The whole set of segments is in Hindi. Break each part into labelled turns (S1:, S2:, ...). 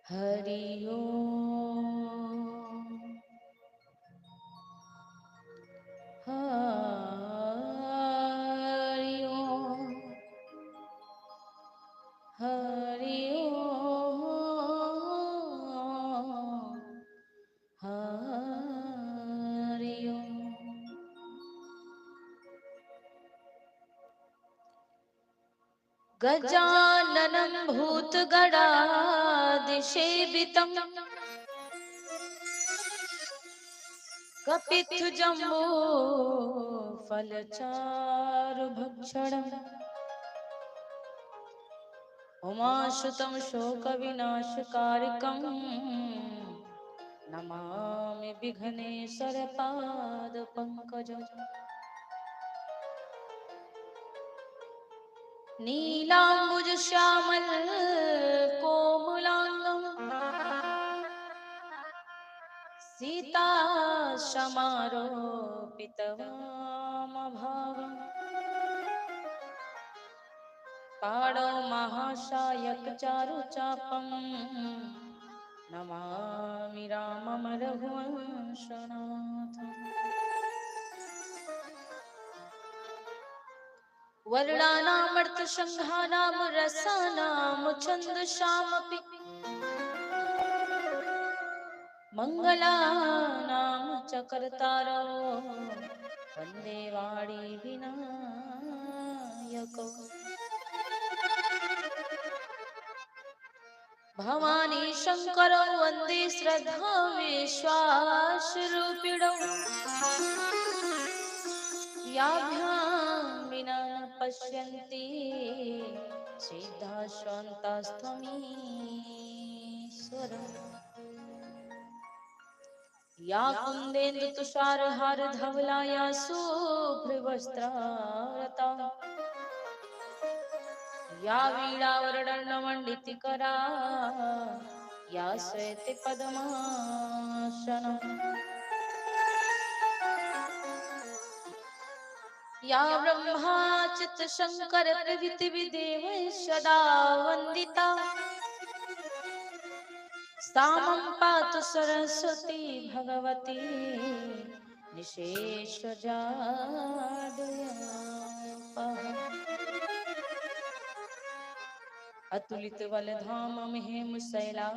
S1: हरि ओम हरि ओम हरि ओम हरि ओम। गजाननं भूतगणादिसेवितं कपित्थजम्बो फलचारुभक्षणम् उमासुतं शोकविनाशकारिकं नमामि विघ्नेश्वरपादपङ्कजम्। नीलाम्बुजश्यामलकोमलाङ्गं सीतासमारोपितवामभागम् पाणौ महासायकचारुचापं नमामि रामं रघुवंशनाथम्। वर्णानामर्थसंहानां रसानां छन्दसामपि मङ्गलानां च कर्तारो वन्दे वाणी विनायकौ। भवानी शङ्करौ वन्दे श्रद्धा विश्वासरूपिणौ याभ्यां विना पश्यन्ति सिद्धाश्वन्तस्त्वमीश्वरम्। या कुन्देन्दुतुषारहारधवला या शुभ्रवस्त्रावृता या वीणावरदण्डमण्डितकरा या श्वेते पद्मासनम् या ब्रह्माच्युतशङ्कर प्रभृतिविदेवैः सदा वन्दिता सा मम पातु सरस्वती भगवती निशेषजाड्यापः। अतुलितबलधामं हेमशैलाभदेहं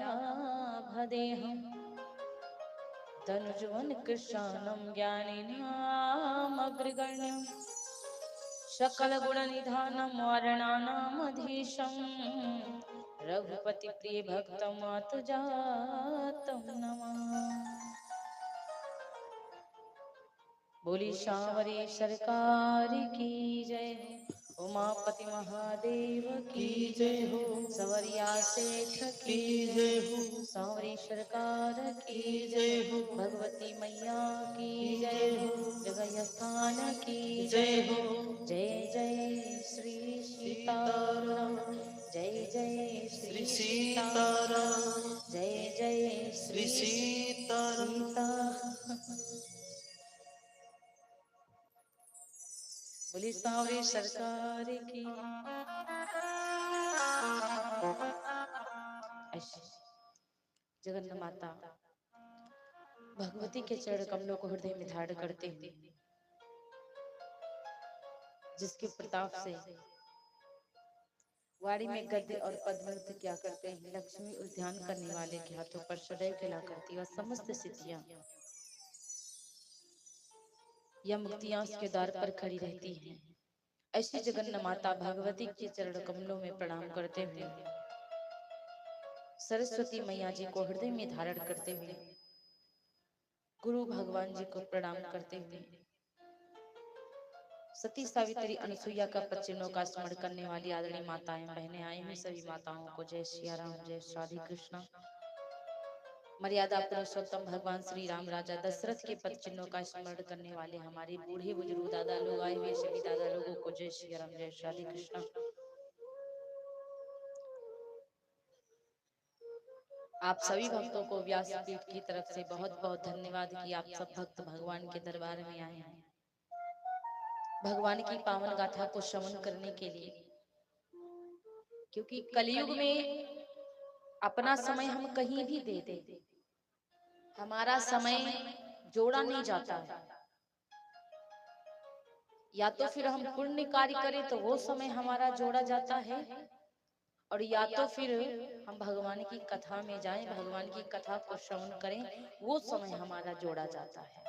S1: धनुजवनकृशानं ज्ञानिनामग्रगण्यं सकलगुणनिधानं वारणानामधीशं रघुपतिप्रियभक्तं मातुजातं नमामि। बोली सांवरे सरकार की जय हो, उमापति महादेव की जय हो, सवरिया सेठ की जय हो, सांवरी सरकार की जय हो, भगवती मैया की जय हो, जगह स्थान की जय हो। जय जय श्री सीताराम, जय जय श्री सीताराम, जय जय श्री सीताराम। बोली सांवरी सरकार की। जगन्नाथ माता भगवती के चरण कमलों को हृदय में धारण करते हुए जिसके प्रताप से वाड़ी में गद्य और पद्म नृत्य क्या करते हैं, लक्ष्मी उस ध्यान करने वाले के हाथों पर सदैव खिला करती है और समस्त सिद्धियां या मुक्तियां उसके द्वार पर खड़ी रहती हैं। ऐसी जगन्नाथ माता भगवती के चरण कमलों में प्रणाम करते हुए सरस्वती मैया जी को हृदय में धारण करते हुए गुरु भगवान जी को प्रणाम करते हुए सती सावित्री अनसुईया का पच्चीनों का स्मरण करने वाली आदरणीय माताएं बहनें आई हुई सभी माताओं को जय सिया राम, जय राधे कृष्णा। मर्यादा पुरुषोत्तम भगवान श्री राम राजा दशरथ के पद चिन्हों का स्मरण करने वाले हमारे बूढ़े बुजुर्ग दादा लोग आए हुए सभी दादा लोगों को जय श्री राम, जय राधे कृष्णा। आप सभी भक्तों को व्यासपीठ की तरफ से बहुत बहुत धन्यवाद कि आप सब भक्त भगवान के दरबार में आए हैं भगवान की पावन गाथा को श्रवण करने के लिए, क्योंकि कलयुग में अपना समय हम कहीं भी दे दें, हमारा समय जोड़ा नहीं जाता है। या तो फिर हम पुण्य कार्य करें तो वो समय हमारा जोड़ा जाता है, और या तो फिर हम भगवान की कथा में जाएं, भगवान की कथा को श्रवण करें, वो समय हमारा जोड़ा जाता है।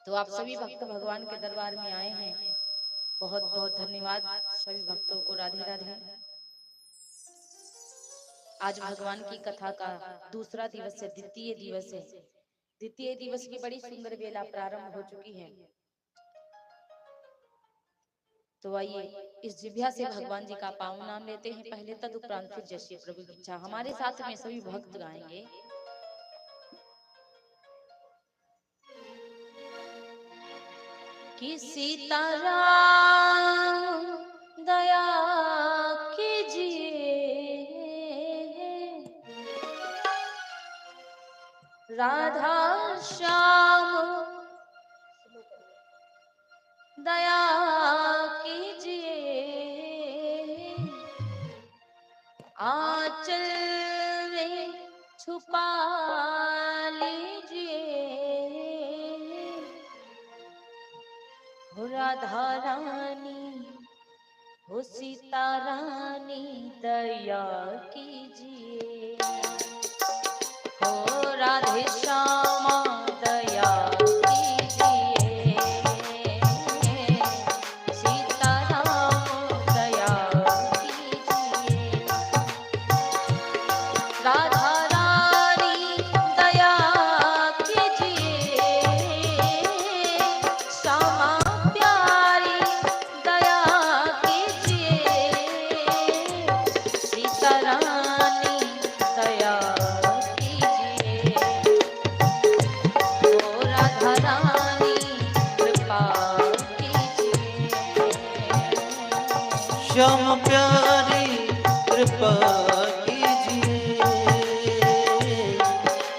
S1: तो आप सभी भक्त भगवान के दरबार में आए हैं, बहुत बहुत धन्यवाद सभी भक्तों को। राधे राधे। आज भगवान की कथा का दूसरा दिवस है, द्वितीय दिवस है। द्वितीय दिवस की बड़ी सुंदर बेला प्रारंभ हो चुकी है। तो आइए इस जिह्वा से भगवान जी का पावन नाम लेते हैं पहले, तदुपरांत फिर जय श्री प्रभु की इच्छा। हमारे साथ में सभी भक्त गाएंगे। कि सीताराम दया कीजिए, राधा श्याम दया कीजिए, आंचल में छुपा लीजिए, हो राधा रानी हो सीता रानी दया कीजिए, हो राधे श्यामा दया कीजिए, सीताराम दया कीजिए, राधा रानी दया कीजिए, श्यामा प्यारी दया कीजिए, सीता रानी दया कीजिए, ओ राधा रानी कृपा कीजिए,
S2: श्याम प्यारी कृपा कीजिए,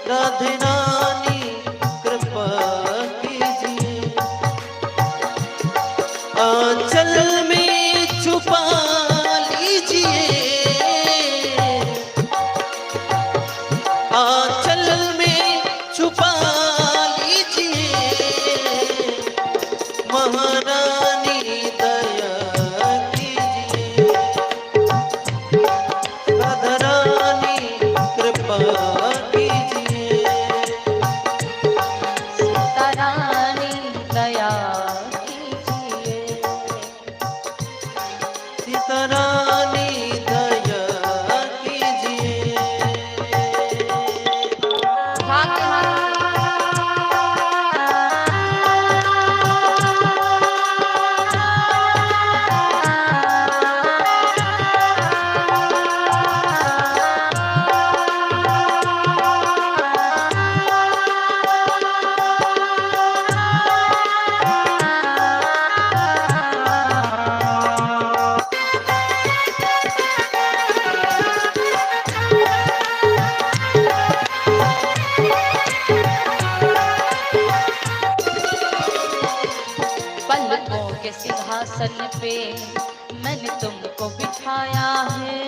S2: राधे रानी कृपा कीजिए, आंचल में छुपा लीजिए, आंचल में छुपा लीजिए, महारानी दया कीजिए, राधा रानी कृपा कीजिए,
S1: सीता रानी दया कीजिए,
S2: सीता रानी दया कीजिए।
S1: भाग्य पलकों के सिंहासन पे मैंने तुमको बिठाया है,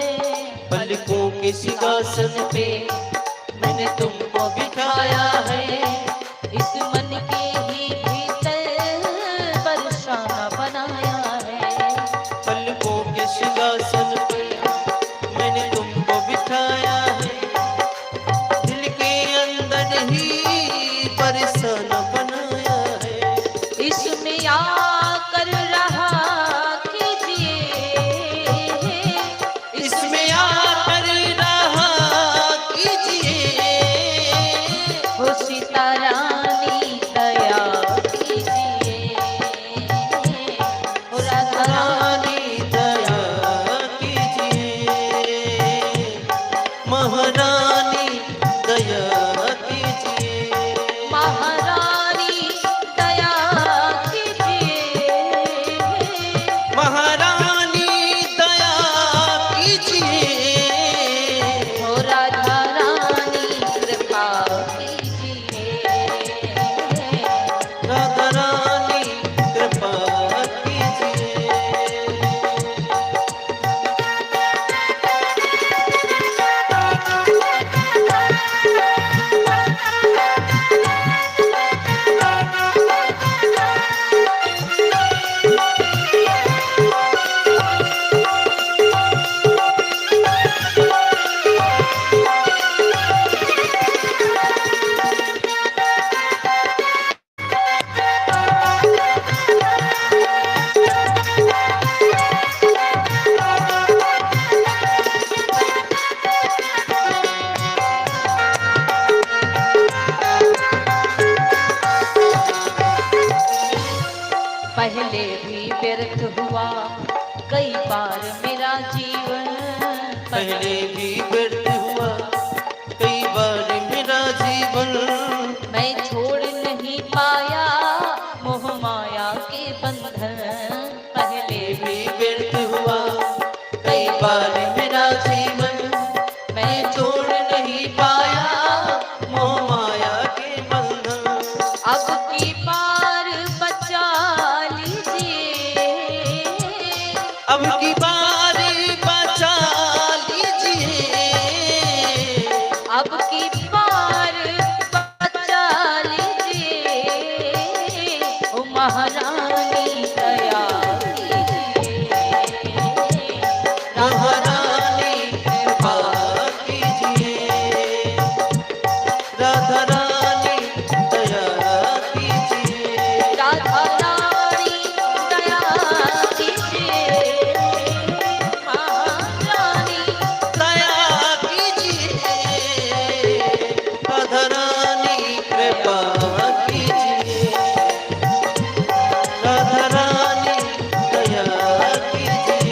S2: पलकों के सिंहासन पे
S1: मैंने तुमको बिठाया है, इस मन के ही भीतर बरसाना बनाया है,
S2: पलकों के सिंहासन पे मैंने तुमको बिठाया है, दिल के अंदर ही बरसाना बनाया है,
S1: इसमें आकर रहा कीजिए,
S2: इसमें आकर रहा कीजिए,
S1: हो सीता रानी
S2: पहले भी व्यर्थ हुआ कई बार मेरा जीवन।
S1: मैं छोड़ नहीं पाया मोह माया के बंधन, पहले
S2: भी व्यर्थ हुआ कई बार मेरा जीवन। मैं छोड़ नहीं पाया मोह माया के बंधन।
S1: अब की बार बचा लीजिए,
S2: अब की बार बचा लीजिए,
S1: अब की बार बचा लीजिए, ओ महारानी दया कीजिए,
S2: महारानी कृपा कीजिए, राधा रानी दया कीजिए,
S1: राधा रानी दया कीजिए, महारानी
S2: दया कीजिए, राधा रानी कृपा कीजिए, राधा रानी दया कीजिए।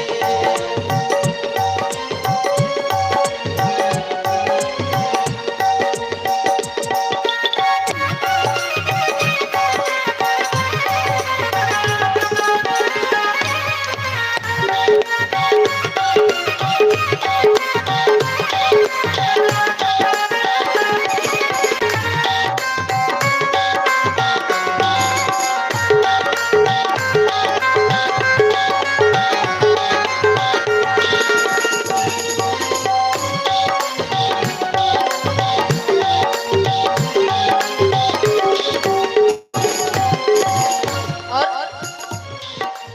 S1: और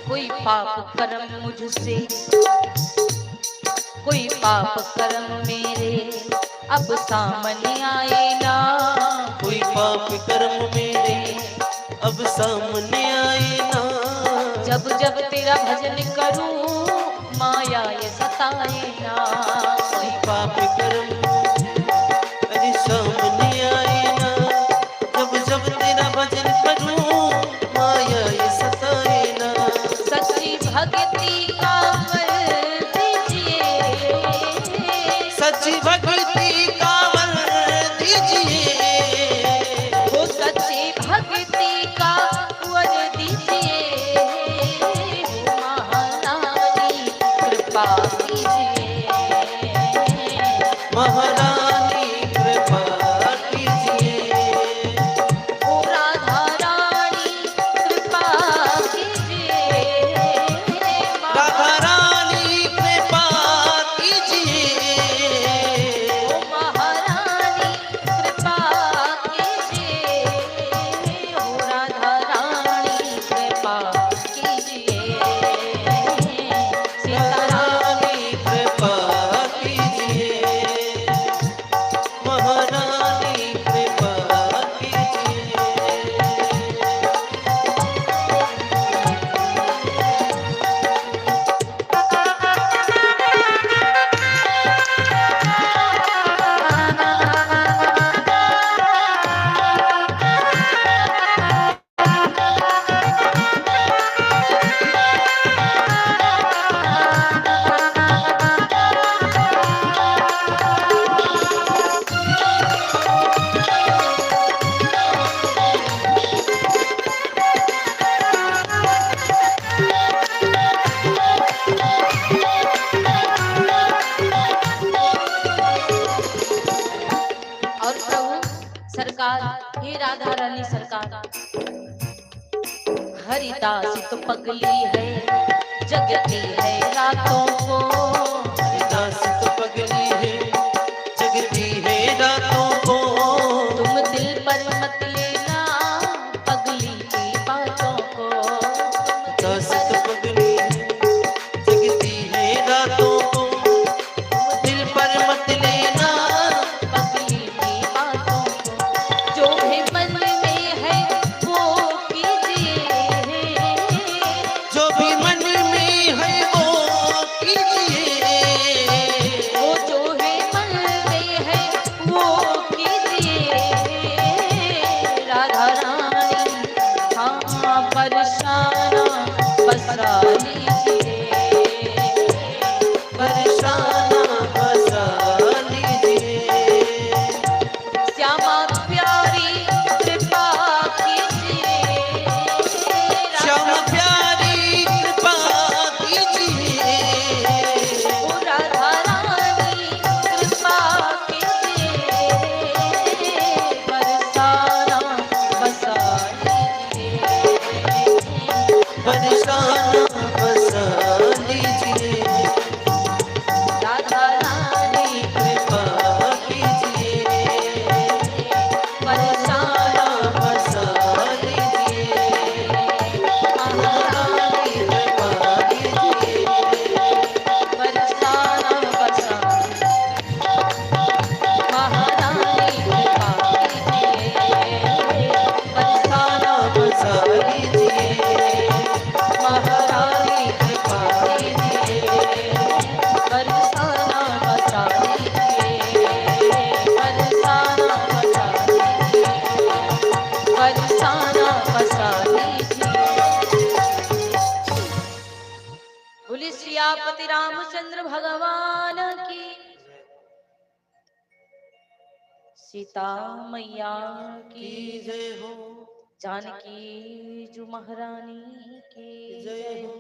S1: कोई पाप कर्म मुझसे, कोई पाप कर्म मेरे अब सामने आए ना,
S2: कोई पाप कर्म मेरे अब सामने आए ना।
S1: जब जब तेरा भजन करूं माया ये सताए ना,
S2: कोई पाप कर्म अरे सामने आए ना। जब जब तेरा भजन करूं माया ये सताए ना।
S1: सच्ची भक्ति का वर दीजिए,
S2: सच्ची भक्ति का वर दीजिए,
S1: वो सच्ची भक्ति का वर दीजिए, वो महारानी कृपा कीजिए,
S2: महारानी कृपा कीजिए,
S1: ओ राधा रानी कृपा कीजिए,
S2: राधा रानी कृपा कीजिए,
S1: ओ महारानी कृपा कीजिए, ओ राधा रानी कृपा कीजिए, सीताराम
S2: रानी कृपा कीजिए, महारानी कृपा कीजिए।
S1: और प्रभु सरकार, हे राधा रानी सरकार, हरिदास तो पगली है जगती है रातों को,
S2: दास तो पगली है जगती है रातों को।
S1: तुम दिल पर मत लेना पगली की बातों को,
S2: दास तो पगली है जगती है रातों को। दिल पर मत लेना
S1: पगली की बातों को, जो भी मन में है वो कीजिए,
S2: जो भी मन में है वो कीजिए,
S1: भगवान की, सीता मैया की
S2: की जय हो,
S1: जानकी जो महारानी की
S2: जय
S1: जय,
S2: हो,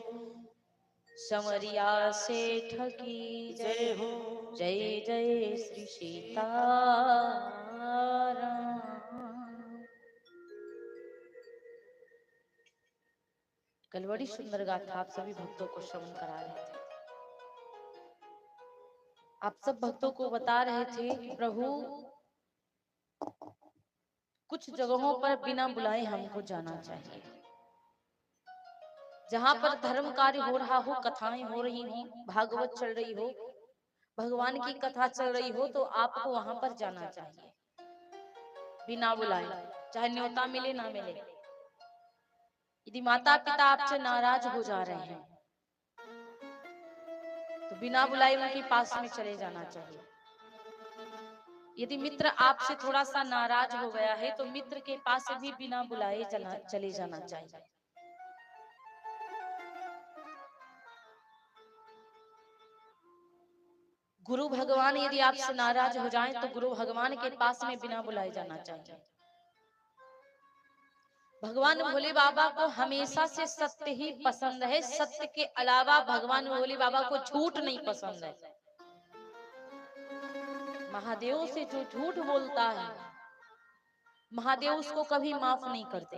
S1: समरिया सेठ की
S2: जय
S1: जय,
S2: हो,
S1: जय जय श्री सीताराम। कल बड़ी सुंदर गाथा आप सभी भक्तों को श्रवण करा रहे थे। आप सब भक्तों को बता रहे थे कि प्रभु कुछ जगहों पर बिना बुलाए हमको जाना चाहिए। जहां पर धर्म कार्य हो रहा हो, कथाएं हो रही हो, भागवत चल रही हो, भगवान की कथा चल रही हो, तो आपको वहां पर जाना चाहिए बिना बुलाए, चाहे न्योता मिले ना मिले। यदि माता पिता आपसे नाराज हो जा रहे हैं तो बिना बुलाए उनके पास में चले जाना चाहिए। यदि मित्र आपसे थोड़ा सा नाराज हो गया है तो मित्र के पास भी बिना बुलाए चले जाना चाहिए। गुरु भगवान यदि आपसे नाराज हो जाएं तो गुरु भगवान के पास में बिना बुलाए जाना चाहिए। भगवान भोले बाबा को हमेशा से सत्य ही पसंद है, सत्य के अलावा भगवान भोले बाबा को झूठ नहीं पसंद है। महादेव से जो झूठ बोलता है महादेव उसको कभी माफ नहीं करते।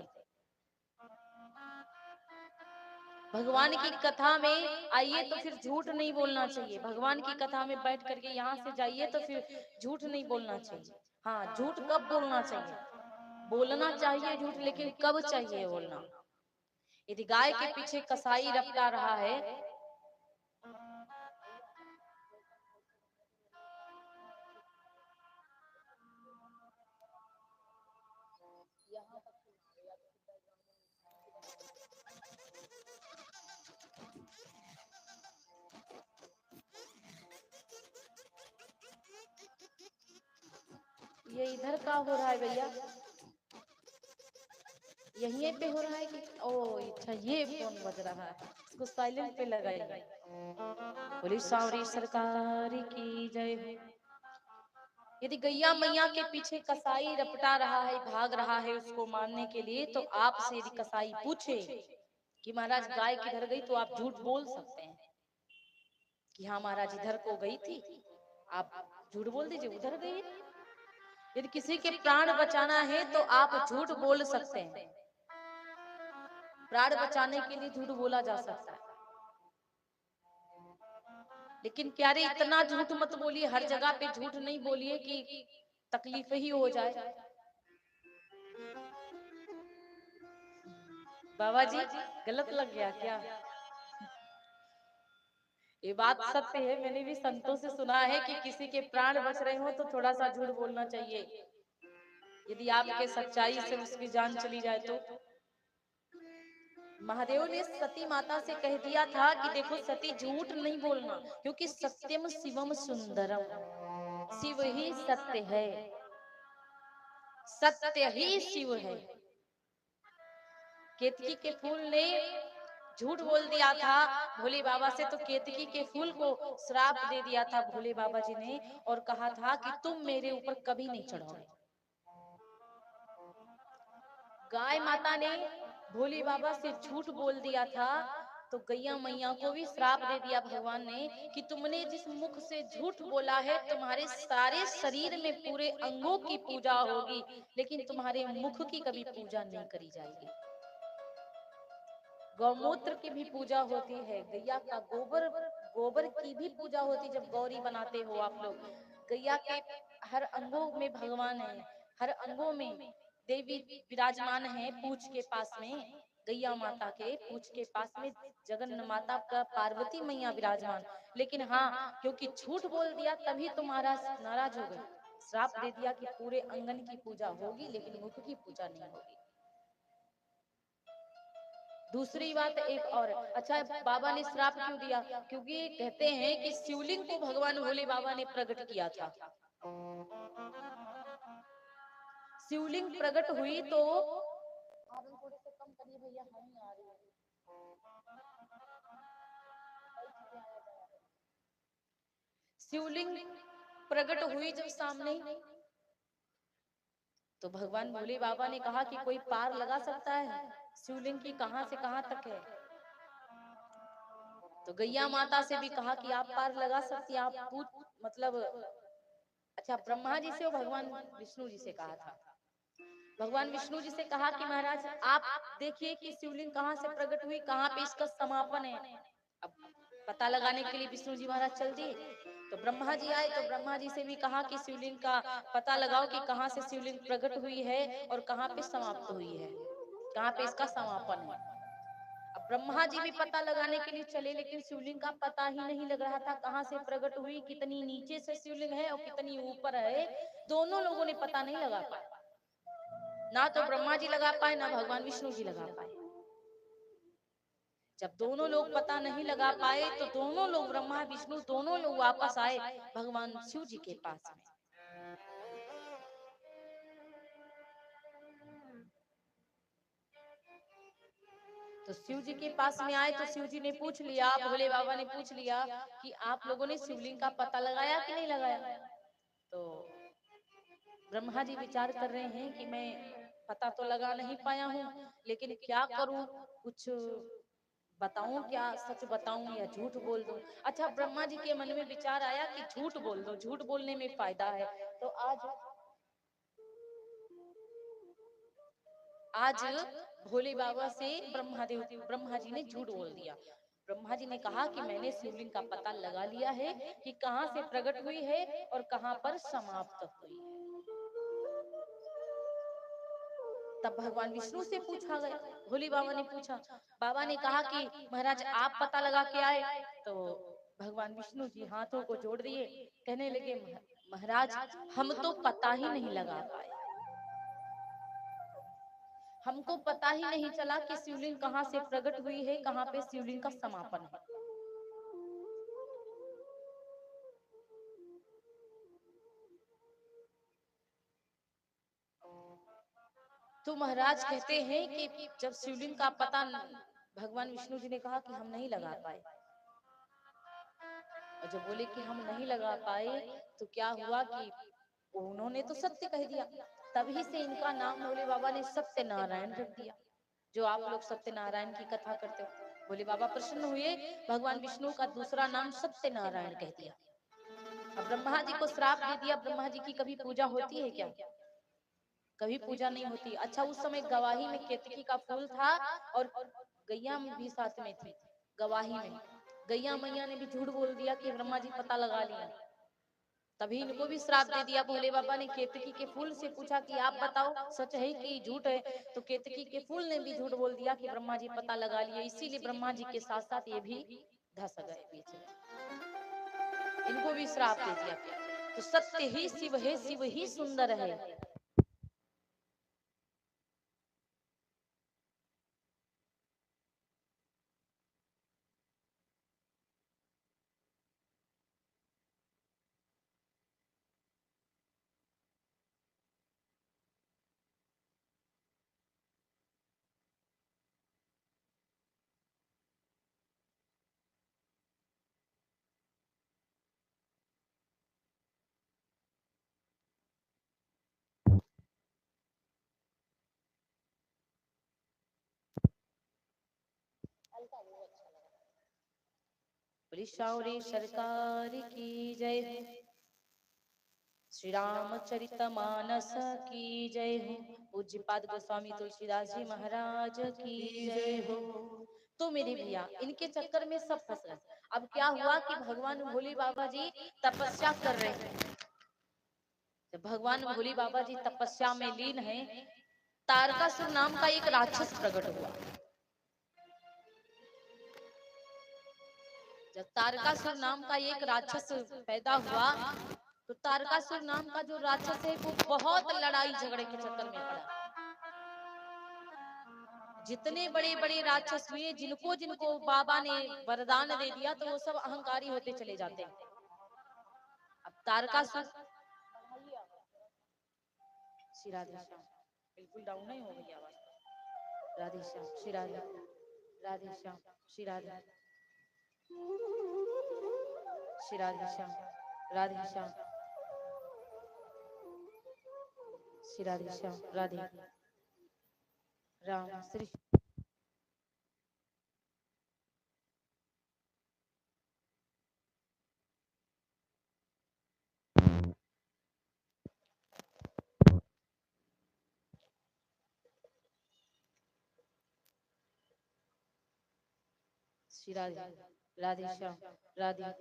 S1: भगवान की कथा में आइए तो फिर झूठ नहीं बोलना चाहिए। भगवान की कथा में बैठ करके यहाँ से जाइए तो फिर झूठ नहीं बोलना चाहिए। हाँ, झूठ कब बोलना चाहिए? बोलना चाहिए झूठ, लेकिन कब चाहिए बोलना? यदि गाय के पीछे कसाई रपटा रहा है ये इधर का हो रहा है भैया? यहीं पे हो रहा है कि ओ अच्छा ये फोन बज रहा है, इसको साइलेंट पे लगाइए। पुलिस सांवरी सरकार की जय हो। यदि गैया मैया के पीछे कसाई रपटा रहा है, भाग रहा है उसको मारने के लिए, तो आपसे यदि कसाई पूछे कि महाराज गाय किधर गई, तो आप झूठ बोल सकते हैं कि हाँ महाराज इधर को गई थी। आप झूठ बोल दीजिए उधर गई है। यदि किसी के प्राण बचाना है तो आप झूठ बोल सकते हैं। प्राण बचाने के लिए झूठ बोला जा सकता है, लेकिन प्यारे इतना झूठ मत बोलिए, हर जगह पे झूठ नहीं बोलिए कि तकलीफ ही हो जाए। बाबा जी गलत लग गया क्या? ये बात सत्य है, मैंने भी संतों से सुना है कि किसी के प्राण बच रहे हो तो थोड़ा सा झूठ बोलना चाहिए। यदि आपके सच्चाई से उसकी जान चली जाए तो। महादेव ने सती माता से कह दिया था कि देखो सती झूठ नहीं बोलना, क्योंकि सत्यम शिवम सुंदरम, शिव ही सत्य है, सत्य ही शिव है। केतकी के फूल ने झूठ बोल दिया था भोले बाबा से, तो केतकी के फूल को श्राप दे दिया था भोले बाबा जी ने और कहा था कि तुम मेरे ऊपर कभी नहीं चढ़ोगे। गाय माता ने भोले बाबा से झूठ बोल दिया था तो गैया मैया को भी श्राप दे दिया भगवान ने कि तुमने जिस मुख से झूठ बोला है तुम्हारे सारे शरीर में पूरे अंगों की पूजा होगी, लेकिन तुम्हारे मुख की कभी पूजा नहीं करी जाएगी। गौमूत्र की भी पूजा होती है, गैया का गोबर गोबर की भी पूजा होती। जब गौरी बनाते हो आप लोग, गैया के हर अंगों में भगवान है, हर अंगों में देवी विराजमान है। पूछ के पास में गैया माता के पूछ के पास में जगन माता का पार्वती मैया विराजमान। लेकिन हाँ, क्योंकि झूठ बोल दिया तभी तो महाराज नाराज हो गए, श्राप दे दिया कि पूरे अंगन की पूजा होगी लेकिन मुख की पूजा नहीं होगी। दूसरी बात एक और, अच्छा बाबा ने श्राप क्यों दिया? क्योंकि कहते हैं कि शिवलिंग को भगवान भोले बाबा ने प्रकट किया था। शिवलिंग प्रकट हुई तो थोड़े से कम करिए भैया, नहीं आ रही है। शिवलिंग प्रकट हुई जब सामने, तो भगवान भोले बाबा ने कहा कि कोई पार लगा सकता है शिवलिंग की कहां से कहां तक है। तो गैया माता से भी कहा कि आप पार लगा सकती हैं, आप पूछ मतलब अच्छा ब्रह्मा जी से और भगवान विष्णु जी से कहा था। भगवान विष्णु जी से कहा कि महाराज आप देखिए कि शिवलिंग कहाँ से प्रकट हुई, कहाँ पे इसका समापन है। अब पता लगाने के लिए विष्णु जी महाराज चल दिए, तो ब्रह्मा जी आए, तो ब्रह्मा जी से भी कहा कि शिवलिंग का पता लगाओ कि कहाँ से शिवलिंग प्रकट हुई है और कहाँ पे समाप्त हुई है, कहाँ पे इसका समापन है। अब ब्रह्मा जी भी पता लगाने के लिए चले, लेकिन शिवलिंग का पता ही नहीं लग रहा था कहाँ से प्रकट हुई, कितनी नीचे से शिवलिंग है और कितनी ऊपर है, दोनों लोगों ने पता नहीं लगा पाया। ना तो ब्रह्मा जी लगा पाए ना भगवान विष्णु जी लगा पाए। जब दोनों लोग पता नहीं लगा पाए तो दोनों लोग ब्रह्मा विष्णु दोनों लोग वापस आए भगवान शिव जी के पास में। तो शिव जी के पास में आए तो शिव जी ने पूछ लिया, भोले बाबा ने पूछ लिया कि आप लोगों ने शिवलिंग का पता लगाया कि नहीं लगाया। तो ब्रह्मा जी विचार कर रहे हैं कि मैं पता तो लगा नहीं पाया हूँ, लेकिन क्या करूं, कुछ बताऊं, क्या सच बताऊं या झूठ बोल दूं। अच्छा ब्रह्मा जी के मन में विचार आया कि झूठ बोल दो, झूठ बोलने में फायदा है। तो आज भोले बाबा से ब्रह्मा जी ने झूठ बोल दिया। ब्रह्मा जी ने कहा कि मैंने शिवलिंग का पता लगा लिया है कि कहाँ से प्रकट हुई है और कहाँ पर समाप्त हुई है। तब भगवान विष्णु से पूछा गया, भोले बाबा ने पूछा, बाबा ने कहा कि महाराज आप पता लगा के आए। तो भगवान विष्णु जी हाथों को जोड़ दिए, कहने लगे महाराज हम तो पता ही नहीं लगा पाए, हमको पता ही नहीं चला कि शिवलिंग कहाँ से प्रकट हुई है, कहाँ पे शिवलिंग का समापन है। तो महाराज कहते हैं कि जब शिवलिंग का पता भगवान विष्णु जी ने कहा कि हम नहीं लगा पाए, और जब बोले कि हम नहीं लगा पाए तो क्या हुआ कि उन्होंने तो सत्य कह दिया, तभी से इनका नाम भोले बाबा ने सत्यनारायण रख दिया। जो आप लोग सत्यनारायण की कथा करते हो, भोले बाबा प्रसन्न हुए, भगवान विष्णु का दूसरा नाम सत्यनारायण कह दिया। अब ब्रह्मा जी को श्राप दे दिया। ब्रह्मा जी की कभी पूजा होती है क्या? कभी पूजा नहीं होती। अच्छा उस समय गवाही में केतकी का फूल था और गैया भी साथ में थी। गवाही में गैया मैया ने भी झूठ बोल दिया कि ब्रह्मा जी पता लगा लिया, तभी इनको भी श्राप दे दिया। भोले बाबा ने केतकी के फूल से पूछा कि आप बताओ सच है कि झूठ है, तो केतकी के फूल ने भी झूठ बोल दिया कि ब्रह्मा जी पता लगा लिए। इसीलिए ब्रह्मा जी के साथ साथ ये भी धस गए बीच में, इनको भी श्राप दे दिया। तो सत्य ही शिव है, शिव ही सुंदर है। शौर्य सरकार की जय हो, श्री रामचरितमानस की जय हो, पूज्यपाद गोस्वामी तुलसीदास जी महाराज की जय हो। तो मेरे भैया इनके चक्कर में सब फंस गए। अब क्या हुआ कि भगवान भोले बाबा जी तपस्या कर रहे हैं। जब भगवान भोले बाबा जी तपस्या में लीन हैं, तारकासुर नाम का एक राक्षस प्रकट हुआ। जब तारकासुर नाम का एक राक्षस पैदा हुआ, तो तारकासुर नाम का जो राक्षस है वो बहुत लड़ाई झगड़े के चक्कर में पड़ा। जितने बड़े बड़े राक्षस हुए, जिनको जिनको बाबा ने वरदान दे दिया, तो वो सब अहंकारी होते चले जाते हैं। अब तारकासुर श्री राधे श्याम, बिल्कुल डाउन नहीं हो गई आवाज। राधे श्याम श्री राधे, राधे श्याम श्री राधे, श्री राधे श्याम, राधे श्याम, श्री राधे श्याम, राधे राम श्री। श्री राधे राधे श्याम, राधे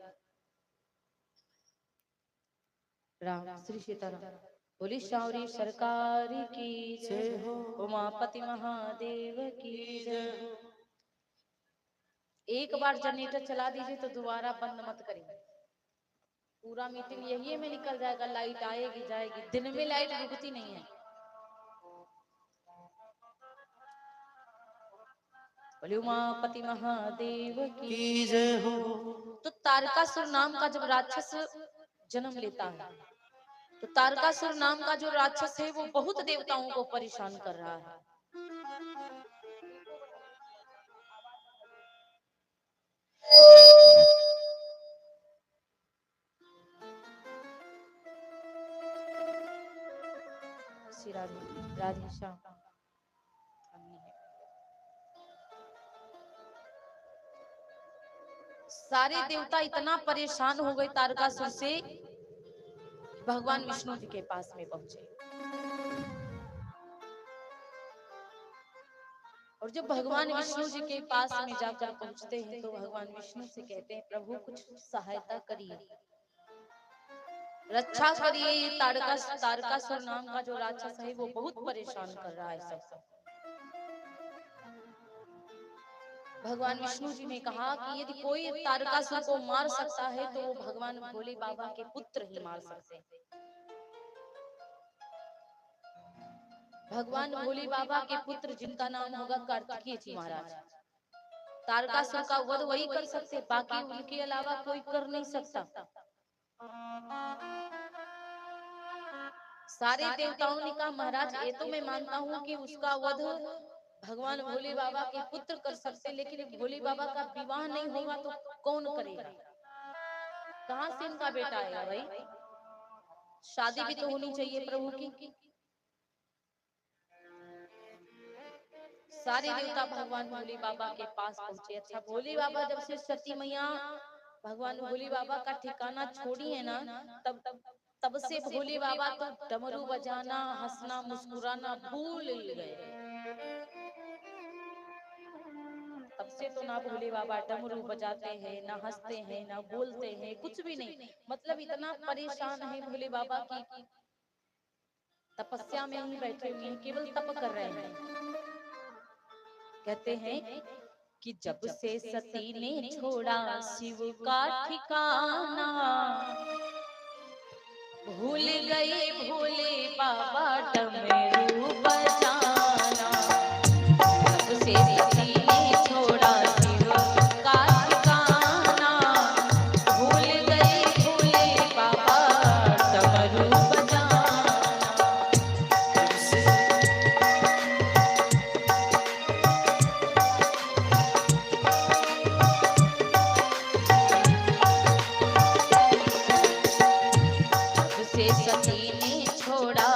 S1: राम श्री सीताराम। बोली श्यावरी सरकार की जय हो, उमापति महादेव की जय हो। एक बार जनरेटर चला दीजिए तो दोबारा बंद मत करिए। पूरा मीटिंग यही में निकल जाएगा। लाइट आएगी जाएगी, दिन में लाइट रुकती नहीं है। बोली उमापति महादेव की जय हो। तो तारकासुर नाम का जब राक्षस जन्म लेता है, तो तारकासुर नाम का जो राक्षस है वो बहुत देवताओं को परेशान कर रहा है। श्री राधे राधे श्याम। सारे देवता इतना परेशान हो गए तारकासुर से, भगवान विष्णु जी के पास में पहुंचे। और जब भगवान विष्णु जी के पास में जाकर पहुंचते हैं तो भगवान विष्णु से कहते हैं, प्रभु कुछ सहायता करिए, रक्षा करिए। तारकासुर नाम का जो राक्षस है वो बहुत परेशान कर रहा है सबको। भगवान विष्णु जी ने कहा कि यदि कोई तारकासुर को मार सकता है तो वो भगवान भोले बाबा के पुत्र ही मार सकते हैं। भगवान भोले बाबा के पुत्र जिनका नाम होगा कार्तिकेय जी महाराज, तारकासुर का वध वही कर सकते, बाकी उनके अलावा कोई कर नहीं सकता। सारे देवताओं ने कहा महाराज ये तो मैं मानता हूँ कि उसका वध भगवान भोले बाबा के पुत्र कर सकते, लेकिन भोले बाबा का विवाह नहीं होगा तो कौन करेगा? कहाँ से इनका बेटा आएगा भाई? शादी भी तो होनी चाहिए प्रभु की। सारे देवता भगवान भोले बाबा के पास पहुंचे। अच्छा भोले बाबा जब से सती मैया भगवान भोले बाबा का ठिकाना छोड़ी है ना, तब से भोले बाबा तो डमरू बजाना, हंसना, मुस्कुराना भूल ही गए। तब से तो ना भोले बाबा डमरू बजाते हैं, ना हंसते हैं, ना बोलते हैं, कुछ भी नहीं। मतलब इतना परेशान है भोले बाबा की तपस्या में ही बैठे हुए हैं, केवल तप कर रहे हैं। कहते हैं कि जब से सती ने छोड़ा शिव का ठिकाना, भूल गए भोले बाबा डमरू बजाना। जब से सती ने छोड़ा शिव का ठिकाना, भूल गए भोले बाबा डमरू बजाना। सती ने छोड़ा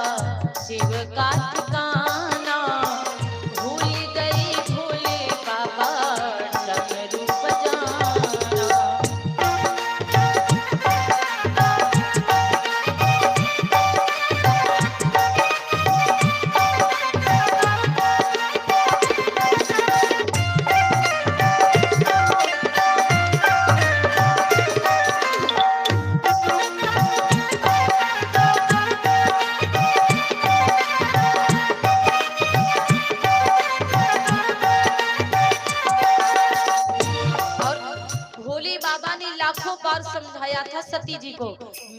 S1: शिव का ठिकाना, भूल गई भोले बाबा डमरू बजाना। लाखों बार समझाया था सती जी को।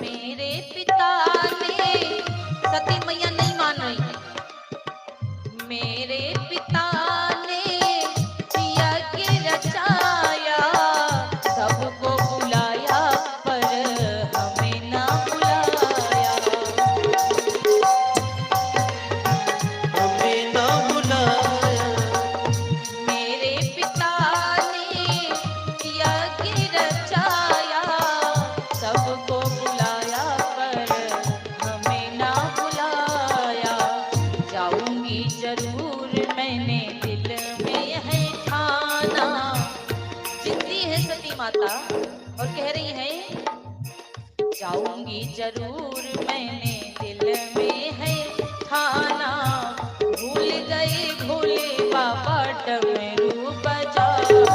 S1: मेरे पिता ने, सती मैया नहीं मान रही। मेरे पिता ने पिया के रचाया, सबको बुलाया पर हमें ना बुलाया।
S2: हमें ना बुलाया।
S1: मेरे पिता ने पिया के रचाया, सबको बुलाया जाऊंगी जरूर मैंने दिल में है ठाना, भूल गए भोले बाबा डमरू बजाना।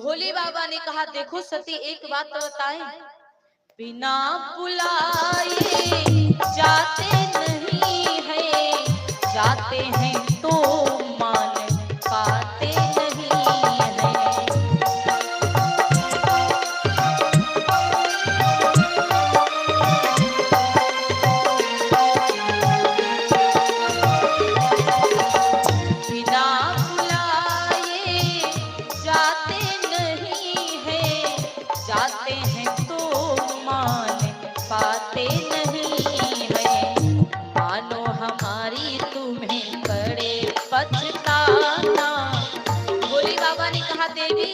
S1: भोले बाबा ने कहा, देखो सती एक बात तो बताएं, बिना बुलाए जाते नहीं है, जाते हैं तो मान पाते नहीं है। बिना बुलाए जाते नहीं है, जाते हैं तो मान पाते नहीं है। मानो हमारी तुम्हें करे पछताना। भोले बाबा ने कहा, देवी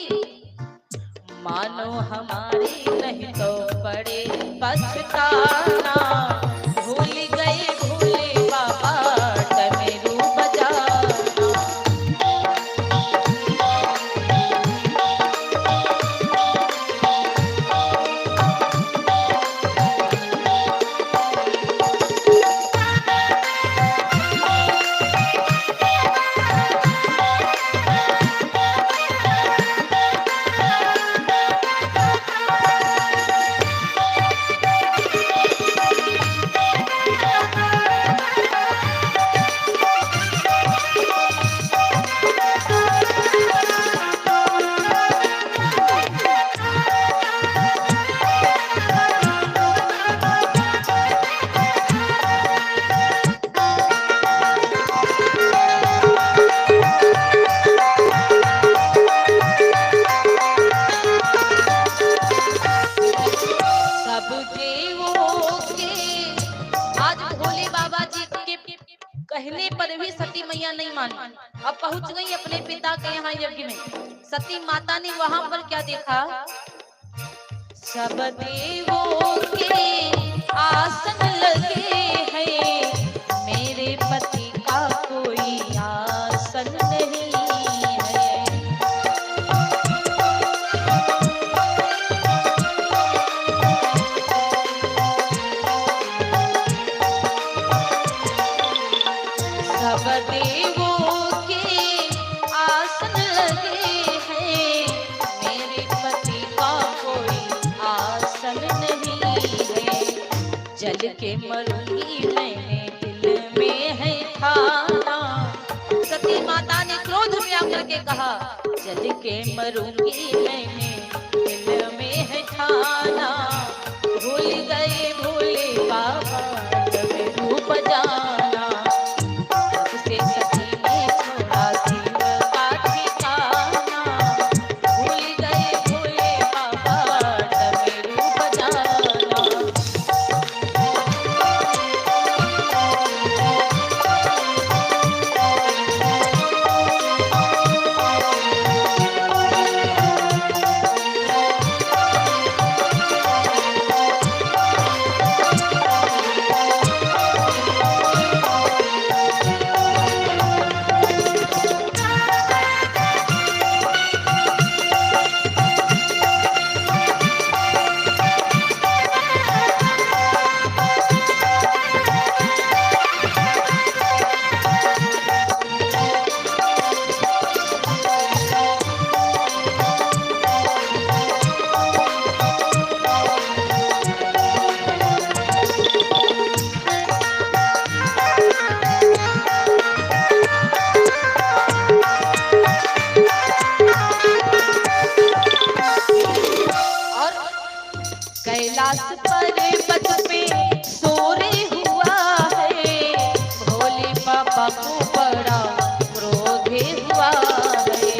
S1: मानो हमारी नहीं तो पड़े पछताना, भूल गए भोले बाबा डमरू बजाना। कहने पर भी सती मैया नहीं मानी। अब पहुंच गई अपने पिता के यहाँ यज्ञ में। सती माता ने वहां पर क्या देखा, सब देवों के आसन लगे हैं, मेरे पति का कोई आसन नहीं है। सब देवों के आसन लगे हैं, मेरे पति का कोई आसन नहीं है। जल के मरूंगी मैंने दिल में है ठाना। सती माता ने क्रोध में आकर के कहा, जल के मरूंगी मैंने दिल में है ठाना, भूल गए भोले बाबा डमरू बजाना। से सती ने छोड़ा शिव का ठिकाना, भूल गए भोले बाबा डमरू बजाना। कैलाश पर्वत पे सोरे हुआ है, भोले बाबा को बड़ा क्रोध हुआ है।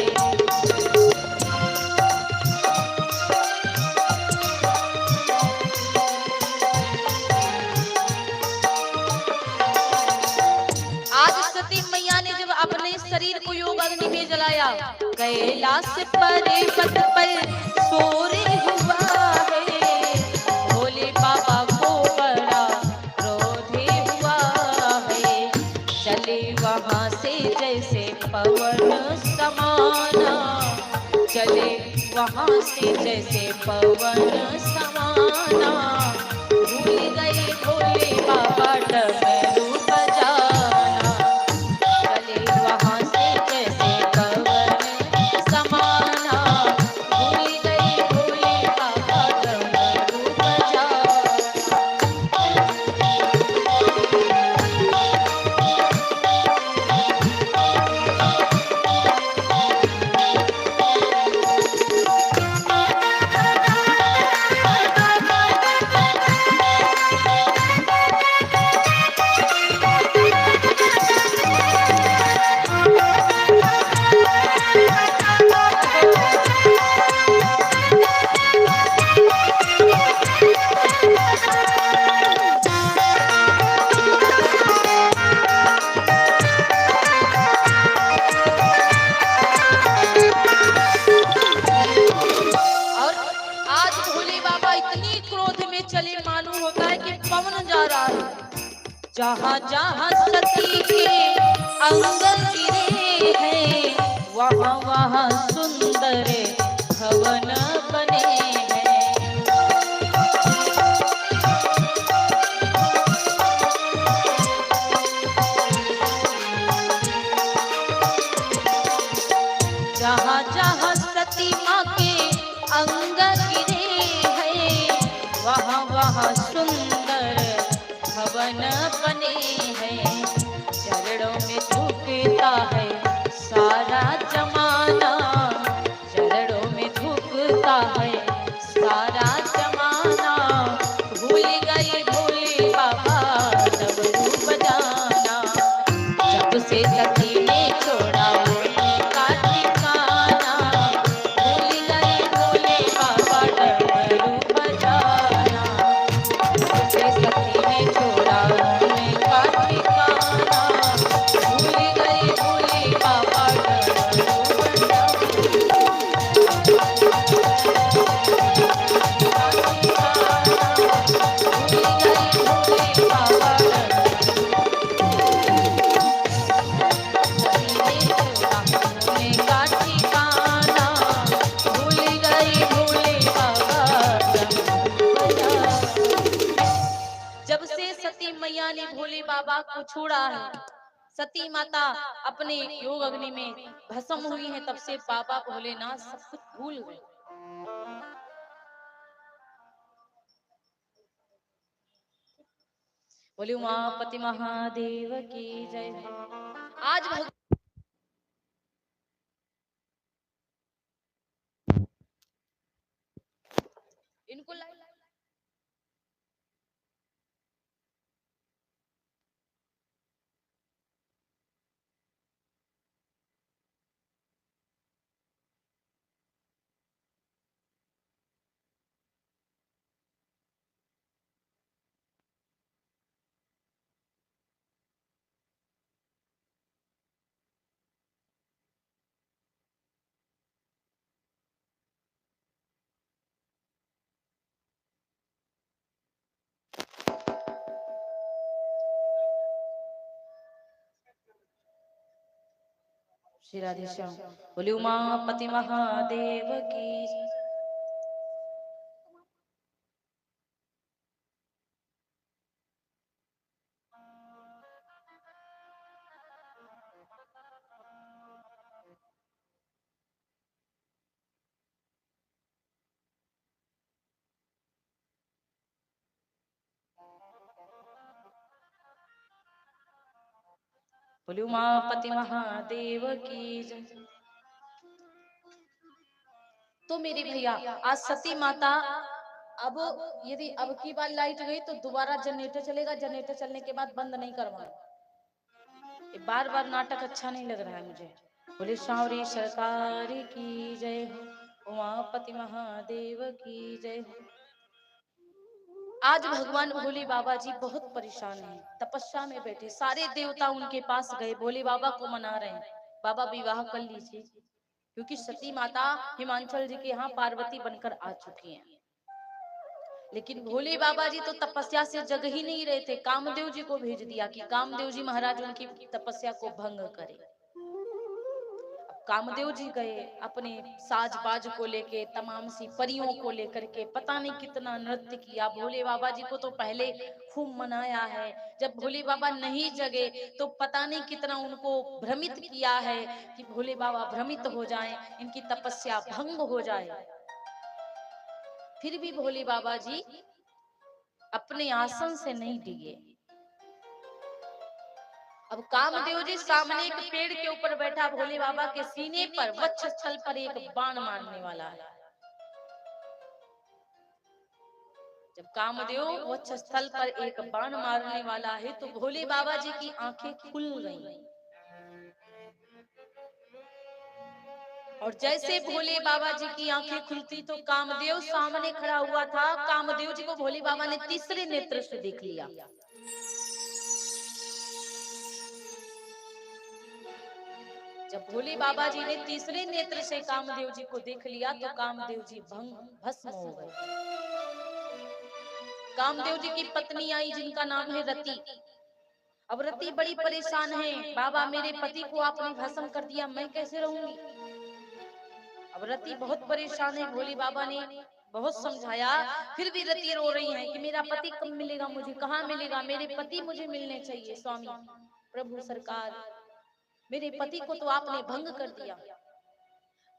S1: आज सती मैया ने जब अपने शरीर को योग अग्नि में जलाया, कैलाश पर्वत पर सोरे हुआ है, भोले बाबा को बड़ा क्रोध हुआ है। चले वहां से जैसे पवन समाना, चले वहां से जैसे पवन समाना, भूल गए भोले बाबा डमरू बजाना। चले वहां से जैसे पवन समाना, भूल गए भोले बाबा डमरू बजाना। और आज भोले बाबा इतनी क्रोध में चले, मालूम होता है कि पवन जा रहा है। जहाँ जहाँ सती के अंग गिरे हैं, वहाँ वहाँ सुंदर भवन बने हैं। जहाँ जहाँ सती माँ के अंग गिरे हैं, वहाँ वहाँ सुंदर भवन बने हैं। चरणों में झुकता है सारा जमाना, चरणों में झुकता है सारा जमाना, भूल गए भोले बाबा डमरू बजाना। जब से सती ने छोड़ा उनका ठिकाना, भूल गए भोले बाबा डमरू बजाना। जब से सती ने छोड़ा उनका ठिकाना, भूल गए भोले बाबा डमरू जब से सती मैया ने भोले बाबा को छोड़ा है, सती माता अपने योग अग्नि में भस्म हुई है, तब से बाबा भोलेनाथ सब कुछ भूल गए। बोले उमापति महादेव की जय। आज इनको श्री राधे श्याम। बोले उमापति महादेव की जय। बोले उमापति महादेव की जय। तो मेरे भैया आज सती माता अब यदि अब की बार लाइट गई तो दोबारा जनरेटर चलेगा, जनरेटर चलने के बाद बंद नहीं करवाना। ये बार बार नाटक अच्छा नहीं लग रहा है मुझे। बोले सांवरी सरकार की जय हो, उमापति महादेव की जय हो। आज भगवान भोले बाबा जी बहुत परेशान हैं, तपस्या में बैठे, सारे देवता उनके पास गए, भोले बाबा को मना रहे हैं, बाबा विवाह कर लीजिए, क्योंकि सती माता हिमांचल जी के यहाँ पार्वती बनकर आ चुकी हैं। लेकिन भोले बाबा जी तो तपस्या से जग ही नहीं रहे थे, कामदेव जी को भेज दिया कि कामदेव जी महाराज उनकी तपस्या को भंग करें। कामदेव जी गए अपने साज बाज को लेके, तमाम सी परियों को लेकर के, पता नहीं कितना नृत्य किया। भोले बाबा जी को तो पहले खूब मनाया है, जब भोले बाबा नहीं जगे तो पता नहीं कितना उनको भ्रमित किया है कि भोले बाबा भ्रमित हो जाएं, इनकी तपस्या भंग हो जाए। फिर भी भोले बाबा जी अपने आसन से नहीं डिगे। अब कामदेव जी सामने एक पेड़ के ऊपर बैठा, भोले बाबा के सीने पर वक्षस्थल पर एक बाण मारने वाला है। जब कामदेव वक्षस्थल पर एक बाण मारने वाला है तो भोले बाबा जी की आंखें खुल गईं। और जैसे भोले बाबा जी की आंखें खुलती तो कामदेव सामने खड़ा हुआ था। कामदेव जी को भोले बाबा ने तीसरे नेत्र से देख लिया। जब भोले बाबा जी ने तीसरे नेत्र से कामदेव जी को देख लिया तो कामदेव जी भस्म हो गए। कामदेव जी की पत्नी आई जिनका नाम है रति। अब रति बड़ी परेशान है, बाबा मेरे पति को आपने भस्म कर दिया, मैं कैसे रहूंगी। अब रति बहुत परेशान है, भोले बाबा ने बहुत समझाया, फिर भी रति रो रही है कि मेरा पति कब मिलेगा, मुझे कहाँ मिलेगा, मेरे पति मुझे मिलने चाहिए। स्वामी प्रभु सरकार, मेरे पति को तो आपने भंग कर दिया।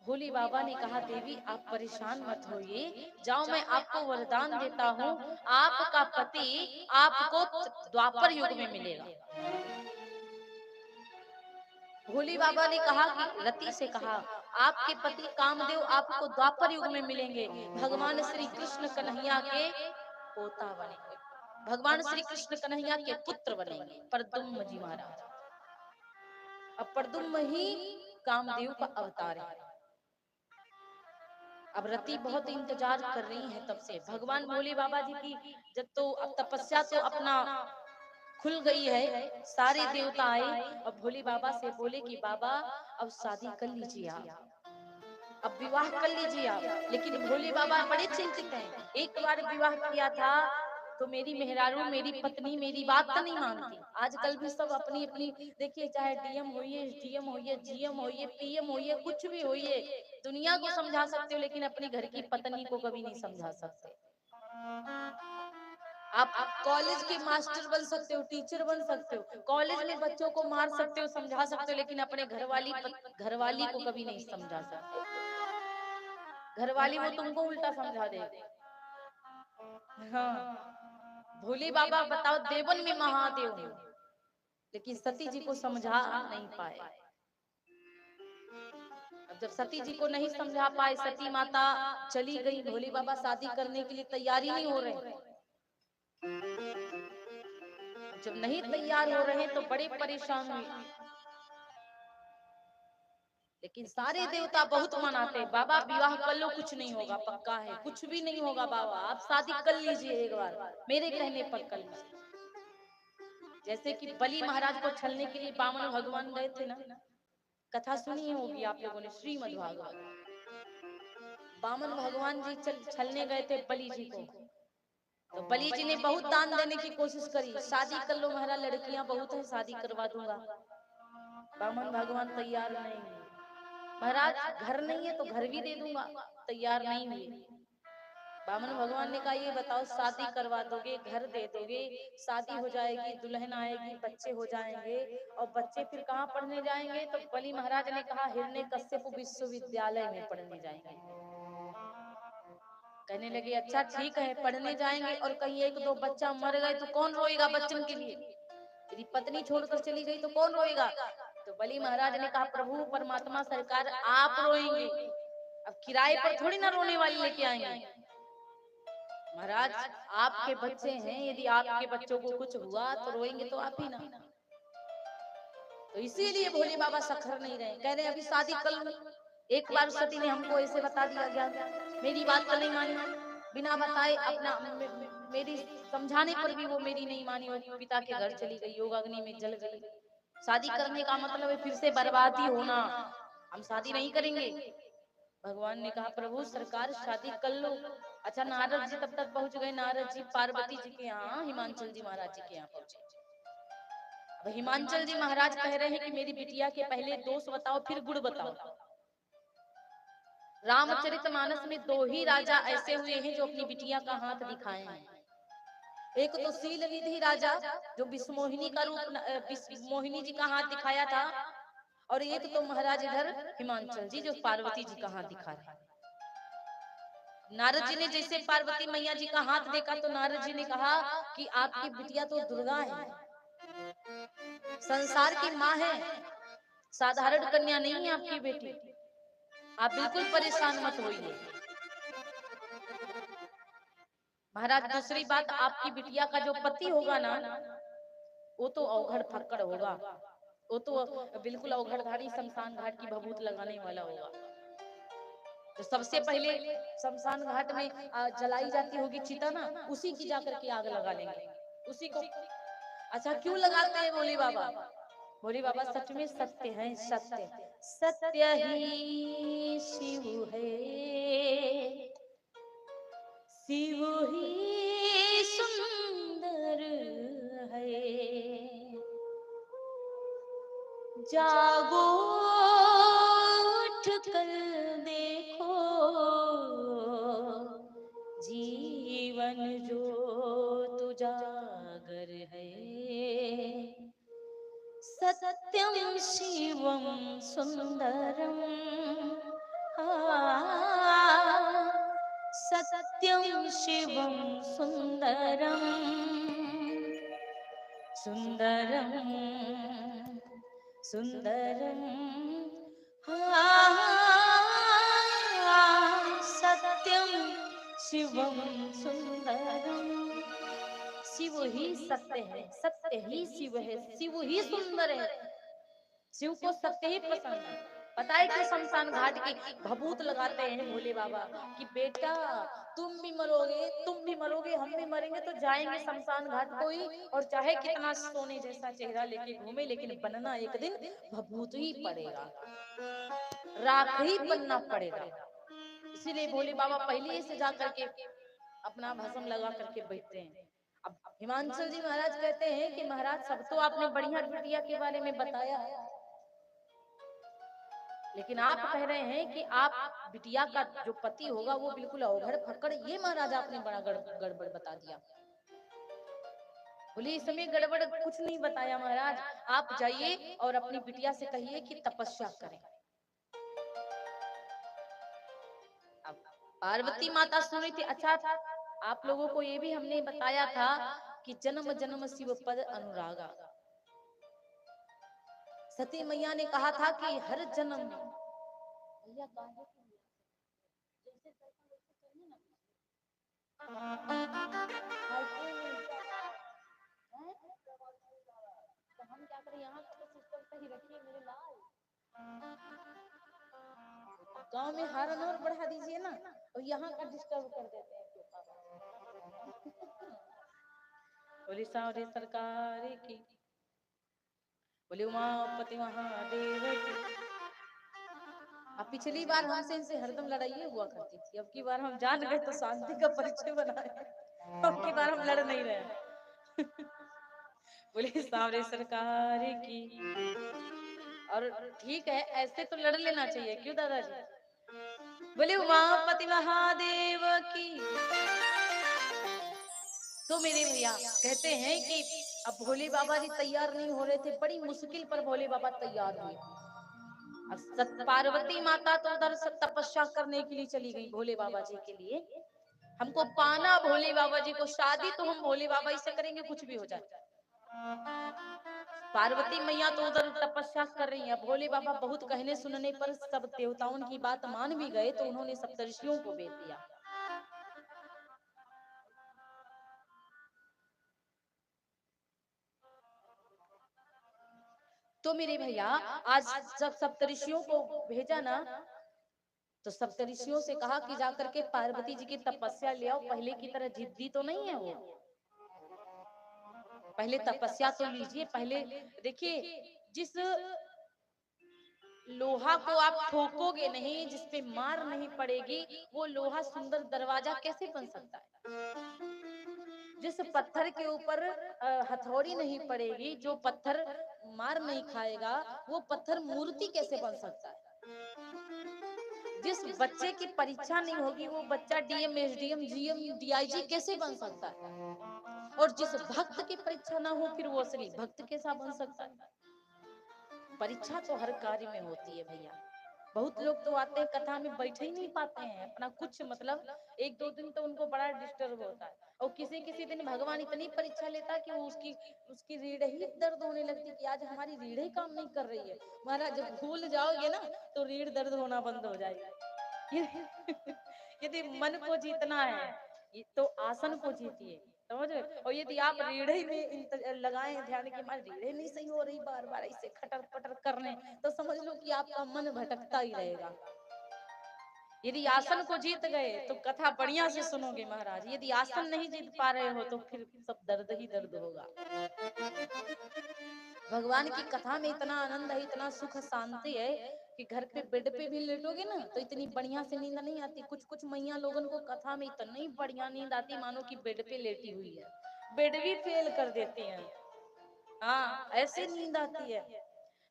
S1: भोले बाबा ने कहा देवी आप परेशान मत होइए, जाओ मैं आपको वरदान देता हूँ, आपका पति आपको द्वापर युग में मिलेगा। भोले बाबा ने कहा कि रति से कहा आपके पति कामदेव आपको द्वापर युग में मिलेंगे, भगवान श्री कृष्ण कन्हैया के पोता बनेंगे, भगवान श्री कृष्ण कन्हैया के पुत्र बनेंगे, प्रद्युम्न जी महाराज। अब प्रद्युम्न ही कामदेव का अवतार है। अब रति बहुत इंतजार कर रही है तब से, भगवान भोले बाबा जी की जब तो अब तपस्या तो अपना खुल गई है, सारे देवता आए और भोले बाबा से बोले कि बाबा अब शादी कर लीजिए आप, अब विवाह कर लीजिए आप। लेकिन भोले बाबा बड़े चिंतित हैं, एक बार विवाह किया था तो मेरी मेहरारू मेरी पत्नी मेरी बात तो नहीं मानती। आजकल भी सब अपनी अपनी देखिए, चाहे डीएम होइए, एसडीएम होइए, जीएम होइए, पीएम होइए, कुछ भी होइए, दुनिया को समझा सकते हो लेकिन अपनी घर की पत्नी को कभी नहीं समझा सकते। आप कॉलेज के मास्टर बन सकते हो, टीचर बन सकते हो, कॉलेज में बच्चों को मार सकते हो, समझा सकते हो, लेकिन अपने घरवाली को कभी नहीं समझा सकते। घरवाली वो तुमको उल्टा समझा देगी। हाँ, भोले बाबा बताओ देवन में महादेव हैं, लेकिन सती जी को समझा नहीं पाए। अब जब सती जी को नहीं समझा पाए, सती माता चली गई, भोले बाबा शादी करने के लिए तैयारी नहीं हो रहे। जब नहीं तैयार हो रहे तो बड़े परेशान हुए, लेकिन सारे देवता बहुत मनाते, बाबा विवाह कर लो, कुछ नहीं होगा, पक्का है, कुछ भी नहीं होगा बाबा, आप शादी कर लीजिए एक बार, मेरे कहने पर कर लीजिए। जैसे कि बलि महाराज को छलने के लिए वामन भगवान गए थे ना, कथा सुनी होगी आप लोगों ने, श्रीमद् भागवत। वामन भगवान जी छलने गए थे बलि जी को, तो बलि जी ने बहुत दान देने की कोशिश करी, शादी कर लो महाराज, लड़कियां बहुत है, शादी करवा दूंगा। वामन भगवान तैयार नहीं, महाराज घर नहीं है तो घर भी दे दूंगा, तैयार नहीं हुए। वामन भगवान ने कहा ये बताओ शादी करवा दोगे, घर दे दोगे, शादी हो जाएगी, दुल्हन आएगी, बच्चे हो जाएंगे, और बच्चे फिर कहाँ पढ़ने जाएंगे। तो बलि महाराज ने कहा हिरण्यकश्यप विश्वविद्यालय में पढ़ने जाएंगे। कहने लगे अच्छा ठीक है पढ़ने जाएंगे, और कहीं एक दो बच्चा मर गए तो कौन रोएगा बच्चन के लिए, यदि पत्नी छोड़कर चली गई तो कौन रोएगा। तो बलि महाराज ने कहा प्रभु परमात्मा सरकार आप रोएंगे, अब किराए पर थोड़ी ना रोने वाली लेके आएंगे। महाराज आपके बच्चे हैं, यदि आपके बच्चों को कुछ हुआ तो रोएंगे तो आप ही ना। तो इसीलिए भोले बाबा सखर नहीं रहे, कह रहे अभी शादी कर लूं। एक बार सती ने हमको ऐसे बता दिया गया, मेरी बात तो नहीं मानी, बिना बताए अपना मेरी समझाने पर भी वो मेरी नहीं मानी और पिता के घर चली गई, योगाग्नि में जल गई। शादी करने का मतलब है फिर से बर्बादी होना, हम शादी नहीं करेंगे। भगवान ने कहा प्रभु सरकार शादी कर लो। अच्छा नारद जी तब तक पहुंच गए, नारद जी पार्वती जी के यहाँ, हिमांचल जी महाराज जी के यहाँ पहुंचे। अब हिमांचल जी महाराज कह रहे हैं कि मेरी बिटिया के पहले दोष बताओ फिर गुण बताओ। रामचरितमानस में दो ही राजा ऐसे हुए हैं जो अपनी बिटिया का हाथ दिखाए हैं। एक तो शीलनिधि राजा जो विष्णुमोहिनी का रूप मोहिनी जी का हाथ दिखाया था, और एक तो महाराज इधर हिमांचल जी जो पार्वती जी का हाथ दिखा रहे हैं। नारद जी ने जैसे पार्वती मैया जी का हाथ देखा तो नारद जी ने कहा कि आपकी बिटिया तो दुर्गा है, संसार की माँ है, साधारण कन्या नहीं है आपकी बेटी, आप बिल्कुल परेशान मत होइए। महाराज दूसरी बात, आपकी बिटिया का जो पति होगा ना वो तो अवघड़ फक्कड़ होगा, वो तो बिल्कुल अवघड़धारी शमशान घाट की भभूत लगाने वाला होगा। तो सबसे पहले शमशान घाट में जलाई जाती होगी चिता ना, उसी की जाकर के आग लगा लेंगे उसी को। अच्छा क्यों लगाते हैं भोले बाबा? भोले बाबा सच में सत्य है, सत्य सत्य ही शिव है, शिव ही सुंदर है, जागो उठ कर देखो, जीवन जो तुजागर है, सत्यम शिवम सुंदरम, सत्यम शिवम सुंदरम, सुंदरम सुंदरम, सत्यम शिवम सुंदरम। शिव ही सत्य है, सत्य ही शिव है, शिव ही सुंदर है। शिव को सत्य ही पसंद है। पता है कि शमशान घाट की भभूत लगाते हैं भोले बाबा कि बेटा तुम भी मरोगे, तुम भी मरोगे, हम भी मरेंगे तो जाएंगे शमशान घाट को ही, और चाहे कितना सोने जैसा चेहरा लेके घूमे लेकिन बनना एक दिन भभूत ही पड़ेगा, राख ही बनना पड़ेगा। इसीलिए भोले बाबा पहले से जा करके अपना भस्म लगा करके बैठते हैं। अब हिमांचल जी महाराज कहते हैं कि महाराज सब तो आपने बढ़िया बिटिया के बारे में बताया, लेकिन आप कह रहे हैं कि आप बिटिया का जो पति होगा वो बिल्कुल अवघड़ फक्कड़, ये महाराज आपने बड़ा गड़बड़ बता दिया। बोले इस समय गड़बड़ कुछ नहीं बताया महाराज, आप जाइए और अपनी बिटिया से कहिए कि तपस्या करें। अब पार्वती माता सुनी थी। अच्छा आप लोगों को ये भी हमने बताया था कि जन्म जन्म शिव पद अनुरागा, सती मैया ने कहा था कि हर जन्म में भैया काहे जैसे चलता वैसे चलिए ना, तो हम क्या करें, यहाँ का तो सिस्टम सही रखिए मेरे लाल, गांव में हारन और बढ़ा दीजिए ना, और यहाँ का डिस्टर्ब कर देते हैं। बोली सावरे सरकार की, बोले उमापति महादेव की। अब पिछली बार हमसे इनसे हरदम लड़ाई हुआ करती थी, अब की बार हम जान गए तो शांति का परिचय बनाए, अब की बार हम लड़ नहीं रहे। बोले सावरे सरकार की। और ठीक है ऐसे तो लड़ लेना चाहिए, क्यों दादाजी? बोले उमापति महादेव की। तो मेरे भैया कहते हैं कि अब भोले बाबा जी तैयार नहीं हो रहे थे, बड़ी मुश्किल पर भोले बाबा तैयार हुए। अब पार्वती माता तो उधर से तपस्या करने के लिए चली गई भोले बाबा जी के लिए, हमको पाना भोले बाबा जी को, शादी तो हम भोले बाबा ही से करेंगे कुछ भी हो जाए। पार्वती मैया तो उधर तपस्या कर रही है, भोले बाबा बहुत कहने सुनने पर सब देवताओं की बात मान भी गए, तो उन्होंने सप्तर्षियों को भेज दिया। तो मेरे भैया आज जब सप्तऋषियों को भेजा ना, तो सप्तऋषियों से कहा कि जाकर के पार्वती जी की तपस्या ले आओ। पहले की तरह जिद्दी तो नहीं है वो, पहले तपस्या तो लीजिए। पहले देखिए, जिस लोहा को आप ठोकोगे नहीं, जिसपे मार नहीं पड़ेगी, वो लोहा सुंदर दरवाजा कैसे बन सकता है? जिस पत्थर के ऊपर हथौड़ी नहीं पड़ेगी, जो पत्थर मार नहीं खाएगा, वो पत्थर मूर्ति कैसे बन सकता है? जिस बच्चे की परीक्षा नहीं होगी, वो बच्चा डीएम, एसडीएम, जीएम, डीआईजी कैसे बन सकता है? और जिस भक्त की परीक्षा ना हो, फिर वो असली भक्त कैसा बन सकता है? परीक्षा तो हर कार्य में होती है भैया। बहुत लोग तो आते हैं, कथा में बैठ ही नहीं पाते हैं, अपना कुछ मतलब एक दो दिन तो उनको बड़ा डिस्टर्ब होता है। और किसी किसी दिन भगवान इतनी परीक्षा लेता है कि वो उसकी रीढ़ ही दर्द होने लगती है कि आज हमारी रीढ़ ही काम नहीं कर रही है। महाराज जब भूल जाओगे ना, तो रीढ़ दर्द होना बंद हो जाएगा। यदि मन को जीतना है तो आसन को जीतिए, समझ रहे? और यदि आप रीढ़े में लगाए ध्यान की हमारी रीढ़े नहीं सही हो रही, बार बार ऐसे खटर पटर करने, तो समझ लो कि आपका मन भटकता ही रहेगा। यदि आसन को जीत गए तो कथा बढ़िया से सुनोगे महाराज। यदि आसन नहीं जीत पा रहे हो तो फिर सब दर्द ही दर्द होगा। भगवान की कथा में इतना आनंद है, इतना सुख शांति है कि घर पे बेड पे भी लेटोगे ना तो इतनी बढ़िया से नींद नहीं आती। कुछ कुछ मैया लोगन को कथा में इतनी बढ़िया नींद आती मानो कि बेड पे लेटी हुई है, बेड भी फेल कर देती हैं। हाँ, ऐसे नींद आती है।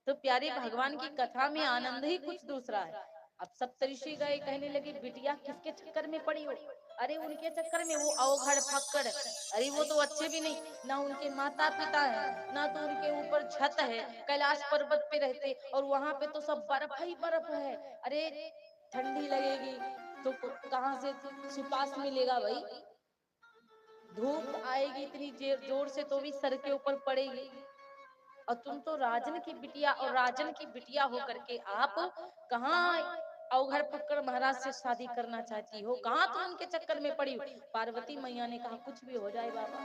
S1: तो प्यारे भगवान की कथा में आनंद ही कुछ दूसरा है। अब सप्तऋषि गए, कहने लगे बिटिया किसके चक्कर में पड़ी हो? अरे उनके चक्कर में, वो अवघड़ फक्कड़, अरे वो तो अच्छे भी नहीं, ना उनके माता पिता है, ना तो उनके ऊपर छत है, कैलाश पर्वत पे रहते और वहां पे तो सब बर्फ ही बर्फ है। अरे ठंडी लगेगी तो कहाँ से सुपास मिलेगा भाई? धूप आएगी इतनी जोर से तो भी सर के ऊपर पड़ेगी। और तुम तो राजन की बिटिया, और राजन की बिटिया होकर के आप कहाँ अवघड़ फक्कड़ महाराज से शादी करना चाहती हो? कहाँ तुम उनके चक्कर में पड़ी हो? पार्वती मैया ने कहा कुछ भी हो जाए बाबा,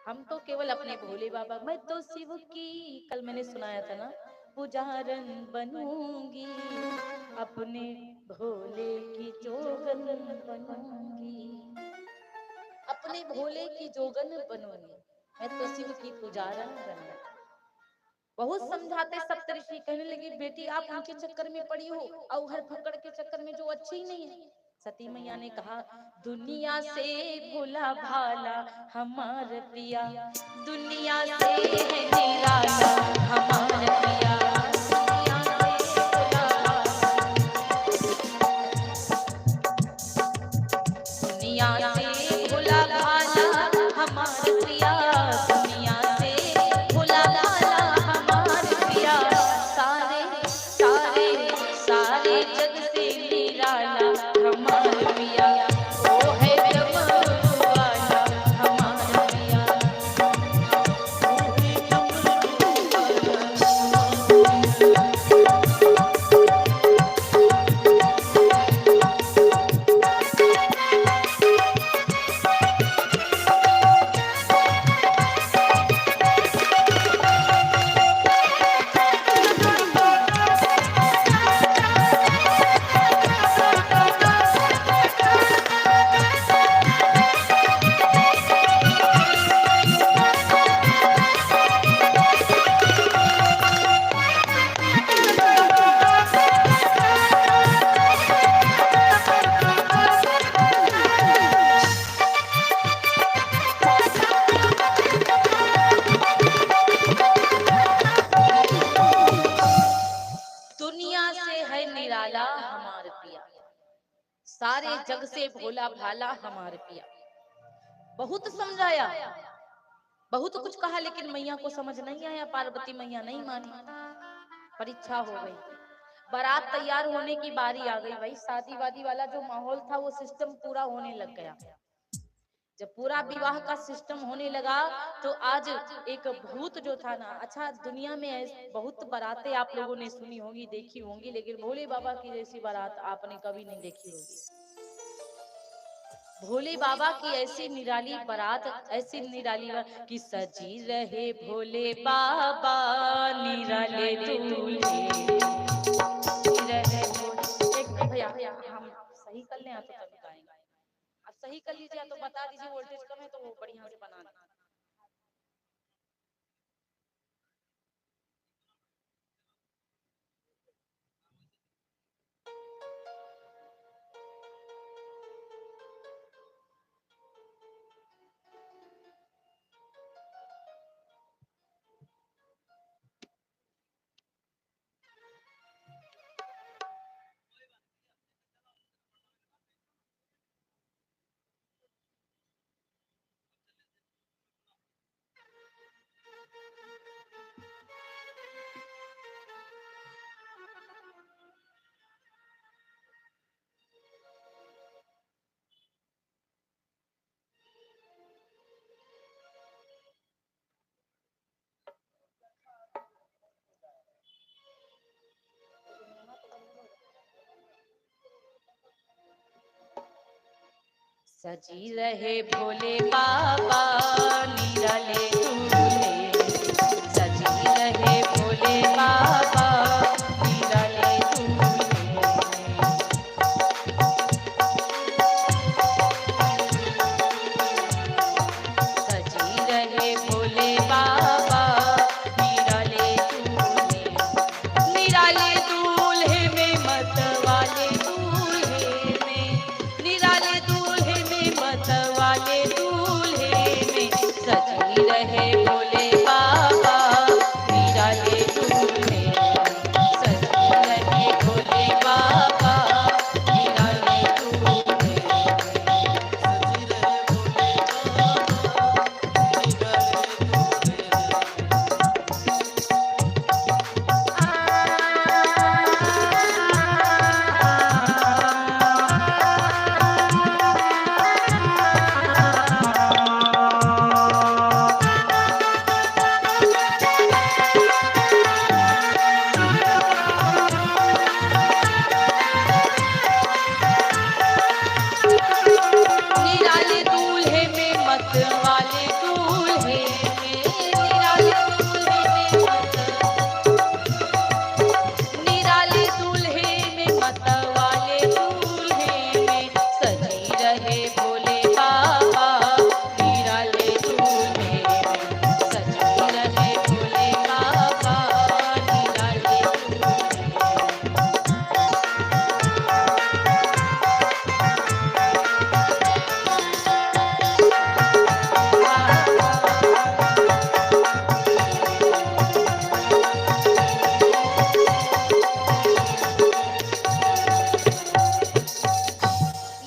S1: हम तो केवल अपने भोले बाबा, मैं तो शिव की, कल मैंने सुनाया था ना, पुजारन बनूंगी, अपने भोले की जोगन बनूंगी, अपने भोले की जोगन बनूंगी, मैं तो शिव की पुजारन बनूंगी। बहुत समझाते सप्तऋषि, कहने लगी बेटी आप उनके चक्कर में पड़ी हो, अवघड़ फक्कड़ के चक्कर में जो अच्छे ही नहीं है। सती मैया ने कहा दुनिया से भोला भाला हमार पिया, दुनिया से है निराला हमार पिया, दुनिया से भोला भाला हमार पिया, दुनिया से भोला भाला हमार पिया, सारे सारे सारे जग से निराला हमार पिया, वो है डमरू वाला हमार पिया,
S2: वो है डमरू
S1: दुनिया से है निराला हमार पिया, सारे जग से भोला भाला हमार पिया। बहुत समझाया, बहुत कुछ कहा, लेकिन मैया को समझ नहीं आया। पार्वती मैया नहीं मानी, परीक्षा हो गई। बारात तैयार होने की बारी आ गई भाई। शादी वादी वाला जो माहौल था वो सिस्टम पूरा होने लग गया। जब पूरा विवाह का सिस्टम होने लगा तो आज एक भूत जो था ना, अच्छा दुनिया में बहुत बारातें आप लोगों ने सुनी होगी, देखी होंगी, लेकिन भोले बाबा की जैसी बारात आपने कभी नहीं देखी होगी। भोले बाबा की ऐसी निराली बारात, ऐसी निराली कि सजी रहे भोले बाबा निराले दूल्हे रहे भोले। एक मिनट भैया, हम सही कर लें तो तभी गाएंगे। अब सही कर लीजिए तो बता दीजिए, वोल्टेज कम है तो वो बढ़िया से बना दें। सजी रहे भोले बाबा निराले दूल्हे, सजी रहे भोले बाबा निराले दूल्हे। सजी रहे भोले बाबा निराले दूल्हे, निराले दूल्हे में मत वाले दूल्हे में, निराले वाले दूल्हे में सजी रहे भोले बाबा निराले दूल्हे, सजी रहे भोले बाबा निराले दूल्हे।
S2: सजी रहे भोले बाबा
S1: निराले दूल्हे में मत वाले दूल्हे में, निराले दूल्हे में मत, निराले दूल्हे में मत वाले दूल्हे में सजी रहे भोले बाबा निराले दूल्हे में, सजी रहे भोले बाबा निराले दूल्हे।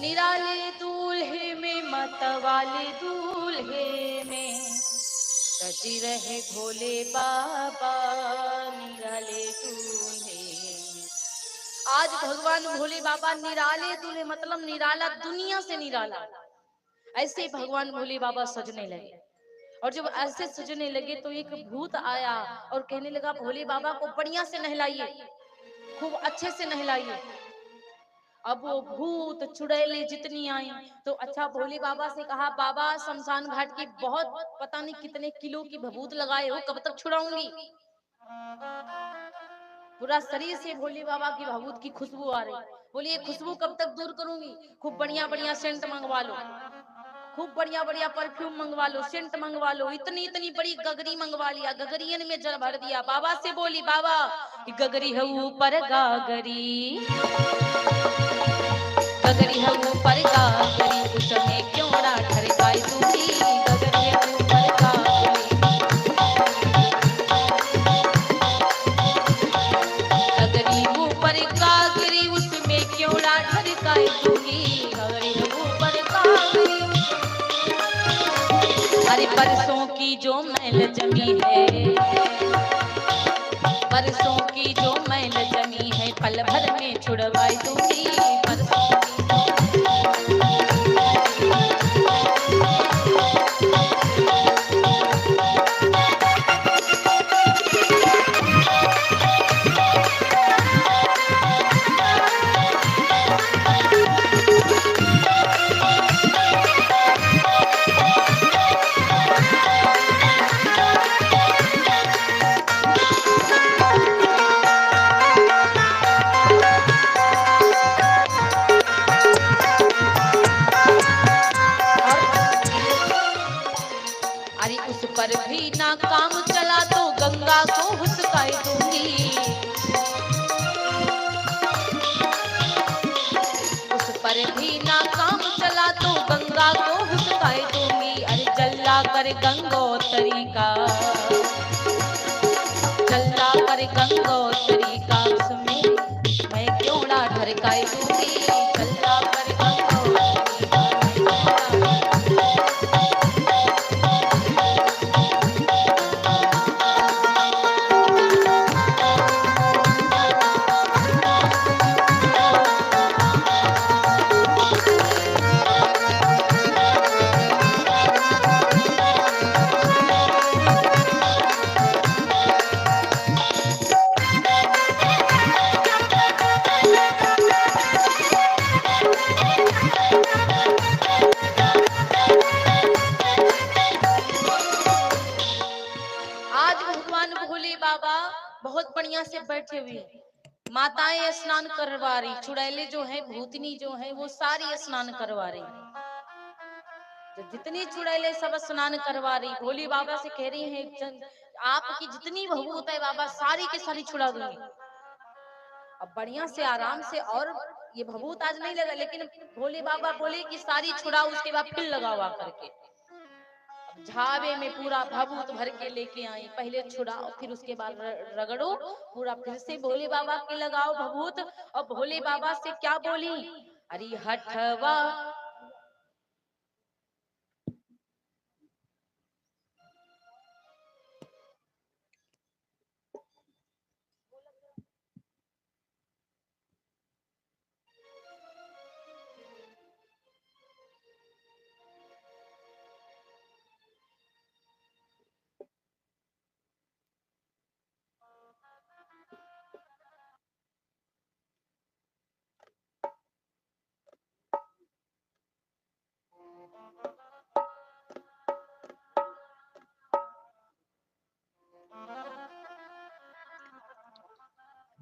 S1: निराले दूल्हे में मत वाले दूल्हे में सजी रहे भोले बाबा निराले दूल्हे में। आज भगवान भोले बाबा निराले दूल्हे मतलब निराला, दुनिया से निराला, ऐसे भगवान भोले बाबा सजने लगे। और जब ऐसे सजने लगे तो एक भूत आया और कहने लगा भोले बाबा को बढ़िया से नहलाइए, खूब अच्छे से नहलाइए। अब वो भूत चुड़ैले जितनी आई तो अच्छा भोले बाबा से कहा, बाबा शमशान घाट की बहुत पता नहीं कितने किलो की भभूत लगाए हो, कब तक छुड़ाऊंगी? पूरा शरीर से भोले बाबा की भभूत की खुशबू आ रही। बोली ये खुशबू कब तक दूर करूंगी? खूब बढ़िया बढ़िया सेंट मंगवा लो, खूब बढ़िया बढ़िया परफ्यूम मंगवा लो, सेंट मंगवा लो। इतनी इतनी बड़ी गगरी मंगवा लिया, गगरियन में जल भर दिया। बाबा से बोली, बाबा गगरी है ऊपर गागरी, गगरी है ऊपर गागरी, उसमें क्यों ना ठरकाई दूंगी, गगरी है ऊपर गागरी, गगरी ऊपर गागरी, उसमें क्यों ना ठरकाई दूंगी, गगरी है ऊपर गागरी। अरे परसों की जो मैल जमी है, परसों की जो मैल जमी है, पल भर में छुड़वाई दूंगी, परसों की भी ना काम चला तो गंगा को हुसकाई दूंगी, उस पर भी ना काम चला तो गंगा को हुसकाई दूंगी। अरे जल्ला कर गंगोत्री का, जल्ला कर गंगोत्री का, उसमें मैं क्यों ना ढरकाई दूंगी। जल्ला कर गंगोत्री का, आज भगवान भोले बाबा बहुत बढ़िया से बैठे हुए हैं। माताएं स्नान करवा रही, चुड़ैले जो है, भूतनी जो है, वो सारी स्नान करवा रही। तो जितनी चुड़ैले सब स्नान करवा रही, भोले बाबा से कह रही हैं आपकी जितनी भभूत है बाबा सारी के सारी छुड़ा दूंगी। अब बढ़िया से आराम से, और ये भभूत आज नहीं लगा, लेकिन भोले बाबा बोले कि सारी छुड़ाओ, उसके बाद फिर लगावा करके। झावे में पूरा भभूत भर के लेके आई, पहले छुड़ाओ फिर उसके बाद रगड़ो पूरा, फिर से भोले बाबा के लगाओ भभूत। और भोले बाबा से क्या बोली, अरे हठवा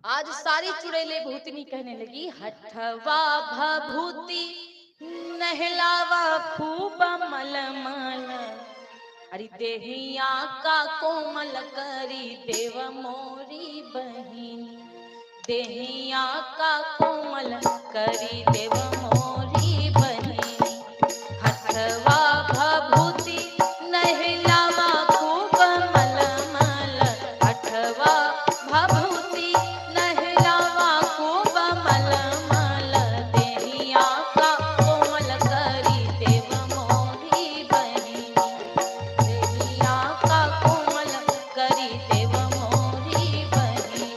S1: आज सारी चुड़ैले भूतनी कहने लगी, हठवा भभूति नहलावा खूब मलमल, अरे देहिया का कोमल करी देव मोरी बहिनी, देहिया का कोमल करी देव मोरी बहिनी। हठवा भभूति नहलावा खूब मलमल, हठवा भभूति नहलावा खूब मलमल, देहिया का कोमल करी देव मोरी बहिनी, देहिया का कोमल करी देव मोरी बहिनी।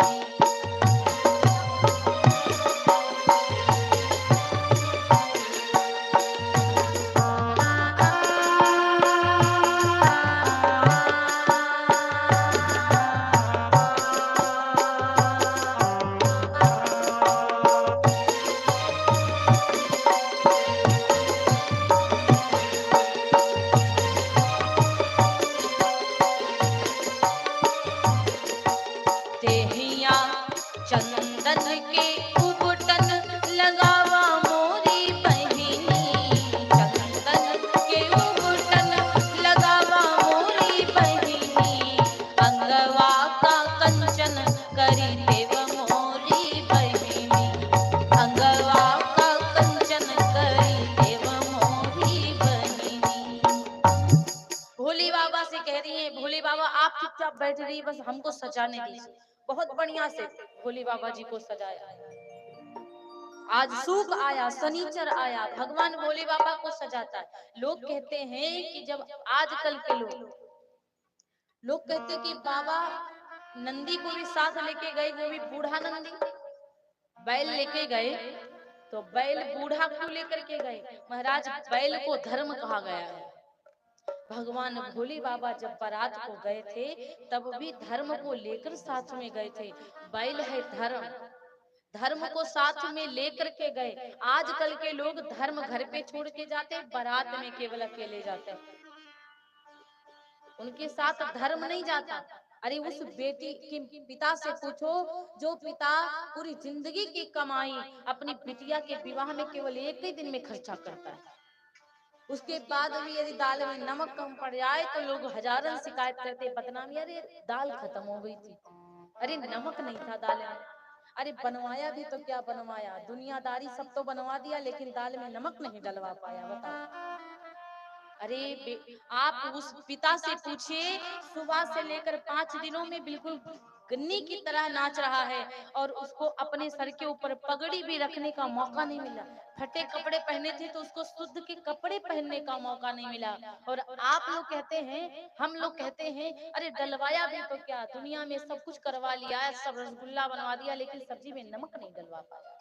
S1: देहिया चंदन के उबटन लगावा मोरी बहिनी, चंदन के उबटन लगावा मोरी बहिनी, अंगवा का कंचन करी देव मोरी बहिनी, अंगवा का कंचन करी देव मोरी बहिनी। भोले बाबा से कह रही है, भोले बाबा आप चुपचाप बैठ रही, बस हमको सजाने दीजिए। बहुत बढ़िया से भोले बाबा जी को सजाया। आज सुख आया, शनिचर आया, भगवान भोले बाबा को सजाता है। लोग कहते हैं कि जब आजकल के लोग कहते हैं कि बाबा नंदी को भी साथ लेके गए, वो भी बूढ़ा नंदी, बैल लेके गए, तो बैल बूढ़ा क्यों लेकर के गए? महाराज बैल को धर्म कहा गया है। भगवान भोले बाबा जब बारात को गए थे तब भी धर्म को लेकर साथ में गए थे। बैल है धर्म, धर्म को साथ में लेकर के गए। आजकल के लोग धर्म घर पे छोड़ के जाते, बारात में केवल अकेले जाते हैं, उनके साथ धर्म नहीं जाता। अरे उस बेटी के पिता से पूछो जो पिता पूरी जिंदगी की कमाई अपनी बिटिया के विवाह में केवल एक ही दिन में खर्चा करता है। उसके बाद भी यदि दाल में नमक कम पड़ जाए तो लोग हजारन शिकायत करते, बदनामी, अरे दाल खत्म हो गई थी, अरे नमक नहीं था दाल में। अरे बनवाया भी तो क्या बनवाया, दुनियादारी सब तो बनवा दिया लेकिन दाल में नमक नहीं डलवा पाया, बताओ। अरे आप उस पिता से पूछिए, सुबह से लेकर 5 दिनों में बिल्कुल गन्नी की तरह नाच रहा है और उसको अपने सर के ऊपर पगड़ी भी रखने का मौका नहीं मिला। फटे कपड़े पहने थे तो उसको शुद्ध के कपड़े पहनने का मौका नहीं मिला। और आप लोग कहते हैं, हम लोग कहते हैं, अरे डलवाया भी तो क्या, दुनिया में सब कुछ करवा लिया है, सब रसगुल्ला बनवा दिया लेकिन सब्जी में नमक नहीं डलवा पाया।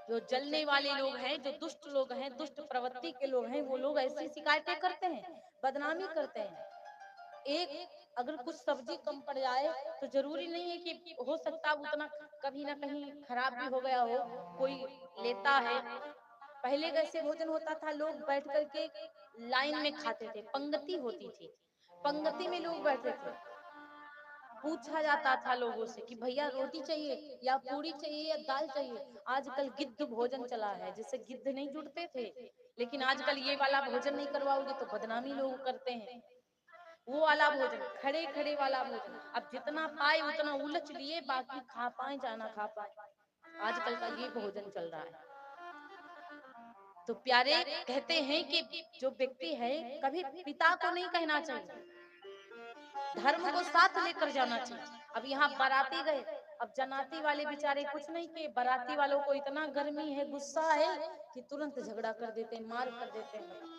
S1: जो जलने वाले लोग हैं, जो दुष्ट लोग हैं, दुष्ट प्रवृत्ति के लोग हैं, वो लोग ऐसी शिकायतें करते हैं, बदनामी करते हैं। एक अगर कुछ सब्जी कम पड़ जाए तो जरूरी नहीं है कि, हो सकता है उतना कभी ना कहीं खराब भी हो गया हो, कोई लेता है। पहले कैसे भोजन होता था, लोग बैठ करके लाइन में खाते थे, पंक्ति होती थी, पंक्ति में लोग बैठते थे, पूछा जाता था लोगों से कि भैया रोटी चाहिए या पूरी चाहिए या दाल चाहिए। आजकल गिद्ध भोजन चला है, जैसे गिद्ध नहीं जुटते थे, लेकिन आजकल ये वाला भोजन नहीं करवाओगे तो बदनामी लोग करते हैं। वो वाला भोजन, खड़े खड़े वाला भोजन, अब जितना पाए उतना उलच लिए, बाकी खा पाए जाना खा पाए, आजकल का ये भोजन चल रहा है। तो प्यारे कहते हैं कि जो व्यक्ति है कभी पिता को नहीं कहना चाहिए, धर्म को साथ लेकर जाना चाहिए। अब यहाँ बाराती गए, अब जनाती वाले बेचारे कुछ नहीं किए, बाराती वालों को इतना गर्मी है, गुस्सा है कि तुरंत झगड़ा कर देते हैं, मार कर देते हैं।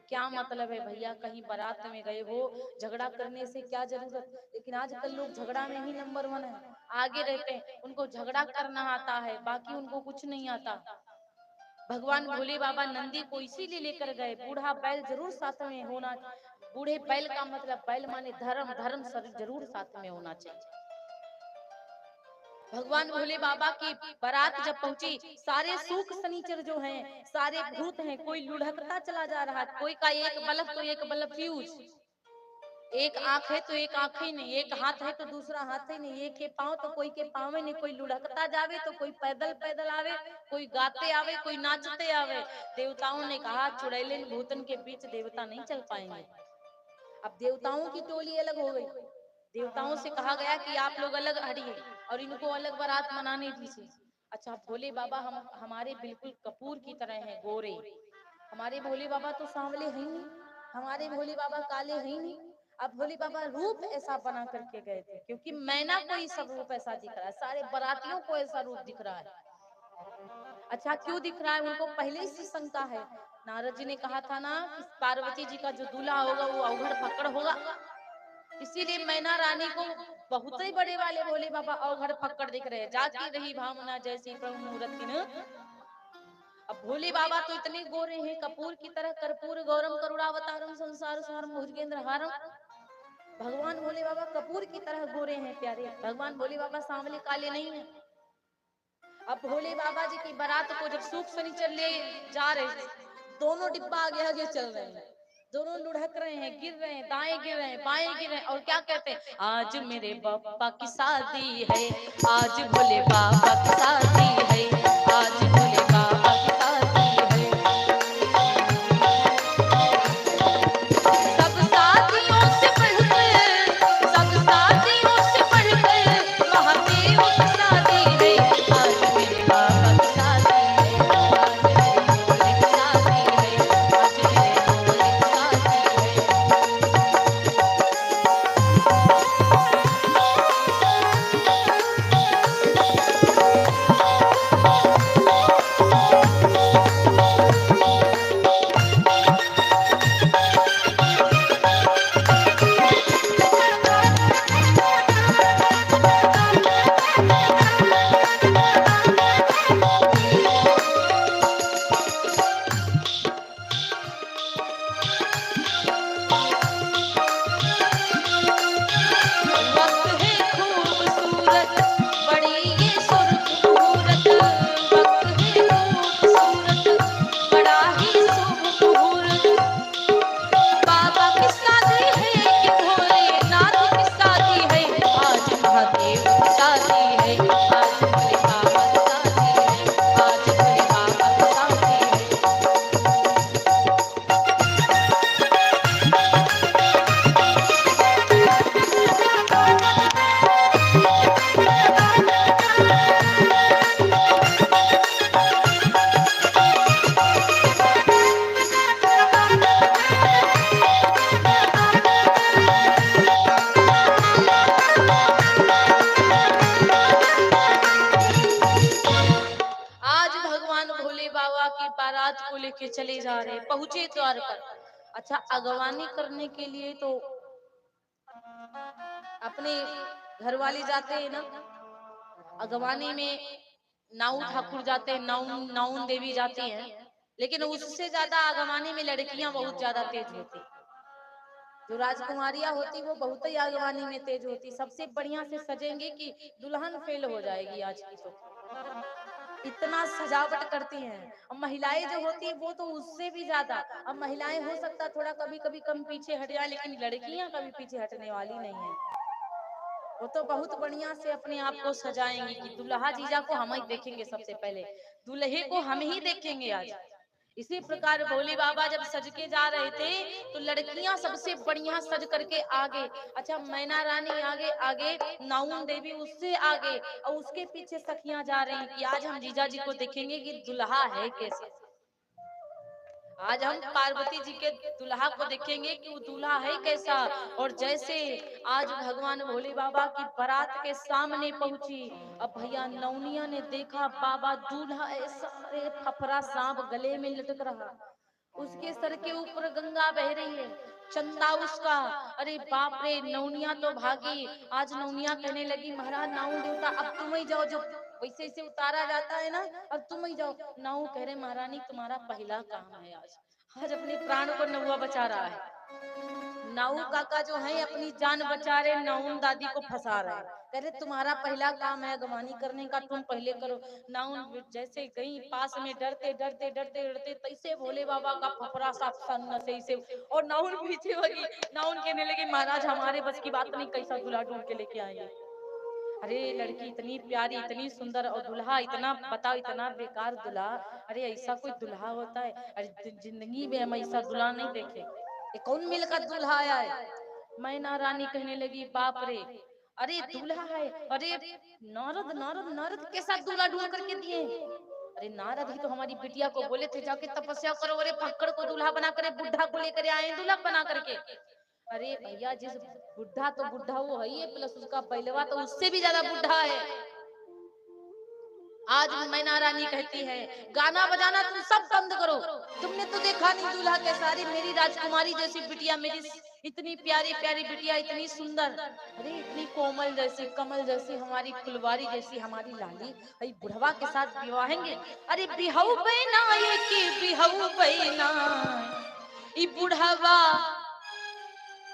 S1: क्या मतलब है भैया, कहीं बारात में गए हो, झगड़ा करने से क्या जरूरत। लेकिन आजकल लोग झगड़ा में ही नंबर 1 है, आगे रहते हैं, उनको झगड़ा करना आता है, बाकी उनको कुछ नहीं आता। भगवान भोले बाबा नंदी को इसीलिए लेकर गए, बूढ़ा बैल जरूर साथ में होना, बूढ़े बैल का मतलब बैल माने धर्म, धर्म जरूर साथ में होना चाहिए। भगवान भोले बाबा की बारात जब पहुंची, सारे सूख सनीचर जो हैं, सारे भूत हैं, कोई लुढ़कता चला जा रहा है, कोई का एक बल्ब तो एक बल्ब फ्यूज, एक आंख है तो एक आंख ही नहीं, एक हाथ है तो दूसरा हाथ ही नहीं, एक के पांव तो कोई के पांव में नहीं, कोई लुढ़कता जावे तो कोई पैदल पैदल आवे, कोई गाते आवे, कोई नाचते आवे। देवताओं ने कहा चुड़ैलिन भूतन के बीच देवता नहीं चल पाएंगे। अब देवताओं की टोली अलग हो गई, देवताओं से कहा गया कि आप लोग अलग हटिए और इनको अलग बारात मनाने दीजिए। अच्छा, भोले बाबा हमारे बिल्कुल कपूर की तरह हैं, गोरे। हमारे भोले बाबा तो सांवले हैं नहीं, हमारे भोले बाबा काले हैं नहीं। अब भोले बाबा रूप ऐसा बना करके गए थे, क्योंकि मैना को ही सब रूप ऐसा दिख रहा है, सारे बारातियों को ऐसा रूप दिख रहा है। अच्छा, क्यों दिख रहा है, उनको पहले से शंका है। नारद जी ने कहा था ना कि पार्वती जी का जो दूल्हा होगा वो अवघड़ फक्कड़ होगा, इसीलिए मैना रानी को बहुत ही बड़े वाले भोले बाबा अवघड़ फक्कड़ दिख रहे हैं, जाती रही भावना जैसी प्रभु मूरत की। अब भोले बाबा तो इतने गोरे हैं, कपूर की तरह, कर्पूर गौरम करुणावतारम संसार सारम भुजगेंद्र हारम। भगवान भोले बाबा कपूर की तरह गोरे हैं प्यारे, भगवान भोले बाबा सांवले काले नहीं हैं। अब भोले बाबा जी की बारात को जब सूख शनिचर ले जा रहे, दोनों डिब्बा आगे आगे चल रहे हैं, दोनों लुढ़क रहे हैं, गिर रहे हैं, दाएं गिर रहे हैं, बाएं गिर रहे हैं, और क्या कहते हैं, आज मेरे बाबा की शादी है, आज भोले बाबा की शादी है, आज भोले बाबा की शादी है। सब साथियों से बढ़कर, सब साथियों से बढ़कर महादेव की शादी है, आज मेरे बाबा की शादी है, आज मेरे भोले की शादी है, आज मेरे भोले की शादी है। भगवान भोले बाबा की बारात को लेके चले जा रहे, पहुंचे द्वार पर। अच्छा, अगवानी करने के लिए तो अपने घर वाले जाते हैं ना, अगवानी में नाऊ ठाकुर जाते हैं, नाउन नाउन देवी जाती हैं, लेकिन उससे ज्यादा अगवानी में लड़कियां बहुत ज्यादा तेज होती। जो राजकुमारियां होती वो बहुत ही आगवानी में तेज होती, सबसे बढ़िया से सजेंगे कि दुल्हन फेल हो जाएगी आज की, तो इतना सजावट करती हैं। और महिलाएं जो होती है वो तो उससे भी ज्यादा। अब महिलाएं हो सकता थोड़ा कभी कभी कम पीछे हट जाए, लेकिन लड़कियां कभी पीछे हटने वाली नहीं है। वो तो बहुत बढ़िया से अपने आप को सजाएंगी कि दुल्हा जीजा को हम ही देखेंगे, सबसे पहले दुल्हे को हम ही देखेंगे आज। इसी प्रकार भोले बाबा जब सज के जा रहे थे तो लड़कियां सबसे बढ़िया सज करके आगे। अच्छा, मैना रानी आगे आगे, नाउन देवी उससे आगे, और उसके पीछे सखियां जा रही कि आज हम जीजा जी को देखेंगे कि दुल्हा है कैसा। आज हम पार्वती जी के दुल्हा को देखेंगे कि वो दूल्हा है कैसा। और जैसे आज भगवान भोले बाबा की बारात के सामने पहुंची, अब भैया नौनिया ने देखा बाबा दूल्हा ऐसा, अरे फफरा सांप गले में लटक रहा, उसके सर के ऊपर गंगा बह रही है, चंदा उसका। अरे बाप रे, नौनिया तो भागी। आज नौनिया कहने लगी महाराज नाऊ देवता अब तुम ही जाओ, जो वैसे ऐसे उतारा जाता है ना, अब तुम ही जाओ। नाऊ कह रहे महारानी तुम्हारा पहला काम है आज, आज अपने प्राण को नौआ बचा रहा है। नाऊ काका जो है अपनी जान बचा रहे, नाउन दादी को फंसा रहे, कह रहे तुम्हारा पहला काम है अगवानी करने का, तुम पहले करो। नाउन जैसे गई पास में, डरते डरते डरते डरते तैसे भोले बाबा का फफरा सा सन से इसे, और नाउन पीछे होगी। नाउन कहने लगे महाराज हमारे बस की बात नहीं, कैसा दूल्हा ढूंढ के लेके आएंगे। अरे लड़की इतनी प्यारी इतनी सुंदर, और दुल्हा इतना, बताओ इतना बेकार दुल्हा। अरे ऐसा कोई दुल्हा होता है? अरे जिंदगी में हम ऐसा दुल्हा नहीं देखे, ये कौन मिलकर दुल्हा आया है। मैना रानी कहने लगी बाप रे, अरे दूल्हा है, अरे नारद नारद नारद के साथ दूल्हा ढूंढ करके दिए। अरे नारद ही तो हमारी बिटिया को बोले थे जाके तपस्या करो, अरे पक्कड़ को दूल्हा बना करे, बुढ़ा को लेकर आए दूल्हा बना करके। अरे भैया जिस बुढ़ा तो बुढ़ा वो है ही, प्लस उसका बैलवा तो उससे भी ज्यादा बुढ़ा है। आज मैना रानी कहती है गाना बजाना तुम सब बंद करो, तुमने तो देखा नहीं दूल्हा कैसा। अरे मेरी राजकुमारी जैसी बिटिया, मेरी इतनी प्यारी प्यारी बिटिया, इतनी सुंदर, अरे इतनी कोमल जैसी, कमल जैसी, हमारी फुलवारी जैसी हमारी लाली, अरे बुढ़वा के साथ विवाहेंगे। अरे बिहऊ बहना ये की बिहऊ बहना, ई बुढ़वा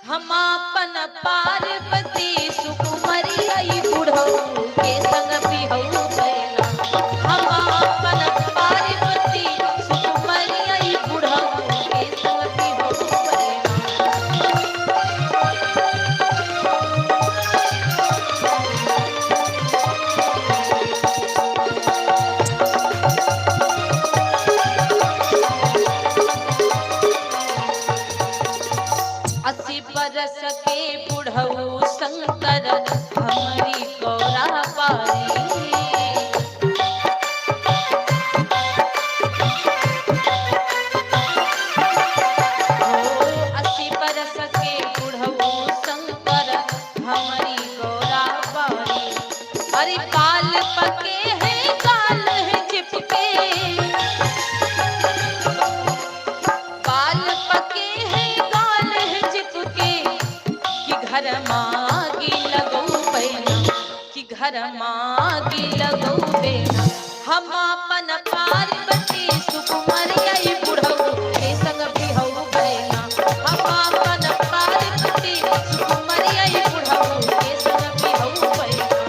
S1: हम अपन पार्वती सुकुमारी, आई बुढ़ऊ के संग बिहऊ बहना, हम अपन पार्वती सुकुमारी, आई बुढ़ऊ के संग बिहऊ बहना। अस्सी बरस के बुढ़ऊ शंकर हमारी गौरा पारी, अस्सी बरस के बुढ़ऊ शंकर हमारी गौरा पारी। अरे काल पके हैं काल है चिपके, काल पके हैं काल है चिपके, कि घर मागी लगो बहना, कि घर मागी लगो बहना, हम अपन पार्वती सुकुमारी, आई बुढ़ऊ के संग बिहऊ बहना, हम अपन पार्वती सुकुमारी, आई बुढ़ऊ के संग बिहऊ बहना।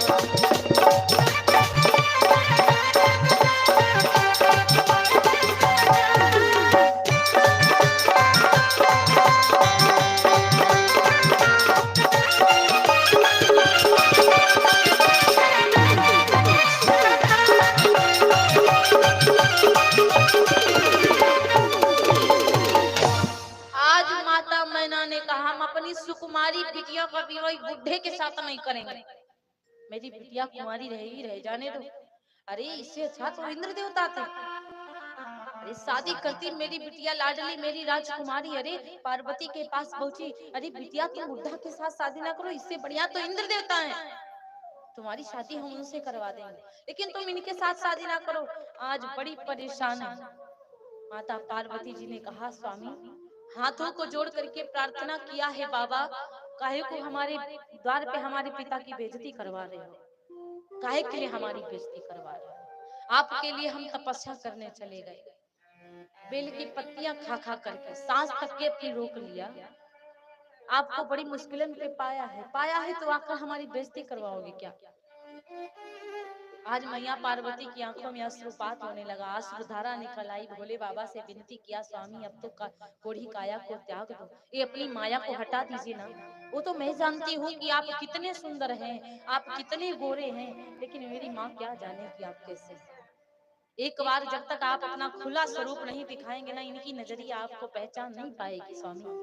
S1: आज माता मैना ने कहा हम अपनी सुकुमारी बिटिया का विवाह बुढ़े के साथ नहीं करेंगे, मेरी बिटिया कुमारी रहेगी, रह जाने दो। अरे इससे अच्छा तो इंद्र देवता थे, अरे शादी करती मेरी बिटिया लाडली मेरी राजकुमारी, अरे पार्वती के पास पहुंची, अरे बिटिया तुम बुढ़ा के साथ शादी ना करो, इससे बढ़िया तो इंद्र देवता है। तुम्हारी शादी हम उनसे करवा देंगे, लेकिन तुम इनके साथ शादी ना करो। आज बड़ी परेशान है। माता पार्वती जी ने कहा, स्वामी हाथों को जोड़ करके प्रार्थना किया है बाबा, काहे को हमारे द्वार पे हमारे पिता की बेइज्जती करवा रहे हो? काहे के लिए हमारी बेइज्जती करवा रहे हो? आपके लिए हम तपस्या करने चले गए, बेल की पत्तियां खा खा करके सांस तक के अपनी रोक लिया। आपको बड़ी मुश्किलन पे पाया है तो आकर हमारी बेइज्जती करवाओगे क्या? आज मैया पार्वती की आंखों में अश्रुपात होने लगा, अश्रुधारा निकल आई। भोले बाबा से विनती किया, स्वामी अब तो कोढ़ी काया को त्याग दो, ये अपनी माया को हटा दीजिए ना। वो तो मैं जानती हूँ कि आप कितने सुंदर हैं, आप कितने गोरे हैं, लेकिन मेरी माँ क्या जानेगी आप कैसे। एक बार जब तक आप अपना खुला स्वरूप नहीं दिखाएंगे ना, इनकी नजरिया आपको पहचान नहीं पाएगी। स्वामी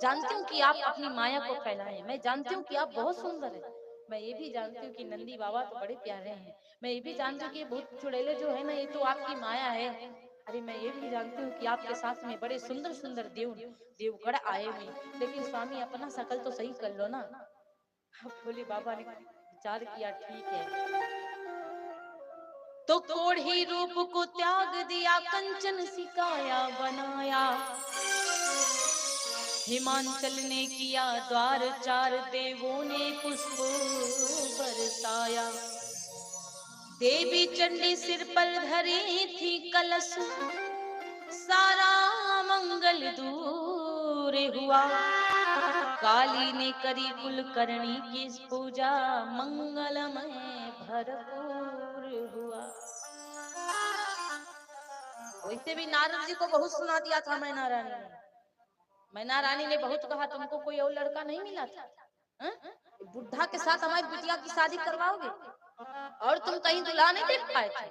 S1: जानती हूँ कि आप अपनी माया को फैलाएं, मैं जानती हूँ कि आप बहुत सुंदर हैं, मैं ये भी जानती हूँ कि नंदी बाबा तो बड़े प्यारे हैं, मैं ये भी जानती हूँ कि भूत चुड़ैले जो है ना, ये तो आपकी माया है। अरे मैं ये भी जानती हूँ कि आपके साथ में बड़े सुंदर सुंदर देवगढ़ आए हुए, लेकिन स्वामी अपना शकल तो सही कर लो ना। अब भोले बाबा ने विचार किया, ठीक है, तो कोढ़ी रूप को त्याग दिया, कंचन सिकाया बनाया, हिमांचल ने किया द्वार, चार देवों ने पुष्प बरसाया। देवी चंडी सिर पर धरी थी कलश, सारा मंगल दूर हुआ। काली ने करी कुलकर्णी की पूजा, मंगलमय भरपूर हुआ। वैसे भी नारद जी को बहुत सुना दिया था मैना रानी ने। मैना रानी ने बहुत कहा, तुमको कोई और लड़का नहीं मिला था? बुढ़ा के साथ हमारी बिटिया की शादी करवाओगे और तुम कहीं दुल्हा नहीं देख पाए थे?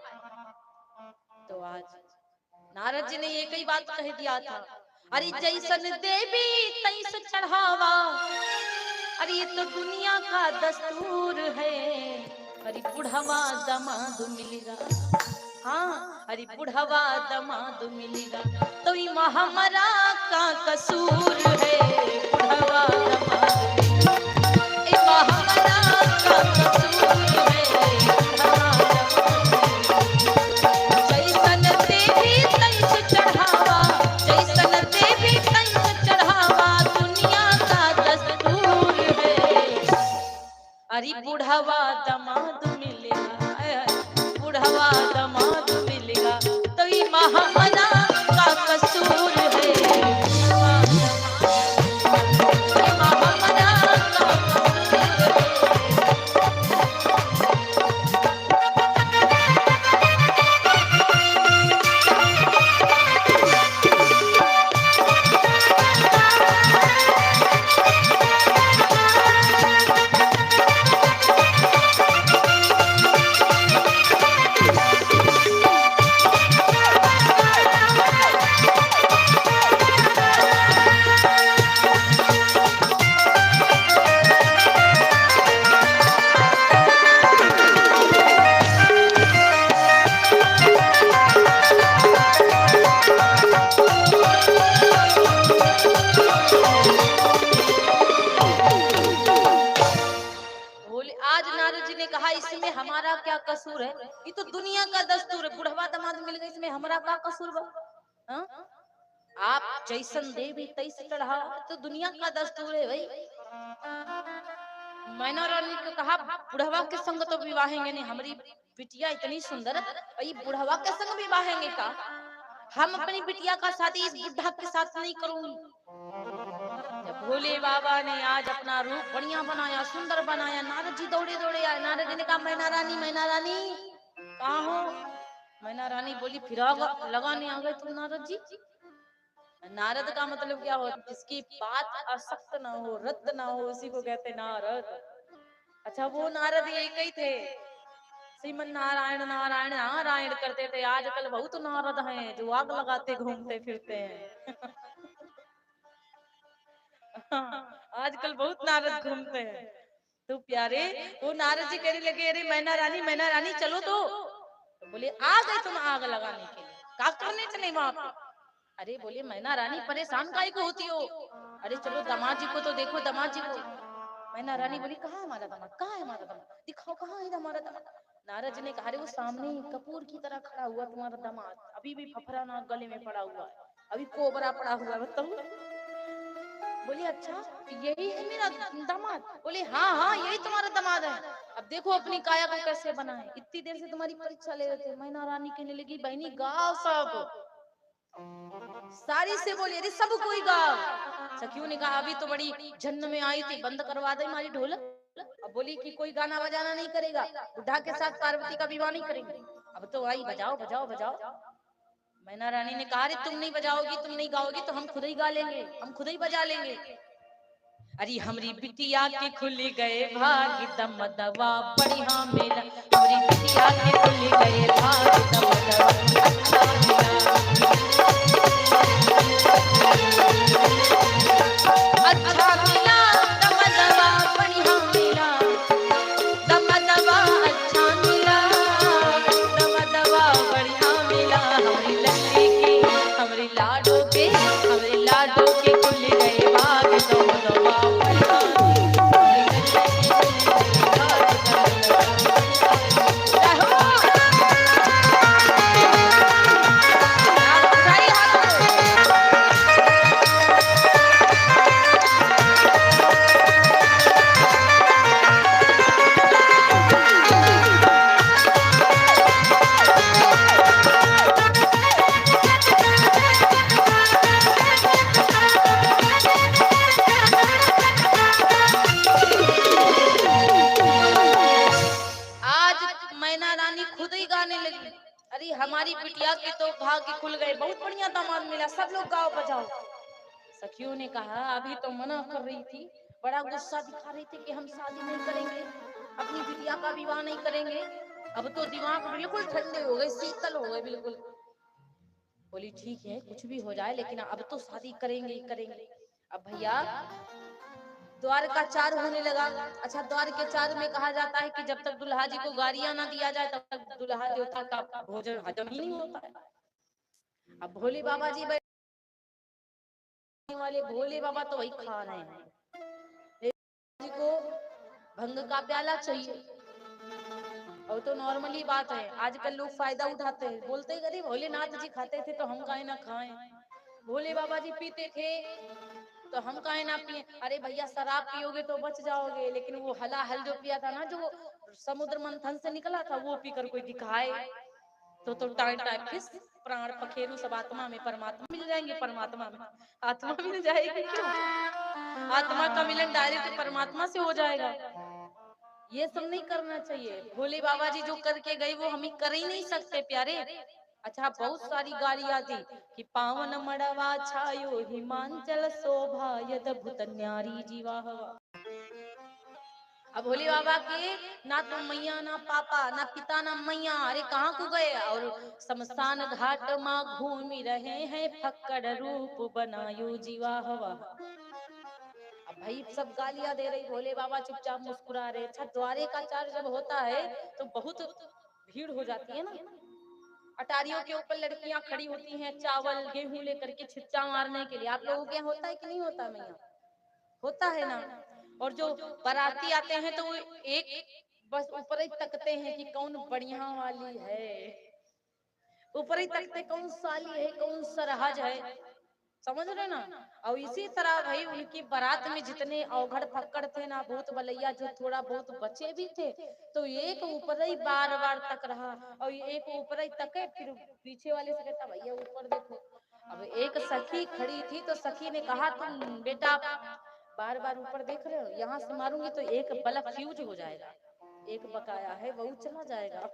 S1: तो आज नारद जी ने एक ही बात कह दिया था, अरे जैसन देवी तैस चढ़ावा, अरे ये तो दुनिया का दस्तूर है। अरे बुढ़वा दमाद मिलेगा, हाँ अरे बुढ़वा दमाद मिलेगा, तो ये हमारा का कसूर है। बुढ़वा दमाद मिलेगा, हमारा का कसूर है। बुढ़वा दमाद जैसन देवी तैस चढ़ावा, जैसन देवी तैस चढ़ावा, दुनिया का दस्तूर है। अरे बुढ़वा दमाद मिलेगा, बुढ़वा दमाद मिलेगा, तो ये महामना का कसूर है। महामना का इसमें हमारा क्या कसूर है? ये तो दुनिया का दस्तूर है, बुढ़वा दामाद मिल गए, इसमें हमारा क्या कसूर बा? हाँ? आप जैसन देवी तैस चढ़ा, तो दुनिया का दस्तूर है भाई। मैना रानी को कहा, बुढ़वा के संग तो विवाहेंगे नहीं, हमारी बिटिया इतनी सुंदर, भाई बुढ़वा के संग विवाहेंगे का? हम अपनी बिटिया का शादी इस बुढ़ा के साथ नहीं करूंगी। जब भोले बाबा ने आज अपना रूप बढ़िया बनाया, सुंदर बनाया, नारद जी दौड़े दौड़े आए। नारद जी ने कहा, मैना रानी कहाँ हो? मैना रानी बोली, फिराग लगाने आ गए तुम नारद जी? नारद का मतलब क्या हो? जिसकी बात असक्त ना हो, रद्द ना हो, उसी को कहते नारद। अच्छा, वो नारद एक ही थे, श्रीमन नारायण नारायण नारायण करते थे। आजकल बहुत नारद हैं जो आग लगाते घूमते फिरते हैं। आजकल बहुत नारद घूमते हैं। तो प्यारे, वो नारद जी कहने लगे, अरे मैना रानी चलो तो बोले, आ गए तुम आग लगाने के लिए, क्या करने चले वहां पे? अरे बोले, मैना रानी परेशान काहे को होती हो? अरे चलो दामाद जी को तो देखो, दामाद जी को। मैना रानी बोली कहाँ है हमारा दामाद, कहाँ है हमारा दामाद, दिखाओ कहाँ है हमारा दामाद। नारद जी ने कहा अरे वो सामने ही कपूर की तरह खड़ा हुआ तुम्हारा दामाद, अभी भी फफरा ना गले में पड़ा हुआ है, अभी कोबरा पड़ा हुआ है, बताओ। बोली अच्छा यही है मेरा दामाद, बोले हाँ हाँ यही तुम्हारा दामाद है, अब देखो अपनी काया को कैसे बनाए, इतनी देर से तुम्हारी परीक्षा ले रहे थे। मैना रानी कहने लगी बहनी गाओ सब, सारी से बोली अरे सब कोई गाओ। सखियों ने कहा अभी तो बड़ी जन्म में आई थी, बंद करवा दे हमारी ढोलक। अब बोली कि कोई गाना बजाना नहीं करेगा, बुढ़ा के साथ पार्वती का विवाह नहीं करेंगे, अब तो आई बजाओ बजाओ बजाओ। मैना रानी ने कहा अरे तुम नहीं बजाओगी, तुम नहीं गाओगी तो हम खुद ही गा लेंगे, हम खुद ही बजा लेंगे। अरे हमरी बिटिया के खुल गए भाग दम दवा बढ़िया मेला, हमरी बिटिया के खुल गए भाग दम दवा अच्छा मिला, अच्छा मिला दम दवा बढ़िया मिला, दम दवा अच्छा मिला, दम दवा बढ़िया मिला, हमरी लल्ली की हमरी लाडो के खुल गए भाग दम दवा बढ़िया अरे हमारी बिटिया के तो भाग्य खुल गए, बहुत बढ़िया दामाद मिला, सब लोग गाओ बजाओ। सखियों ने कहा अभी तो मना कर रही थी, बड़ा गुस्सा दिखा रही थी कि हम शादी नहीं करेंगे, अपनी बिटिया का विवाह नहीं करेंगे, अब तो दिमाग बिल्कुल ठंडे हो गए, शीतल हो गए बिल्कुल। बोली ठीक है कुछ भी हो जाए लेकिन अब तो शादी करेंगे ही करेंगे। अब भैया द्वार का चार होने लगा। अच्छा द्वार के चार में कहा जाता है कि जब तक दुल्हा जी को गारियां ना दिया जाए तब तक दुल्हा देवता का भोजन हजम ही नहीं होता है। अब भोले बाबा जी बैठने वाले, भोले बाबा तो वही खा रहे हैं, जी को भंग का प्याला चाहिए, और तो नॉर्मली बात है, आजकल लोग फायदा उठाते हैं, बोलते हैं अरे भोलेनाथ जी खाते थे तो हम काहे ना खाएं, भोले बाबा जी पीते थे तो हम काहे ना पिए। अरे भैया शराब पियोगे तो बच जाओगे, लेकिन वो हलाहल जो पिया था ना, जो समुद्र मंथन से निकला था, वो पीकर कोई दिखाए तो टाइम टाइम फिस प्राण पखेरु सब आत्मा में परमात्मा मिल जाएंगे, परमात्मा में आत्मा मिल जाएगी, क्यों आत्मा का मिलन डायरेक्ट परमात्मा से हो जाएगा। ये सब नहीं करना चाहिए, भोले बाबा जी जो करके गए वो हम ही कर ही नहीं सकते प्यारे। अच्छा बहुत सारी गालियां दी कि पावन मड़वा छायो हिमांचल शोभा यदभुत न्यारी जीवा हवा। अब भोले बाबा के ना तो मैया ना पापा ना पिता ना मैया, अरे कहाँ को गए, और शमशान घाट माँ घूम रहे हैं फक्कड़ रूप बनायो जीवा हवा। अब भाई सब गालियां दे रही, भोले बाबा चुपचाप मुस्कुरा रहे। अच्छा द्वारे का चार जब होता है तो बहुत भीड़ हो जाती है ना, अटारियों के ऊपर लड़कियां खड़ी होती हैं चावल गेहूं लेकर के छिच्चा मारने के लिए। आप लोगों के यहाँ होता है कि नहीं होता मैया, होता है ना। और जो बाराती आते हैं तो वो एक बस ऊपर ही तकते हैं कि कौन बढ़िया वाली है, ऊपर ही तकते कौन साली है कौन सरहज है, समझ रहे ना। और इसी तरह भाई उनकी बारात में जितने अवघड़ फक्कड़ थे ना, भूत बलैया जो थोड़ा बहुत बचे भी थे, तो एक ऊपर ही बार बार तक रहा, और एक ऊपर ही तके, फिर पीछे वाले से कहता भैया ऊपर देखो। अब एक सखी खड़ी थी तो सखी ने कहा तुम बेटा बार बार ऊपर देख रहे हो, यहाँ से मारूंगी तो एक बल्ब फ्यूज हो जाएगा, एक बकाया है वो चला जाएगा।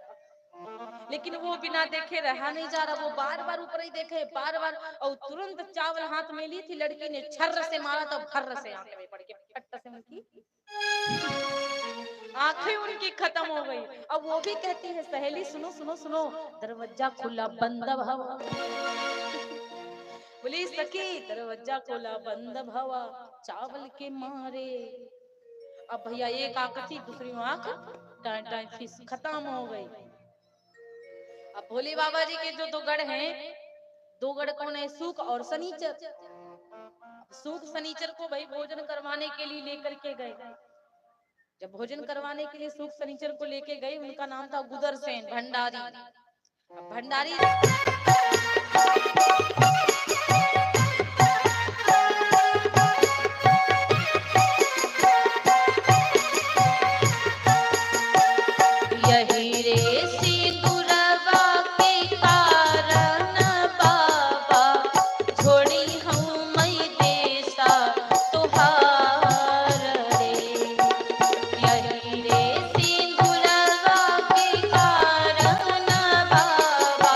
S1: लेकिन वो बिना देखे रहा नहीं जा रहा, वो बार बार ऊपर ही देखे बार बार, और तुरंत चावल हाथ में ली थी लड़की ने, छर्र से मारा तो फर्र से आंखें में पड़ के फट से उनकी आंखें उनकी खत्म हो गई। अब वो भी कहती है सहेली सुनो सुनो सुनो, दरवाजा खुला बंद हवा, बोली सखी दरवाजा खोला बंद हवा चावल के मारे। अब भैया एक आंख थी दूसरी आंख टाइम टाइम फिस खत्म हो गई। अब भोले बाबा जी के जो दो गढ़ हैं, दो गढ़ कौन है, सूख और शनिचर। सूख शनिचर को भाई भोजन करवाने के लिए लेकर के गए। जब भोजन करवाने के लिए सुख शनिचर को लेके गए, उनका नाम था गुदरसेन भंडारी। अब भंडारी यही रे सिंदूरवा के कारण बाबा छोड़ी हूँ मैं देसा तुहार रे। यही रे सिंदूरवा के कारण बाबा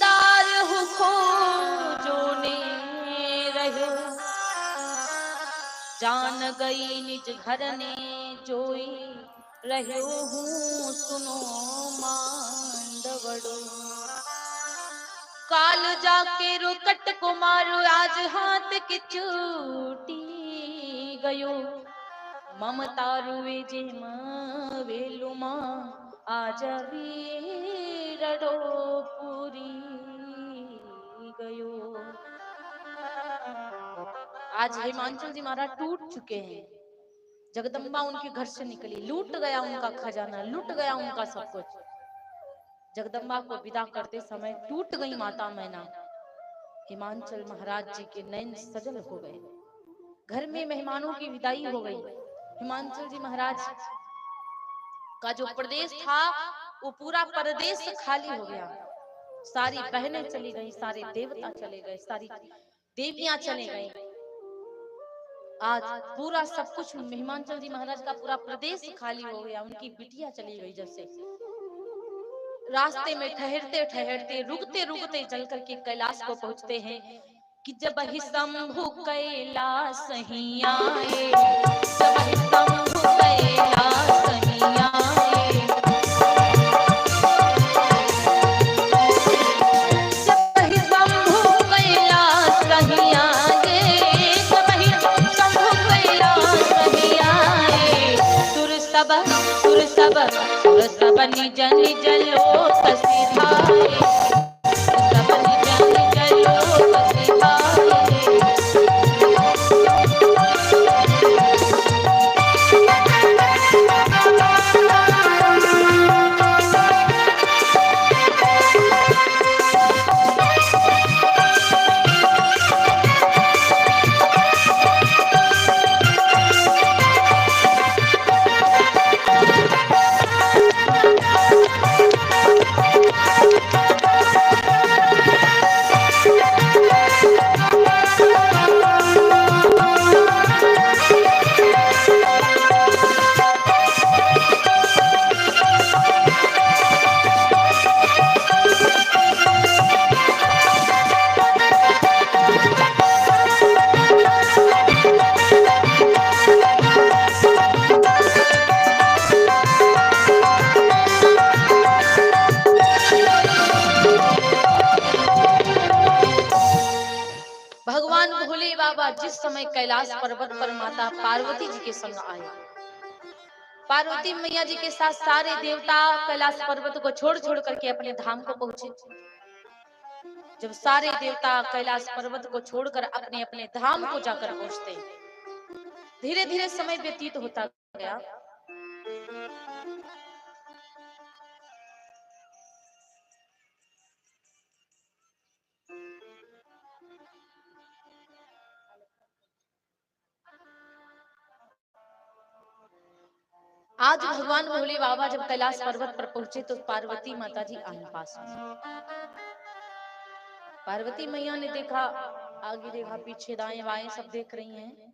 S1: दीदार हो जो ने रहे, जान गई निज घर ने जोई रहो हूँ सुनो मांडवड़ो। काल जाके रुकट को मारो आज हाथ की चूटी गयो, ममता रुए जे वेलुमा आज वीरडो पूरी गयो। आज हिमांचल जी महाराज टूट चुके हैं। जगदम्बा उनके घर से निकली, लूट गया उनका खजाना, लूट गया उनका सब कुछ। जगदम्बा को विदा करते समय टूट गई माता मैना। हिमांचल महाराज जी के नयन सजल हो गए। घर में मेहमानों की विदाई हो गई। हिमांचल जी महाराज का जो प्रदेश था वो पूरा प्रदेश खाली हो गया। सारी बहनें चली गई, सारे देवता चले गए, सारी देवियां चले गई। आज पूरा सब कुछ हिमांचल जी महाराज का पूरा प्रदेश खाली हो गया। उनकी बिटिया चली गई। जब से रास्ते में ठहरते ठहरते रुकते रुकते चल करके कैलाश को पहुंचते हैं कि जब ही शंभु कैलाश ही आए, जब ही शंभु कैलाश ही आए, जब ही शंभु कैलाश ही आए, जब ही शंभु कैलाश ही आए, सुर सब निज निज लोक सिधाए, सब निज निज लोक सिधाए। भगवान भोले बाबा जिस समय कैलाश पर्वत पर माता पार्वती जी के संग आए, पार्वती मैया जी के साथ सारे देवता कैलाश पर्वत को छोड़ छोड़ करके अपने धाम को पहुंचे। जब सारे देवता कैलाश पर्वत को छोड़कर अपने अपने धाम को जाकर पहुंचते, धीरे धीरे समय व्यतीत होता गया। आज भगवान भोले बाबा जब कैलाश पर्वत पर पहुंचे तो पार्वती माता जी आई पास में। पार्वती मैया ने देखा, आगे देखा, पीछे दाएं बाएं सब देख रही हैं।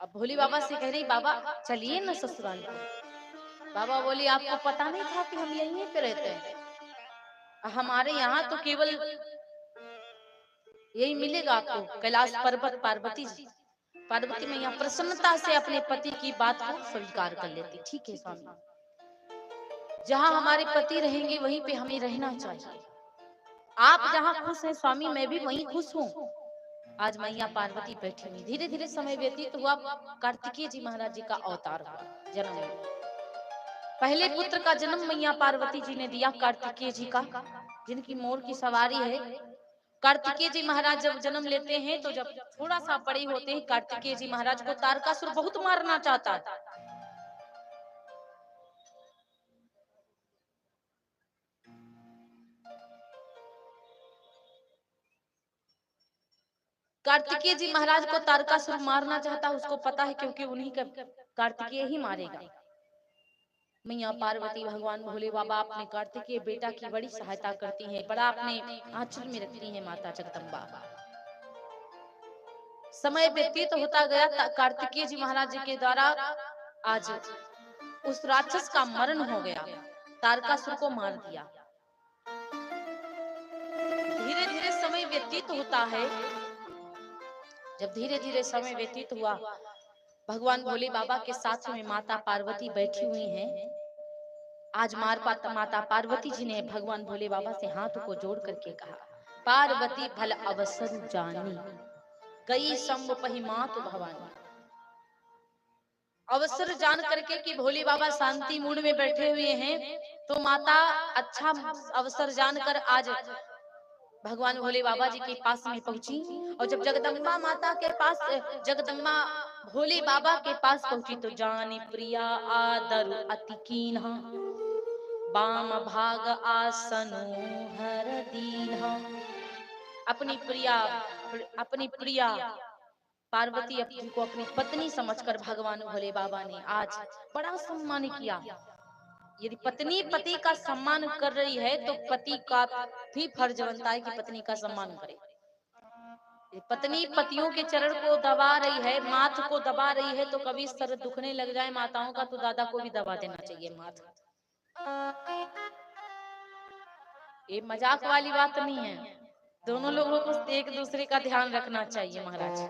S1: अब भोले बाबा से कह रही, बाबा चलिए ना ससुराल को। बाबा बोले, आपको पता नहीं था कि हम यहीं पे रहते हैं? हमारे यहाँ तो केवल यही मिलेगा आपको, कैलाश पर्वत। पार्वती जी, पार्वती मैया प्रसन्नता से अपने पति की बात को स्वीकार कर लेती। ठीक है स्वामी, जहाँ हमारे पति रहेंगे वहीं पे हमें रहना चाहिए। आप जहाँ खुश हैं स्वामी, मैं भी वहीं खुश हूँ। आज मैया पार्वती बैठी हुई। धीरे धीरे समय व्यतीत हुआ। कार्तिकेय जी महाराज जी का अवतार हुआ, जन्म हुआ। पहले पुत्र का जन्म मैया पार्वती जी ने दिया, कार्तिकेय जी का, जिनकी मोर की सवारी है। कार्तिकेय जी महाराज जब जन्म लेते हैं तो जब थोड़ा सा बड़े होते हैं, कार्तिकेय जी महाराज को तारकासुर बहुत मारना चाहता है। कार्तिकेय जी महाराज को तारकासुर मारना चाहता, उसको पता है, क्योंकि उन्हीं का कार्तिकेय ही मारेगा। मैया पार्वती भगवान भोले बाबा अपने कार्तिकेय बेटा की बड़ी सहायता करती हैं, बड़ा अपने आंचल में रखती हैं माता जगदम्बा। समय व्यतीत होता गया। कार्तिकेय जी महाराज जी के द्वारा आज उस राक्षस का मरण हो गया, तारकासुर को मार दिया। धीरे व्यतीत होता है, जब धीरे धीरे समय व्यतीत हुआ, भगवान भोले बाबा के साथ में माता पार्वती बैठी हुई हैं। आज माता पार्वती जी ने भगवान भोले बाबा से हाथ को जोड़ करके कहा, पार्वती भल अवसर जानी, गई संभ पही मात भवानी। अवसर जान करके कि भोले बाबा शांति मूड में बैठे हुए हैं, तो माता अच्छा अवसर जानकर आज भगवान भोले बाबा जी के पास में पहुंची। और जब जगदम्बा माता के पास, जगदम्बा भोले बाबा के पास पहुंची, तो जानी प्रिया आदर अति कीन्हा, बाम भाग आसनो हर दीन्हा। अपनी प्रिया पार्वती जी को अपनी पत्नी समझकर भगवान भोले बाबा ने आज बड़ा सम्मान किया। यदि पत्नी पति का सम्मान कर रही है तो पति का भी फर्ज बनता है कि पत्नी का सम्मान करे। यदि पत्नी पतियों के चरण को दबा रही है, माथ को दबा रही है, तो कभी सर दुखने लग जाए माताओं का, तो दादा को भी दबा देना चाहिए माथ। ये मजाक वाली बात नहीं है, दोनों लोगों को एक दूसरे का ध्यान रखना चाहिए महाराज।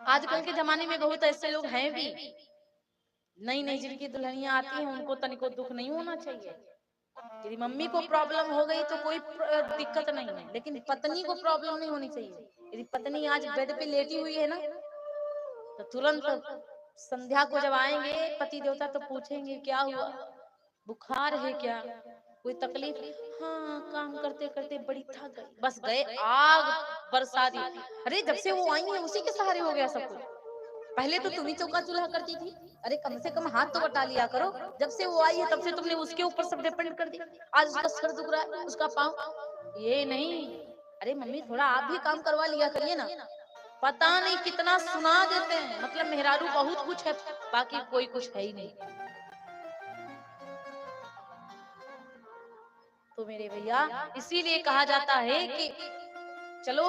S1: आजकल के जमाने में बहुत ऐसे लोग हैं भी, नई नई जिनकी दुल्हनियां आती हैं, उनको तनिको दुख नहीं होना चाहिए। यदि मम्मी को प्रॉब्लम हो गई तो कोई दिक्कत नहीं है, लेकिन पत्नी को प्रॉब्लम नहीं होनी चाहिए। यदि पत्नी आज बेड पे लेटी हुई है ना, तो तुरंत संध्या को जब आएंगे पति देवता तो पूछेंगे क्या हुआ, बुखार है क्या, कोई तकलीफ? हाँ, काम करते करते बड़ी थक गई, बस गए आग बरसा दी। अरे जब से वो आई है उसी के सहारे हो गया सब कुछ। पहले तो तुम ही चौका चूल्हा करती थी, अरे कम से कम हाथ तो बटा लिया करो। जब से वो आई है तब से तुमने उसके ऊपर सब डिपेंड कर दिया। आज उसका सर दुख रहा है, उसका पाँव, ये नहीं। अरे मम्मी थोड़ा आप भी काम करवा लिया करिए ना। पता नहीं कितना सुना देते हैं, मतलब मेहरारू बहुत कुछ है, बाकी कोई कुछ है ही नहीं। तो मेरे भैया इसीलिए कहा जाता है कि चलो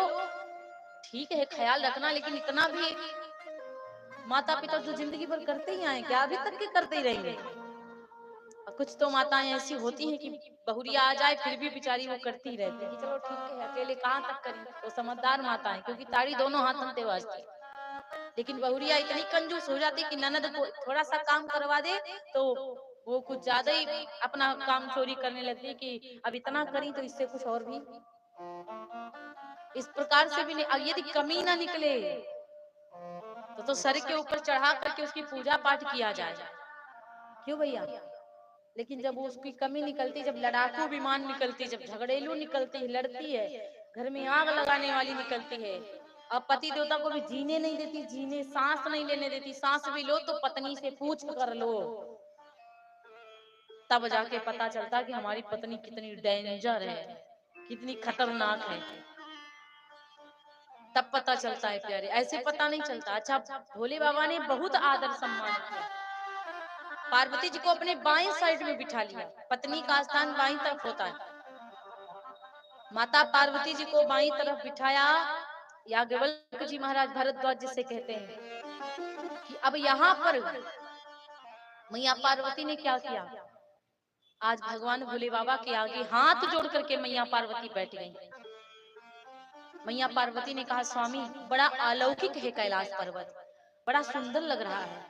S1: ठीक है ख्याल रखना, लेकिन इतना भी माता पिता तो जिंदगी भर करते ही आए, क्या अभी तक के करते ही रहेंगे। और कुछ तो माताएं ऐसी होती हैं कि बहुरिया आ जाए फिर भी बेचारी वो करती ही रहती है कि चलो ठीक है अकेले कहाँ तक करें। वो समझदार माता है, क्योंकि ताड़ी दोनों हाथों से बाजती। लेकिन बहुरिया इतनी कंजूस हो जाती कि ननद को थोड़ा सा काम करवा दे तो वो कुछ ज्यादा ही अपना काम चोरी करने लगती है कि अब इतना करी तो इससे कुछ और भी इस प्रकार से भी नहीं। अब यदि कमी ना निकले तो सर के ऊपर चढ़ा करके उसकी पूजा पाठ किया जाए, क्यों भैया। लेकिन जब उसकी कमी निकलती, जब लड़ाकू विमान निकलती, जब झगड़ेलू निकलती है, लड़ती है, घर में आग लगाने वाली निकलती है, अब पति देवता को भी जीने नहीं देती, जीने सांस नहीं लेने देती, सांस भी लो तो पत्नी से पूछ कर लो, तब जाके पता चलता कि हमारी पत्नी कितनी डेंजर है, कितनी खतरनाक है, तब पता चलता है प्यारे, ऐसे पता नहीं चलता। अच्छा भोले बाबा ने बहुत आदर सम्मान किया, पार्वती जी को अपने बाएं साइड में बिठा लिया, पत्नी का स्थान बाईं तरफ होता है, माता पार्वती जी को बाईं तरफ बिठाया। याज्ञवल्क्य जी महाराज भरद्वाज जिसे कहते हैं कि अब यहाँ पर मैया पार्वती ने क्या किया, आज भगवान भोले बाबा के आगे हाथ जोड़ करके मैया पार्वती बैठ गई। मैया पार्वती ने कहा स्वामी बड़ा अलौकिक है कैलाश पर्वत, बड़ा सुंदर लग रहा है,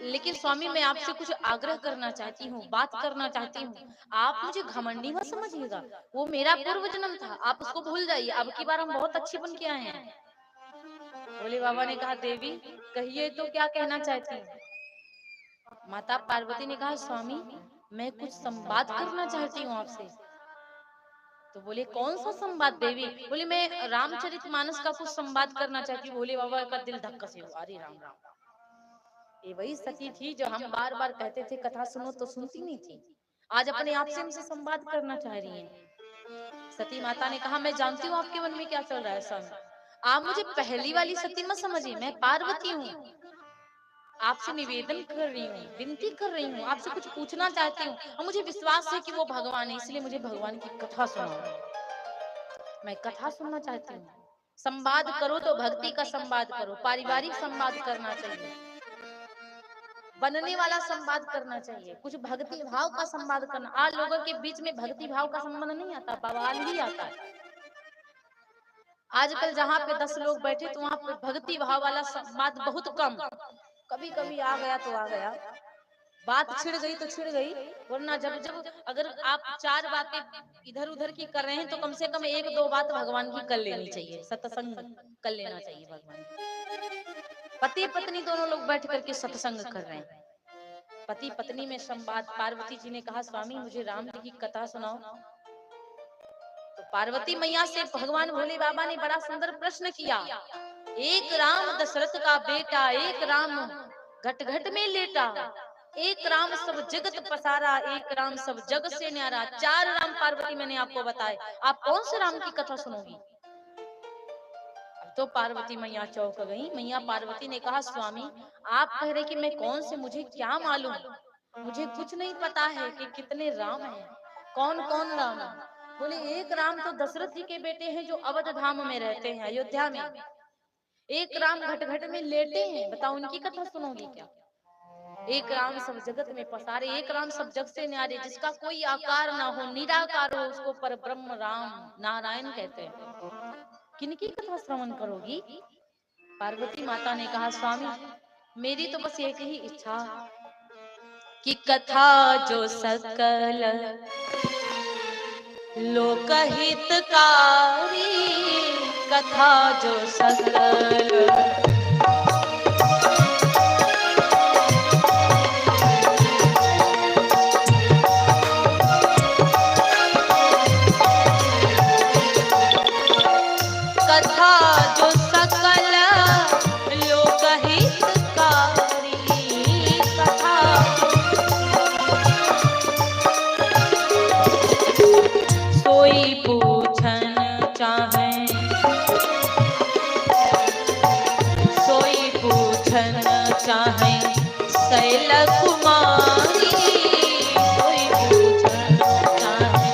S1: लेकिन स्वामी मैं आपसे कुछ आग्रह करना चाहती हूँ, बात करना चाहती हूँ। आप मुझे घमंडी मत समझिएगा, वो मेरा पूर्व जन्म था, आप उसको भूल जाइए, अब की बार हम बहुत अच्छे बन के आए हैं। भोले बाबा ने कहा देवी कहिए तो क्या कहना चाहती हैं। माता पार्वती ने कहा स्वामी मैं कुछ संवाद करना चाहती हूँ आपसे। तो बोले कौन सा संवाद देवी। बोले मैं रामचरितमानस का कुछ संवाद करना चाहती हूँ। भोले बाबा का दिल धक्का से हुआ, अरे राम राम, ये वही सती थी जो हम बार बार कहते थे कथा सुनो तो सुनती नहीं थी, आज अपने आप से हमसे संवाद करना चाह रही हैं। सती माता ने कहा मैं जानती हूँ आपके मन में क्या चल रहा है स्वामी, आप मुझे पहली वाली सती मत समझिए, मैं पार्वती हूँ, आपसे निवेदन कर रही हूँ, विनती कर रही हूँ, आपसे कुछ पूछना चाहती हूँ, और मुझे विश्वास है कि वो भगवान है, इसलिए मुझे भगवान की कथा सुनाओ, मैं कथा सुनना चाहती हूँ। संवाद करो तो भक्ति का संवाद करो, पारिवारिक संवाद करना चाहिए। बनने वाला संवाद करना चाहिए, कुछ भक्ति भाव का संवाद करना। आज लोगों के बीच में भक्ति भाव का संबंध नहीं आता, बवाल ही आता है। आजकल जहाँ पे 10 लोग बैठे तो वहाँ पे भक्ति भाव वाला संवाद बहुत कम, कभी कभी आ गया तो आ गया, बात छिड़ गई तो छिड़ गई, वरना जब जब अगर आप 4 बातें इधर उधर की कर रहे हैं तो कम से कम 1-2 बात भगवान की कर लेनी चाहिए, सत्संग कर लेना चाहिए भगवान की। पति पत्नी दोनों लोग बैठ करके सत्संग कर रहे हैं, पति पत्नी में संवाद। पार्वती जी ने कहा स्वामी मुझे राम जी की कथा सुनाओ। तो पार्वती मैया से भगवान भोले बाबा ने बड़ा सुंदर प्रश्न किया। एक राम दशरथ का बेटा, एक राम घट घट में लेटा, एक राम सब जगत पसारा, एक राम सब जग से न्यारा। 4 राम पार्वती मैंने आपको बताए, आप कौन से राम की कथा सुनोगी? तो पार्वती मैया चौंक गई। मैया पार्वती ने कहा स्वामी आप कह रहे कि मैं कौन से, मुझे क्या मालूम, मुझे कुछ नहीं पता है कि कितने राम हैं, कौन कौन राम है। बोले एक राम तो दशरथ जी के बेटे हैं जो अवध धाम में रहते हैं, अयोध्या में। एक राम घट घट में लेटे हैं, बताओ उनकी कथा सुनोगी क्या? एक राम सब जगत में पसारे, एक राम सब जग से न्यारे, जिसका कोई आकार ना हो, निराकार हो, उसको पर ब्रह्म राम नारायण कहते हैं। किनकी कथा श्रवण करोगी? पार्वती माता ने कहा स्वामी मेरी तो बस एक ही इच्छा कि कथा जो सकल लोकहितकारी, कथा जो सकल कथा जो सकल लोकहितकारी, कथा सोई पूछन चाहे, सोई पूछन चाहे शैल कुमारी, सोई पूछन चाहे।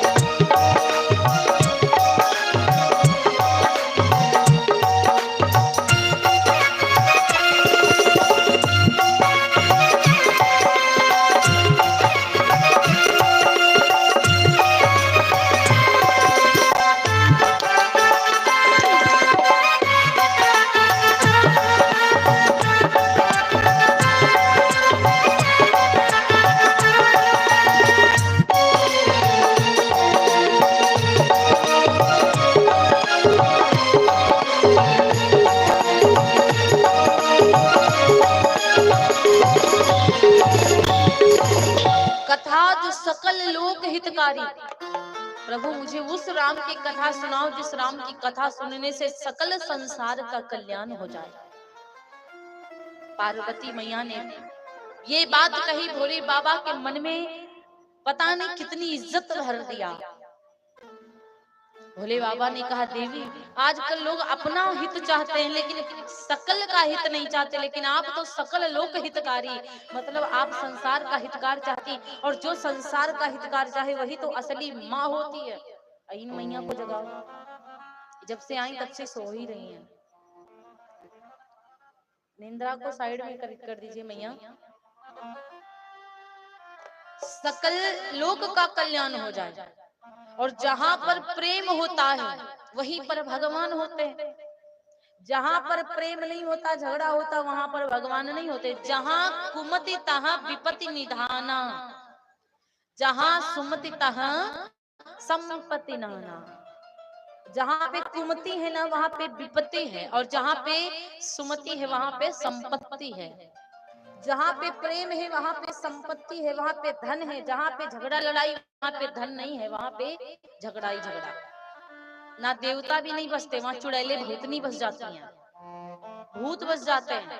S1: कथा जो सकल लोक हितकारी, प्रभु मुझे उस राम की कथा सुनाओ जिस राम की कथा सुनने से सकल संसार का कल्याण हो जाए। पार्वती मैया ने ये बात कही, भोले बाबा के मन में पता नहीं कितनी इज्जत भर दिया। भोले बाबा ने कहा देवी आजकल लोग अपना हित चाहते हैं लेकिन सकल का हित नहीं चाहते, लेकिन आप तो सकल लोक हितकारी, मतलब आप संसार का हितकार चाहती, और जो संसार का हितकार चाहे वही तो असली माँ होती है। इन मैया को जगाओ, जब से आई तब से सो ही रही हैं। निंद्रा को साइड में कर दीजिए मैया। सकल लोक का कल्याण हो जाए, और जहां पर प्रेम होता है वहीं पर भगवान होते हैं। जहां पर प्रेम नहीं होता, झगड़ा होता, वहां पर भगवान नहीं होते। जहां कुमति तहां विपत्ति निधाना, जहां सुमति तहां संपत्ति नाना। जहां पे कुमति है ना वहां पे विपत्ति है, और जहां पे सुमति है वहां पे संपत्ति है। जहाँ पे प्रेम है वहां पे संपत्ति है, वहां पे धन है। जहाँ पे झगड़ा लड़ाई वहां पे धन नहीं है, वहां पे झगड़ा ही झगड़ा। ना देवता भी नहीं बसते, वहां चुड़ैले भूतनी बस जाती हैं, भूत बस जाते हैं।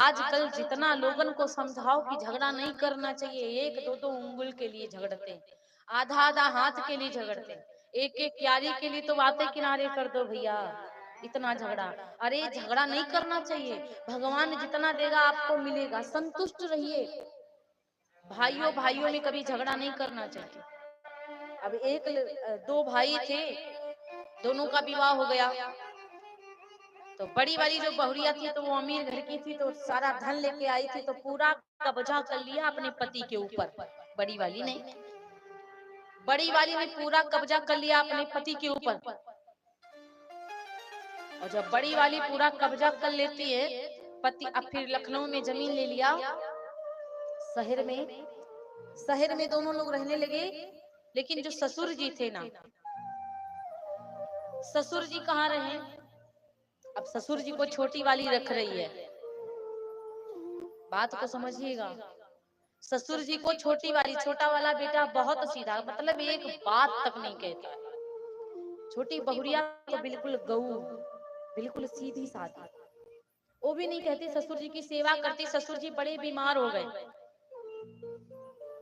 S1: आजकल जितना लोगन को समझाओ कि झगड़ा नहीं करना चाहिए, 1-2 उंगल के लिए झगड़ते, आधा आधा हाथ के लिए झगड़ते, एक एक क्यारी के लिए तो बातें किनारे कर दो भैया, इतना झगड़ा। अरे झगड़ा नहीं करना चाहिए, भगवान जितना देगा आपको मिलेगा, संतुष्ट रहिए। भाइयों भाइयों में कभी झगड़ा नहीं करना चाहिए। अब 2 भाई थे, दोनों का विवाह हो गया, तो बड़ी वाली जो बहुरिया थी तो वो अमीर घर की थी, तो सारा धन लेके आई थी, तो पूरा कब्जा कर लिया अपने पति के ऊपर। बड़ी वाली ने पूरा कब्जा कर लिया अपने पति के ऊपर। और जब बड़ी वाली पूरा कब्जा कर लेती है पति, अब फिर लखनऊ में जमीन ले लिया, शहर में दोनों लोग रहने लगे। लेकिन जो ससुर जी थे ना, ससुर जी कहाँ रहे? अब ससुर जी को छोटी वाली रख रही है, बात को समझिएगा। ससुर जी को छोटी वाली, छोटा वाला बेटा बहुत सीधा, मतलब एक बात तक नहीं कहता है। छोटी बहुरिया तो बिल्कुल गऊ, बिल्कुल सीधी सादी, वो भी नहीं कहती, ससुर जी की सेवा करती। ससुर जी बड़े बीमार हो गए,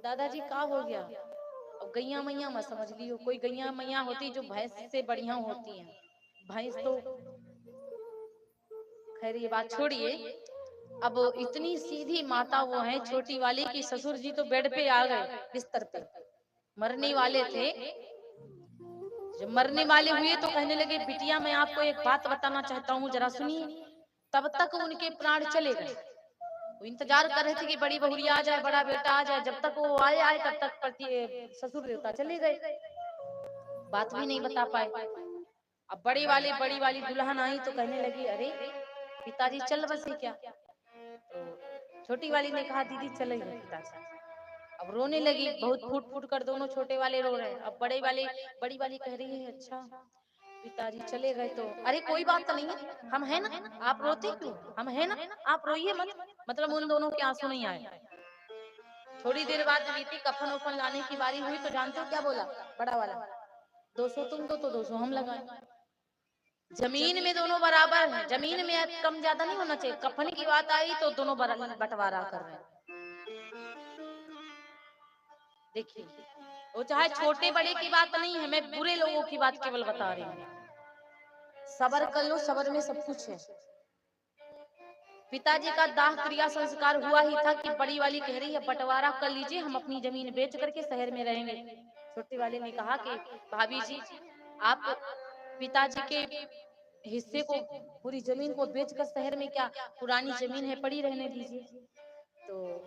S1: दादाजी का हो गया? अब गैया मैया मत समझ लियो, कोई गैया मैया होती जो भैंस से बढ़िया होती हैं, भैंस तो खैर ये बात छोड़िए। अब इतनी सीधी माता वो है छोटी वाली की ससुर जी तो बेड पे आ गए, बिस्तर पे मरने वाले थे। जब मरने वाले हुए तो कहने लगे, बिटिया मैं आपको एक बात बताना चाहता हूँ, जरा सुनिए। तब तक उनके प्राण चले गए। वो इंतजार कर रहे थे कि बड़ी बहुरिया आ जाए, बड़ा बेटा आ जाए। जब तक वो आए तब तक पति ससुर देवता चले गए, बात भी नहीं बता पाए। अब बड़ी वाली दुल्हन आई तो कहने लगी, अरे पिताजी चल बसे क्या? तो छोटी वाली ने कहा, दीदी चलेंगे पिताजी। अब रोने लगी, बहुत फूट फूट कर दोनों छोटे वाले रो रहे हैं। अब बड़ी वाली कह रही है, अच्छा पिताजी चले गए तो अरे कोई बात नहीं है, हम है ना, आप रोते क्यों? हम है ना, आप रोइए मत। मतलब उन दोनों के आंसू नहीं आए। थोड़ी देर बाद बीती, कफन उफन लाने की बारी हुई तो जानते हो क्या बोला बड़ा वाला? 200 तुम दो तो 200 हम लगाए। जमीन में दोनों बराबर हैं, जमीन में कम ज्यादा नहीं होना चाहिए। कफन की बात आई तो दोनों बंटवारा कर रहे हैं। देखिए, वो चाहे छोटे बड़े की बात नहीं है, मैं बुरे लोगों की बात केवल बता रही हूँ। सबर कर लो, सबर में सब कुछ है। पिताजी का दाह क्रिया संस्कार हुआ ही था कि बड़ी वाली कह रही है, बंटवारा कर लीजिए, हम अपनी जमीन बेच करके शहर में रहेंगे। छोटी वाली ने कहा कि भाभी जी, आप पिताजी के हिस्से को, पूरी जमीन को बेचकर शहर में क्या, पुरानी जमीन है पड़ी रहने दीजिए। तो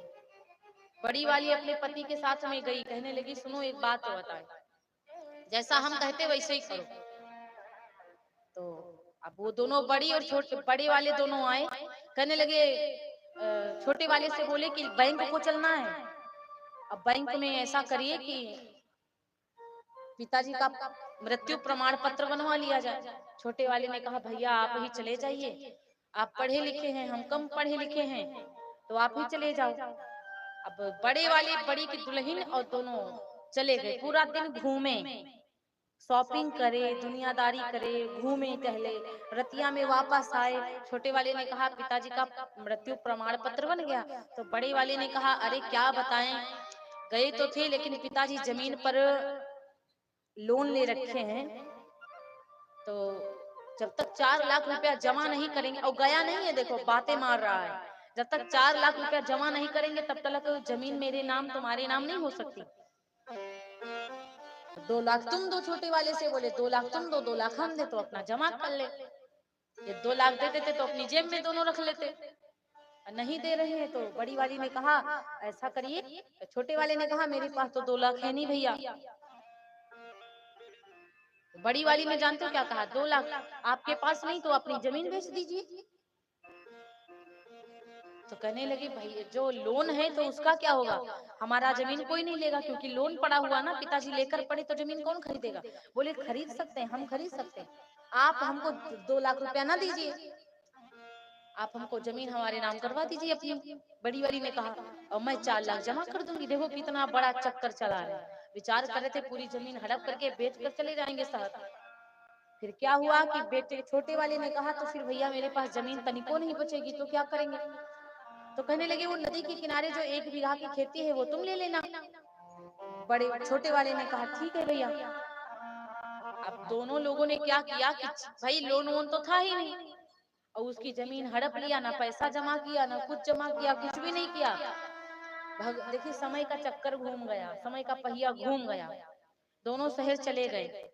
S1: बड़ी वाली अपने पति के साथ में गई, कहने लगी, सुनो एक बात बताए, जैसा हम कहते वैसे ही करो। तो अब वो दोनों बड़ी और छोटे, बड़े वाले दोनों आए, कहने लगे, छोटे वाले से बोले कि बैंक को चलना है, अब बैंक में ऐसा करिए कि पिताजी का मृत्यु प्रमाण पत्र बनवा लिया जाए। छोटे वाले ने कहा, भैया आप ही चले जाइए, आप पढ़े लिखे हैं, हम कम पढ़े लिखे हैं, तो आप ही चले जाओ। अब बड़े वाले बड़ी की दुल्हन और दोनों चले गए, पूरा दिन घूमे, शॉपिंग करे, दुनियादारी करे, घूमे टहले, रतिया में वापस आए। छोटे वाले ने कहा, पिताजी का मृत्यु प्रमाण पत्र बन गया। तो बड़े वाले ने कहा, अरे क्या बताएं, गए तो थे लेकिन पिताजी जमीन पर लोन ले रखे हैं, तो जब तक 4 लाख रुपया जमा नहीं करेंगे, और गया नहीं है, देखो बातें मार रहा है, जब तक 4 लाख रुपया जमा नहीं करेंगे तब तक जमीन मेरे नाम तुम्हारे नाम नहीं हो सकती। 2 लाख तुम दो, छोटे वाले से बोले 2 लाख तुम दो, 2 लाख हम दे, तो अपना जमा कर ले। ये 2 लाख दे देते तो अपनी जेब में दोनों रख लेते। नहीं दे रहे हैं तो बड़ी वाली ने कहा, ऐसा करिए। छोटे वाले ने कहा, मेरे पास तो 2 लाख है नहीं भैया। बड़ी वाली ने जानते हो क्या कहा, 2 लाख आपके पास नहीं तो अपनी जमीन बेच दीजिए। तो कहने लगे, भाई जो लोन है तो उसका क्या होगा, हमारा जमीन कोई नहीं लेगा, क्योंकि लोन पड़ा हुआ ना, पिताजी लेकर पड़े तो जमीन कौन खरीदेगा? बोले खरीद सकते हैं, हम खरीद सकते हैं, आप हमको 2 लाख रुपया ना दीजिए, आप हमको जमीन हमारे नाम करवा दीजिए अपनी। बड़ी वाली ने कहा, और मैं 4 लाख जमा कर दूंगी। देखो कितना बड़ा चक्कर चला रहे हैं। विचार कर रहे थे पूरी जमीन हड़प करके बेच कर चले जाएंगे शहर। फिर क्या हुआ कि बेटे छोटे वाले ने कहा, तो फिर भैया मेरे पास जमीन तनिको नहीं बचेगी तो क्या करेंगे? तो कहने लगे, वो नदी के किनारे जो 1 बीघा की खेती है वो तुम ले लेना। बड़े छोटे वाले ने कहा, ठीक है भैया। अब दोनों लोगों ने क्या किया कि भाई लोन वोन तो था ही नहीं, और उसकी जमीन हड़प लिया, ना पैसा जमा किया, ना कुछ जमा किया, कुछ भी नहीं किया। देखिए समय का चक्कर घूम गया, समय का पहिया घूम गया। दोनों शहर चले गए,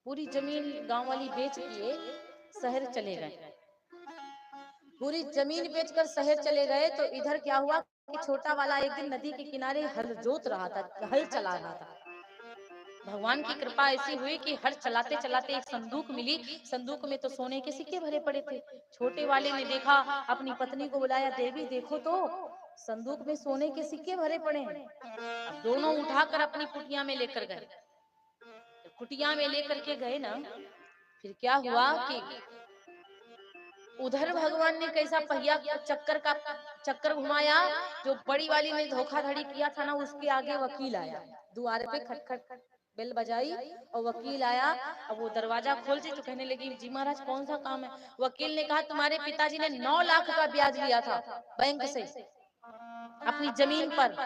S1: पूरी जमीन गांव वाली बेच दिए, शहर चले गए। पूरी जमीन बेचकर शहर चले गए। तो इधर क्या हुआ कि छोटा वाला एक दिन नदी के किनारे हल जोत रहा था, हल चला रहा था। भगवान की कृपा ऐसी हुई कि हर चलाते चलाते एक संदूक मिली। संदूक में तो सोने के सिक्के भरे पड़े थे। छोटे वाले ने देखा, अपनी पत्नी को बुलाया, देवी देखो तो संदूक में सोने के सिक्के भरे पड़े हैं। अब दोनों उठाकर अपनी कुटिया में लेकर गए। कुटिया में लेकर के गए ना, फिर क्या हुआ कि उधर भगवान ने कैसा पहिया चक्कर घुमाया। जो बड़ी वाली ने धोखाधड़ी किया था ना, उसके आगे वकील आया। द्वार पे खटखट बेल बजाई और वकील आया। अब वो दरवाजा खोलती तो कहने लगी, जी महाराज कौन सा काम है। वकील ने कहा, तुम्हारे पिताजी ने 9 लाख का ब्याज लिया था बैंक से अपनी जमीन पर।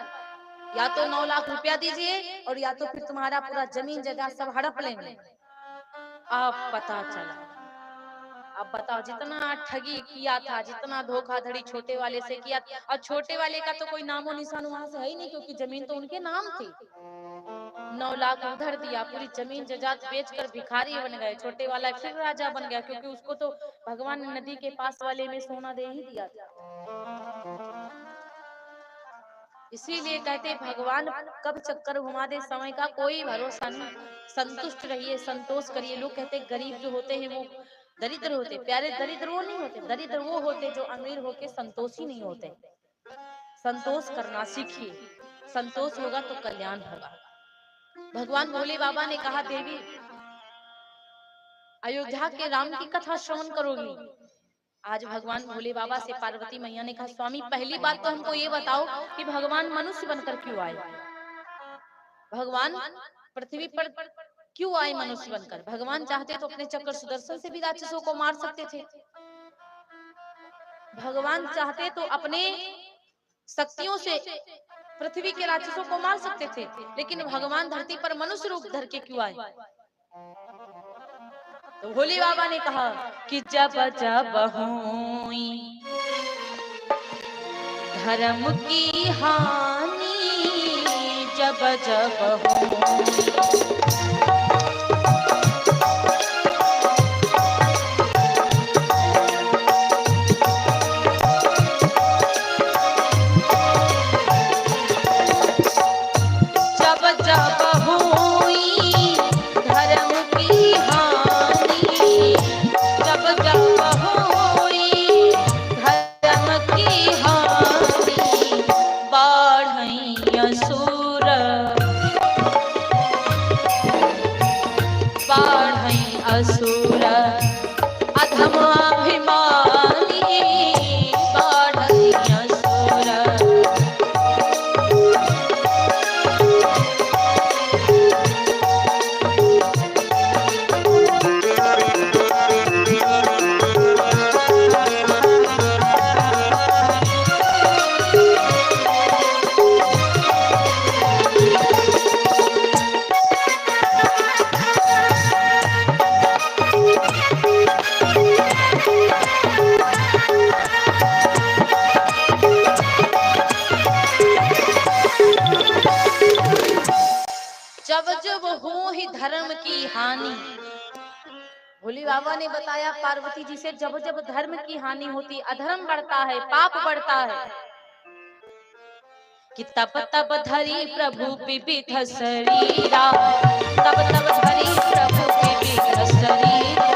S1: या तो 9 लाख रुपया दीजिए और या तो फिर तुम्हारा पूरा जमीन जगह सब हड़प लेंगे। अब पता चला, अब बताओ, जितना ठगी किया था, जितना धोखाधड़ी छोटे वाले से किया, और छोटे वाले का तो कोई नामो निशान वहां से है ही नहीं, क्योंकि जमीन तो उनके नाम थी। 9 लाख उधर दिया, पूरी जमीन जजात बेचकर भिखारी बन गए। छोटे वाला फिर राजा बन गया, क्योंकि उसको तो भगवान ने नदी के पास वाले में सोना दे ही दिया था। इसीलिए कहते भगवान कब चक्कर घुमा दे, समय का कोई भरोसा नहीं। संतुष्ट रहिए, संतोष करिए। लोग कहते गरीब जो होते हैं वो दरिद्र होते। प्यारे, दरिद्र वो नहीं होते, दरिद्र वो होते जो अमीर होके संतोषी नहीं होते। संतोष करना सीखिए, संतोष होगा तो कल्याण होगा। भगवान भोले बाबा ने कहा, देवी अयोध्या के राम की कथा श्रवण करोगी। आज भगवान भोले बाबा से पार्वती मैया ने कहा, स्वामी पहली बात तो हमको ये बताओ कि भगवान मनुष्य बनकर क्यों आए। भगवान पृथ्वी पर क्यों आए मनुष्य बनकर। भगवान चाहते तो अपने चक्र सुदर्शन से भी राक्षसों को मार सकते थे। भगवान चाहते तो अपने शक्तियों से पृथ्वी के राक्षसों को मार सकते थे, लेकिन भगवान धरती पर मनुष्य रूप धर के क्यों आए। तो भोले बाबा ने कहा कि जब जब हुई धर्म की हानि, जब जब हुई असुर अधम अभिमानी, बाढ़ई असुर। जब जब हो ही धर्म की हानि, भोले बाबा ने बताया पार्वती जी से, जब जब धर्म की हानि होती, अधर्म बढ़ता है, पाप बढ़ता है, कि तब तब धरी प्रभु विविध शरीरा, तब तब धरी प्रभु विविध शरीरा।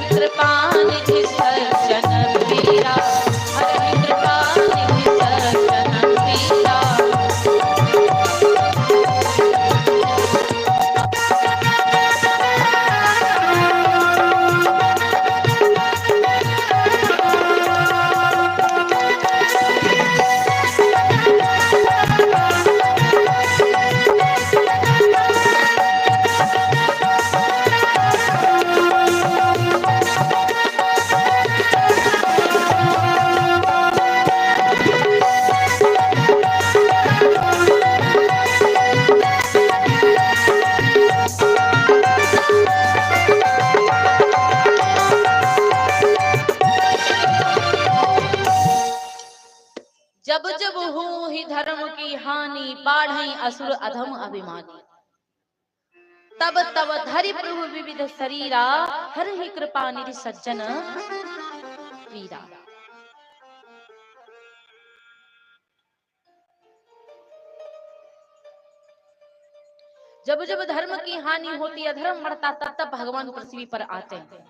S1: कृपानिधि सज्जन पीरा, हरि कृपानिधि सज्जन पीरा। असुर अधम अभिमानी। तब तब धरि प्रभु विविध शरीरा, हर ही कृपा निधि सज्जन वीरा। जब जब धर्म की हानि होती है, धर्म बढ़ता, तब तब भगवान पृथ्वी पर आते हैं।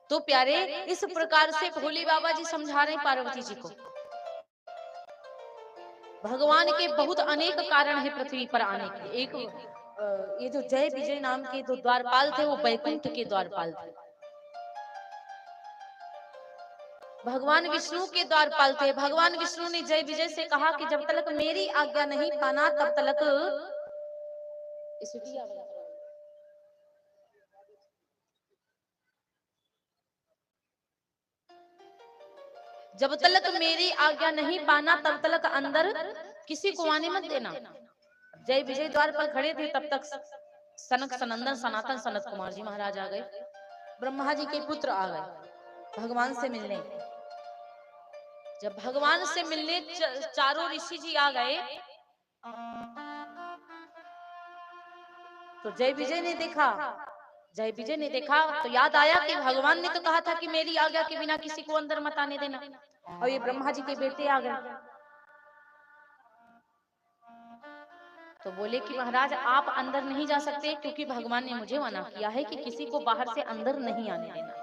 S1: तो प्यारे, इस प्रकार से भोले बाबा जी समझा रहे हैं पार्वती जी को। भगवान के बहुत अनेक कारण है पृथ्वी पर आने के। एक ये जो जय विजय नाम के जो द्वारपाल थे, वो बैकुंठ के द्वारपाल थे। भगवान विष्णु के द्वारपाल थे। भगवान विष्णु ने जय विजय से कहा कि जब तक मेरी आज्ञा नहीं पाना, तब तक जब तक मेरी आज्ञा नहीं पाना, तब तक अंदर किसी को आने मत देना। जय विजय द्वार पर खड़े थे, तब तक सनक सनंदन सनातन सनत कुमार जी महाराज आ गए। ब्रह्मा जी के पुत्र आ गए भगवान से मिलने। जब भगवान से मिलने चारों ऋषि जी आ गए, तो जय विजय ने देखा। जय विजय ने देखा तो याद आया कि भगवान ने तो कहा था कि मेरी आज्ञा के बिना किसी को अंदर मत आने देना, और ये ब्रह्मा जी के बेटे आ गए। तो बोले कि महाराज आप अंदर नहीं जा सकते, क्योंकि भगवान ने मुझे मना किया है कि किसी को बाहर से अंदर नहीं आने देना।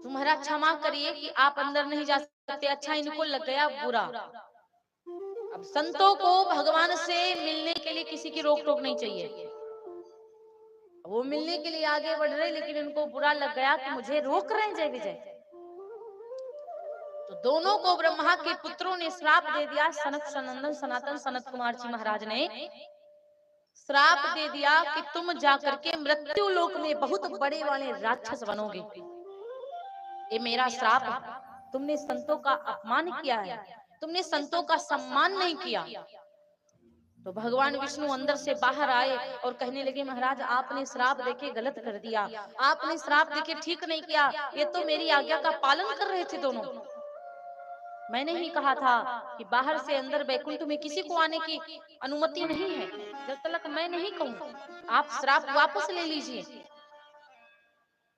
S1: तो महाराज क्षमा करिए कि आप अंदर नहीं जा सकते। अच्छा, इनको लग गया बुरा। अब संतों को भगवान से मिलने के लिए किसी की रोक टोक नहीं चाहिए। वो मिलने के लिए आगे बढ़ रहे, लेकिन इनको बुरा लग गया कि मुझे रोक रहे हैं जय विजय। तो दोनों को ब्रह्मा के पुत्रों ने श्राप दे दिया। सनक सनंदन सनातन सनत कुमार जी महाराज ने श्राप दे दिया कि तुम जाकर के मृत्यु लोक में बहुत बड़े वाले राक्षस बनोगे। ये मेरा श्राप है। तुमने संतों का अपमान किया है, तुमने संतों का सम्मान नहीं किया। तो भगवान विष्णु अंदर से बाहर आए और कहने लगे, महाराज आपने श्राप देके गलत कर दिया, आपने श्राप देके ठीक नहीं किया। ये तो मेरी आज्ञा का पालन कर रहे थे दोनों। मैंने ही कहा था कि बाहर से अंदर बैकुंठ में किसी को आने की अनुमति नहीं है, जब तक मैं नहीं कहूं। आप श्राप वापस ले लीजिए।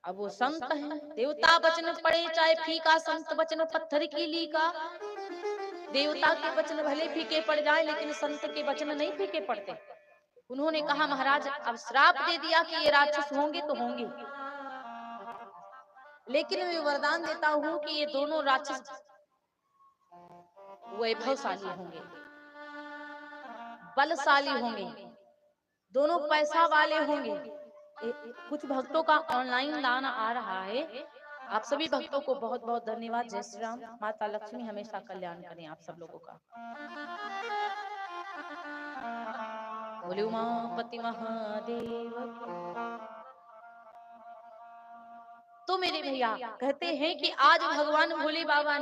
S1: अब वो संत है, देवता वचन पड़े चाहे फीका, संत वचन पत्थर की लीका। देवता के वचन भले फीके पड़ जाए, लेकिन संत के वचन नहीं फीके पड़ते। उन्होंने कहा, महाराज अब श्राप दे दिया कि ये राक्षस होंगे तो होंगे, लेकिन मैं वरदान देता हूं कि ये दोनों राक्षस वैभवशाली होंगे, बलशाली होंगे, दोनों पैसा वाले होंगे। कुछ भक्तों का ऑनलाइन दान आ रहा है। आप सभी भक्तों को बहुत बहुत धन्यवाद। जय श्री राम। माता लक्ष्मी हमेशा कल्याण करें आप सब लोगों का। बोले उमापति महादेव। तो मेरे भैया कहते हैं कि आज भगवान भोले बाबा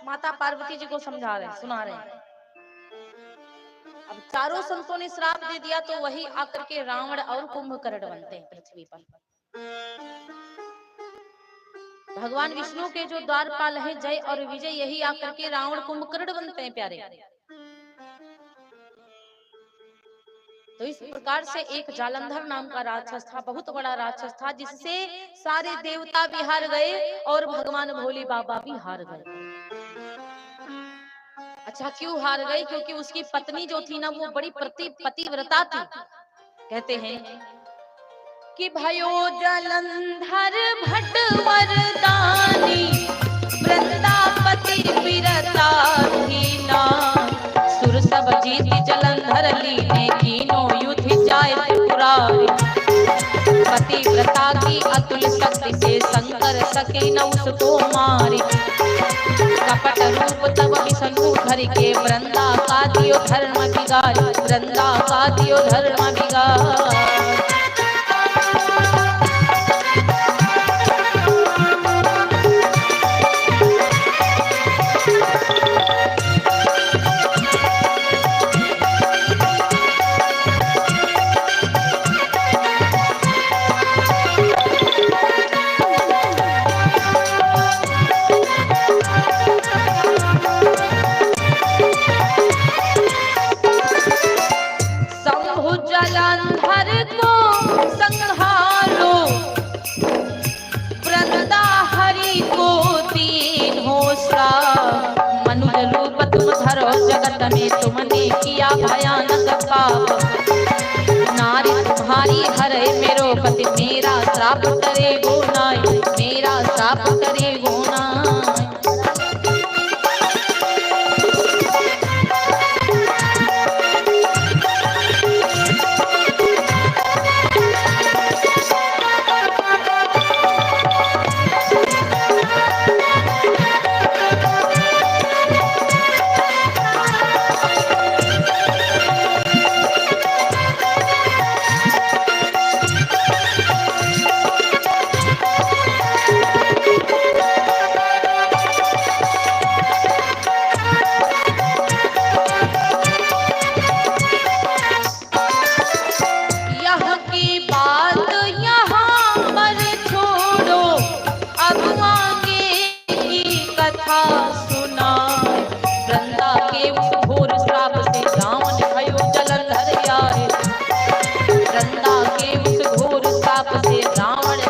S1: माता पार्वती जी को समझा रहे, सुना रहे हैं। अब चारों संतों ने श्राप दे दिया, तो वही आकर के रावण और कुंभकर्ण बनते हैं पृथ्वी पर। भगवान विष्णु के जो द्वारपाल हैं जय और विजय, यही आकर के रावण कुंभकर्ण बनते हैं प्यारे। तो इस प्रकार से एक जालंधर नाम का राक्षस था, बहुत बड़ा राक्षस था, जिससे सारे देवता भी हार गए और भगवान भोले बाबा भी हार गए। अच्छा, क्यों हार गई? क्योंकि उसकी पत्नी जो थी ना, वो बड़ी पतिव्रता थी। कहते हैं कि भयो जलंधर भट्ट वरदानी, वृंदापति विरता थीना। सुर सब जीत जलंधर लीने, कीनो युद्ध जाय त्रिपुरारी। पतिव्रता की अतुल शक्ति से शंकर सके न उसको मारे। कपट रूप तब विष्णु धर के, वृंदा का दियो धर्म बिगाड़, वृंदा का दियो धर्म बिगाड़। में तुमने किया भयानक पाप। नारी तुम्हारी हरे मेरो पति, मेरा श्राप करे गोनाय, मेरा श्राप करे गोनाय।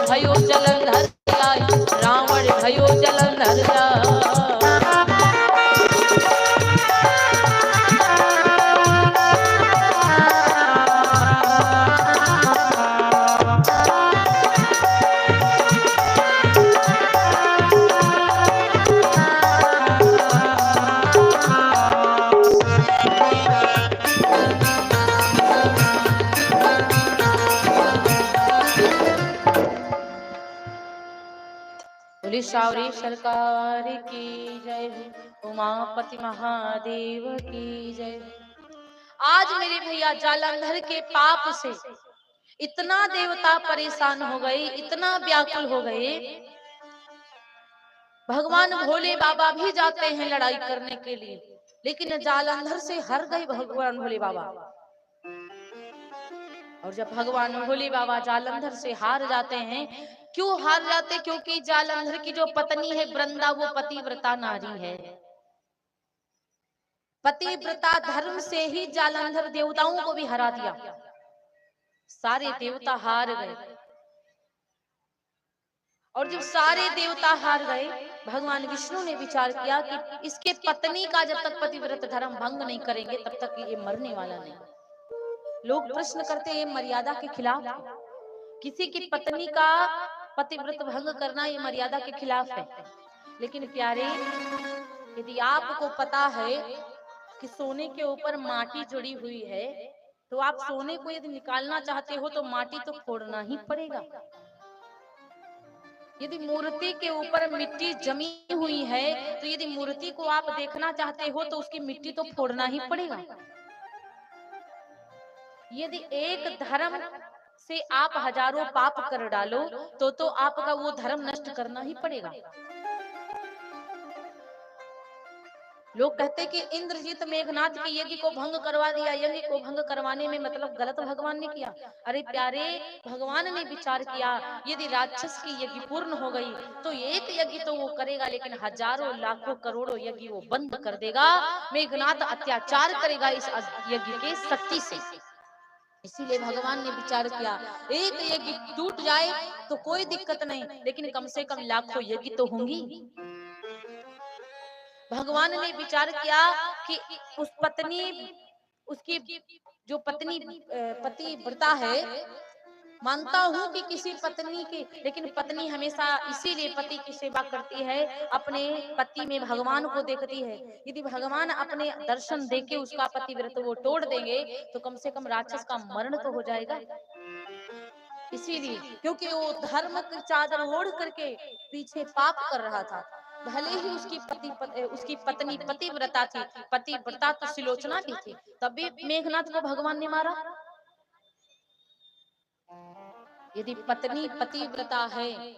S1: भयो जलंधर सावरी सरकार की जय, उमापति महादेव की जय। आज मेरे भैया जालंधर के पाप से इतना देवता परेशान हो गए, इतना व्याकुल हो गए। भगवान भोले बाबा भी जाते हैं लड़ाई करने के लिए, लेकिन जालंधर से हार गए भगवान भोले बाबा। और जब भगवान भोले बाबा जालंधर से हार जाते हैं, क्यों हार जाते? क्योंकि जालंधर की जो पत्नी है वृंदा, वो पतिव्रता नारी है। पतिव्रता धर्म से ही जालंधर देवताओं को भी हरा दिया। सारे देवता हार गए, और जब सारे देवता हार गए, भगवान विष्णु ने विचार किया कि इसके पत्नी का जब तक पतिव्रत धर्म भंग नहीं करेंगे तब तक ये मरने वाला नहीं। लोग प्रश्न करते हैं, मर्यादा के खिलाफ है। किसी की पत्नी का पतिव्रत भंग करना ये मर्यादा के खिलाफ है। लेकिन प्यारे, यदि आपको पता है कि सोने के ऊपर माटी जुड़ी हुई है, तो आप सोने को यदि निकालना चाहते हो तो माटी तो फोड़ना ही पड़ेगा। यदि मूर्ति के ऊपर मिट्टी जमी हुई है, तो यदि मूर्ति को आप देखना चाहते हो तो उसकी मिट्टी तो फोड़ना ही पड़ेगा। यदि एक धर्म से आप हजारों पाप कर डालो तो आपका वो धर्म नष्ट करना ही पड़ेगा। लोग कहते कि इंद्रजीत मेघनाथ के यज्ञ को भंग करवा दिया। यज्ञ को भंग करवाने में मतलब गलत भगवान ने किया? अरे प्यारे, भगवान ने विचार किया, यदि राक्षस की यज्ञ पूर्ण हो गई तो एक यज्ञ तो वो करेगा, लेकिन हजारों लाखों करोड़ों यज्ञ वो बंद कर देगा। मेघनाथ अत्याचार करेगा इस यज्ञ के शक्ति से। इसीलिए भगवान ने विचार किया, एक यज्ञ टूट जाए तो कोई दिक्कत नहीं, लेकिन कम से कम लाखों यज्ञ तो होंगी। भगवान ने विचार किया कि उस पत्नी, उसकी जो पत्नी पतिव्रता है, मानता हूँ कि किसी पत्नी की, लेकिन पत्नी हमेशा इसीलिए पति की सेवा करती है, अपने पति में भगवान को देखती है। यदि भगवान अपने दर्शन देके उसका पतिव्रत वो तोड़ देंगे तो कम से कम राक्षस का मरण तो हो जाएगा। इसीलिए, क्योंकि वो धर्म की चादर ओढ़ करके पीछे पाप कर रहा था। भले ही उसकी पत्नी पतिव्रता थी, पतिव्रता तो सिलोचना की थी, तब भी मेघनाथ को भगवान ने मारा। यदि पत्नी पतिव्रता है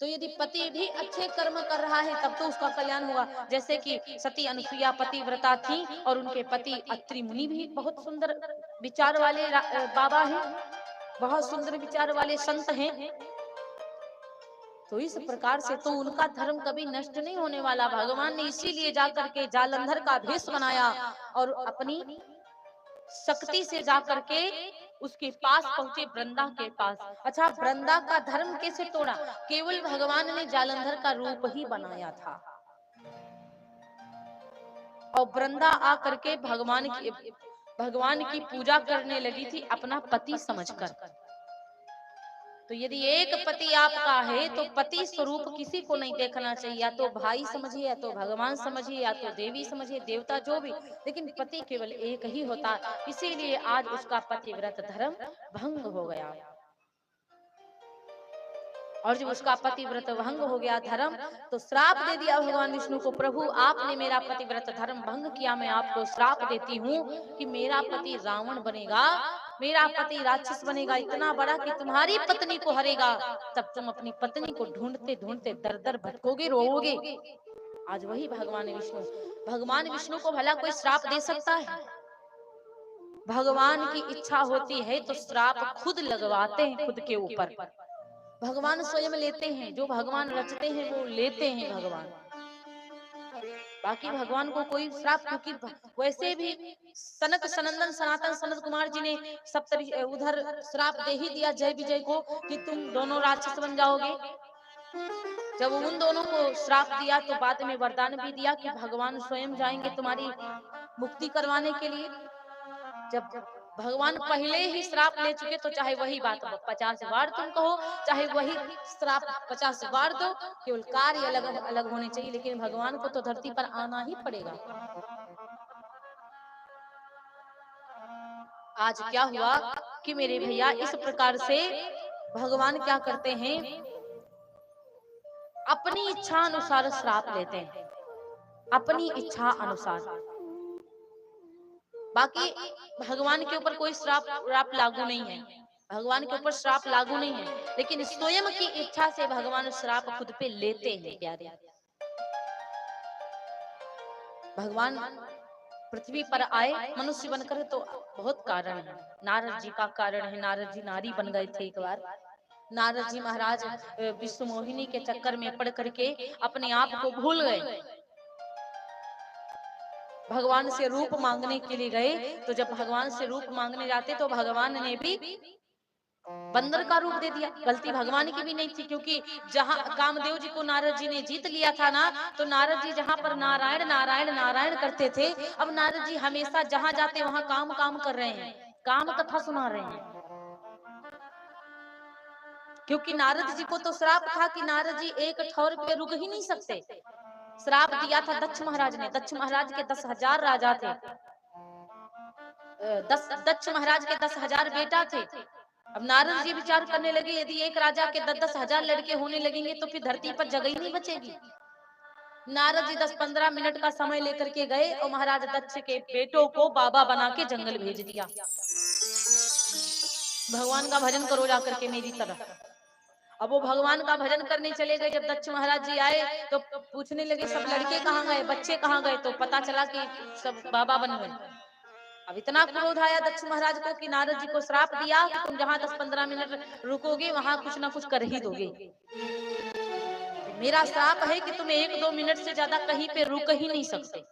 S1: तो यदि पति भी अच्छे कर्म कर रहा है तब तो उसका कल्याण होगा। जैसे कि सती अनुसुईया पतिव्रता थी और उनके पति अत्रि मुनि भी बहुत सुंदर विचार वाले बाबा हैं, बहुत सुंदर विचार वाले संत हैं। तो इस प्रकार से तो उनका धर्म कभी नष्ट नहीं होने वाला। भगवान ने इसीलिए जाकर के जालंधर का भेष बनाया और अपनी शक्ति से जाकर के उसके पास पहुंचे, वृंदा के पास। अच्छा, वृंदा का धर्म कैसे तोड़ा? केवल भगवान ने जालंधर का रूप ही बनाया था। और वृंदा आकर के भगवान की पूजा करने लगी थी अपना पति समझकर। तो यदि एक पति आपका है तो पति स्वरूप किसी को नहीं देखना चाहिए, या तो भाई समझिए, या तो भगवान समझिए, या तो देवी समझिए, देवता जो भी, लेकिन पति केवल एक ही होता। इसीलिए आज उसका पतिव्रत धर्म भंग हो गया। और जब उसका पतिव्रत भंग हो गया धर्म, तो श्राप दे दिया भगवान विष्णु को, प्रभु आपने मेरा पतिव्रत धर्म भंग किया, मैं आपको श्राप देती हूँ कि मेरा पति रावण बनेगा, मेरा पति राक्षस बनेगा इतना बड़ा कि तुम्हारी पत्नी को हरेगा, तब तुम अपनी पत्नी को ढूंढते ढूंढते दर दर भटकोगे, रोओगे। आज वही भगवान विष्णु को भला कोई श्राप दे सकता है? भगवान की इच्छा होती है तो श्राप खुद लगवाते हैं खुद के ऊपर। भगवान स्वयं लेते हैं, जो भगवान रचते हैं वो लेते हैं भगवान। बाकी भगवान को कोई श्राप, क्योंकि वैसे भी सनक सनंदन सनातन सनत कुमार जी ने उधर श्राप दे ही दिया जय विजय को कि तुम दोनों राक्षस बन जाओगे। जब उन दोनों को श्राप दिया तो बाद में वरदान भी दिया कि भगवान स्वयं जाएंगे तुम्हारी मुक्ति करवाने के लिए। जब भगवान पहले ही श्राप ले चुके तो चाहे वही बात 50 बार तुम कहो, चाहे वही श्राप 50 बार दो, केवल कार्य अलग अलग होने चाहिए, लेकिन भगवान को तो धरती पर आना ही पड़ेगा। आज क्या हुआ कि मेरे भैया इस प्रकार से भगवान क्या करते हैं, अपनी इच्छा अनुसार श्राप लेते हैं, अपनी इच्छा अनुसार। बाकी भगवान के ऊपर कोई श्राप लागू नहीं है, भगवान के ऊपर श्राप लागू नहीं है, लेकिन स्वयं की इच्छा से भगवान श्राप खुद पे लेते हैं। प्यारे, भगवान पृथ्वी पर आए मनुष्य बनकर तो बहुत कारण है। नारद जी का कारण है, नारद जी नारी बन गए थे एक बार। नारद जी महाराज विश्व मोहिनी के चक्कर में पड़ करके अपने आप को भूल गए। भगवान से रूप मांगने के लिए गए, तो जब भगवान से रूप मांगने जाते तो भगवान ने भी बंदर का रूप दे दिया। गलती भगवान की भी नहीं थी, क्योंकि जहां कामदेव जी को नारद जी ने जीत लिया था ना, तो नारद जी जहां पर नारायण नारायण नारायण करते थे, अब नारद जी हमेशा जहां जाते वहां काम काम कर रहे हैं, काम कथा सुना रहे हैं। क्योंकि नारद जी को तो श्राप था कि नारद जी एक ठौर पे रुक ही नहीं सकते। श्राप दिया था दक्ष महाराज ने। दक्ष महाराज के 10,000 राजा थे, दक्ष महाराज के 10,000 बेटा थे। अब नारद जी विचार करने लगे, यदि एक राजा के 10,000 लड़के होने लगेंगे तो फिर धरती पर जगह ही नहीं बचेगी। नारद जी 10-15 मिनट का समय लेकर के गए और महाराज दक्ष के बेटों को बाबा बना के जंगल भेज दिया। भगवान का भजन करो जाकर के मेरी तरह। अब वो भगवान का भजन करने चले गए। जब दक्ष महाराज जी आए तो पूछने लगे सब लड़के कहाँ गए, बच्चे कहाँ गए, तो पता चला कि सब बाबा बन गए। अब इतना क्रोध आया दक्ष महाराज को कि नारद जी को श्राप दिया कि तुम जहाँ 10-15 मिनट रुकोगे वहां कुछ ना कुछ कर ही दोगे। मेरा श्राप है कि तुम 1-2 मिनट से ज्यादा कहीं पे रुक ही नहीं सकते।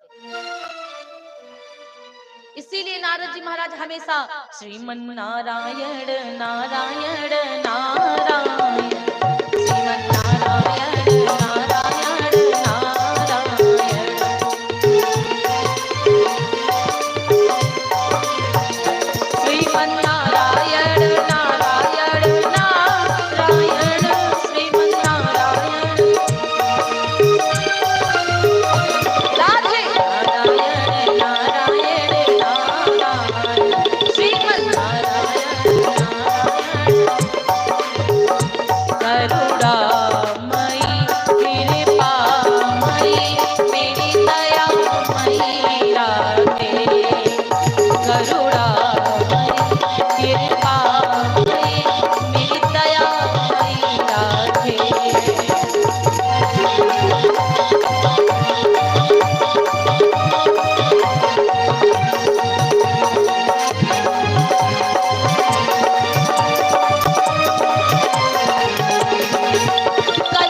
S1: इसीलिए नारद जी महाराज हमेशा श्रीमन नारायण नारायण नारायण, श्रीमन नारायण नारायण नारायण, श्रीमन नारायण नारायण नारायण, श्रीमन नारायण राधे नारायण नारायण नारायण, श्रीमन नारायण करुणामयी कृपामयी मेरी दयामयी राधे, करुणामयी कृपामयी मेरी दयामयी राधे।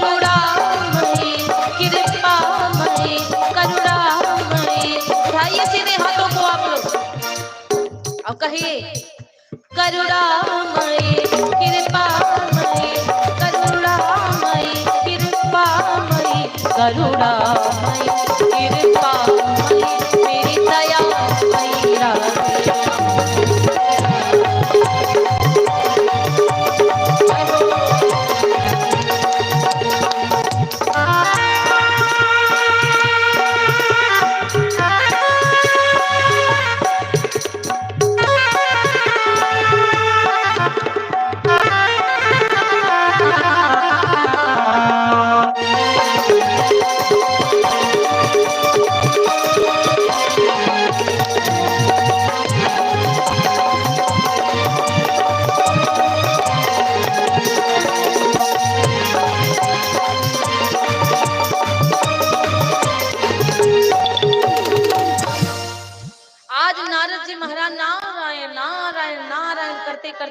S1: करुणामयी कृपामयी करुणामयी, उठाइए सीधे हाथों को आप लोग और कहिए करुणामयी कृपामयी करुणामयी कृपामयी करुणामयी कृपामयी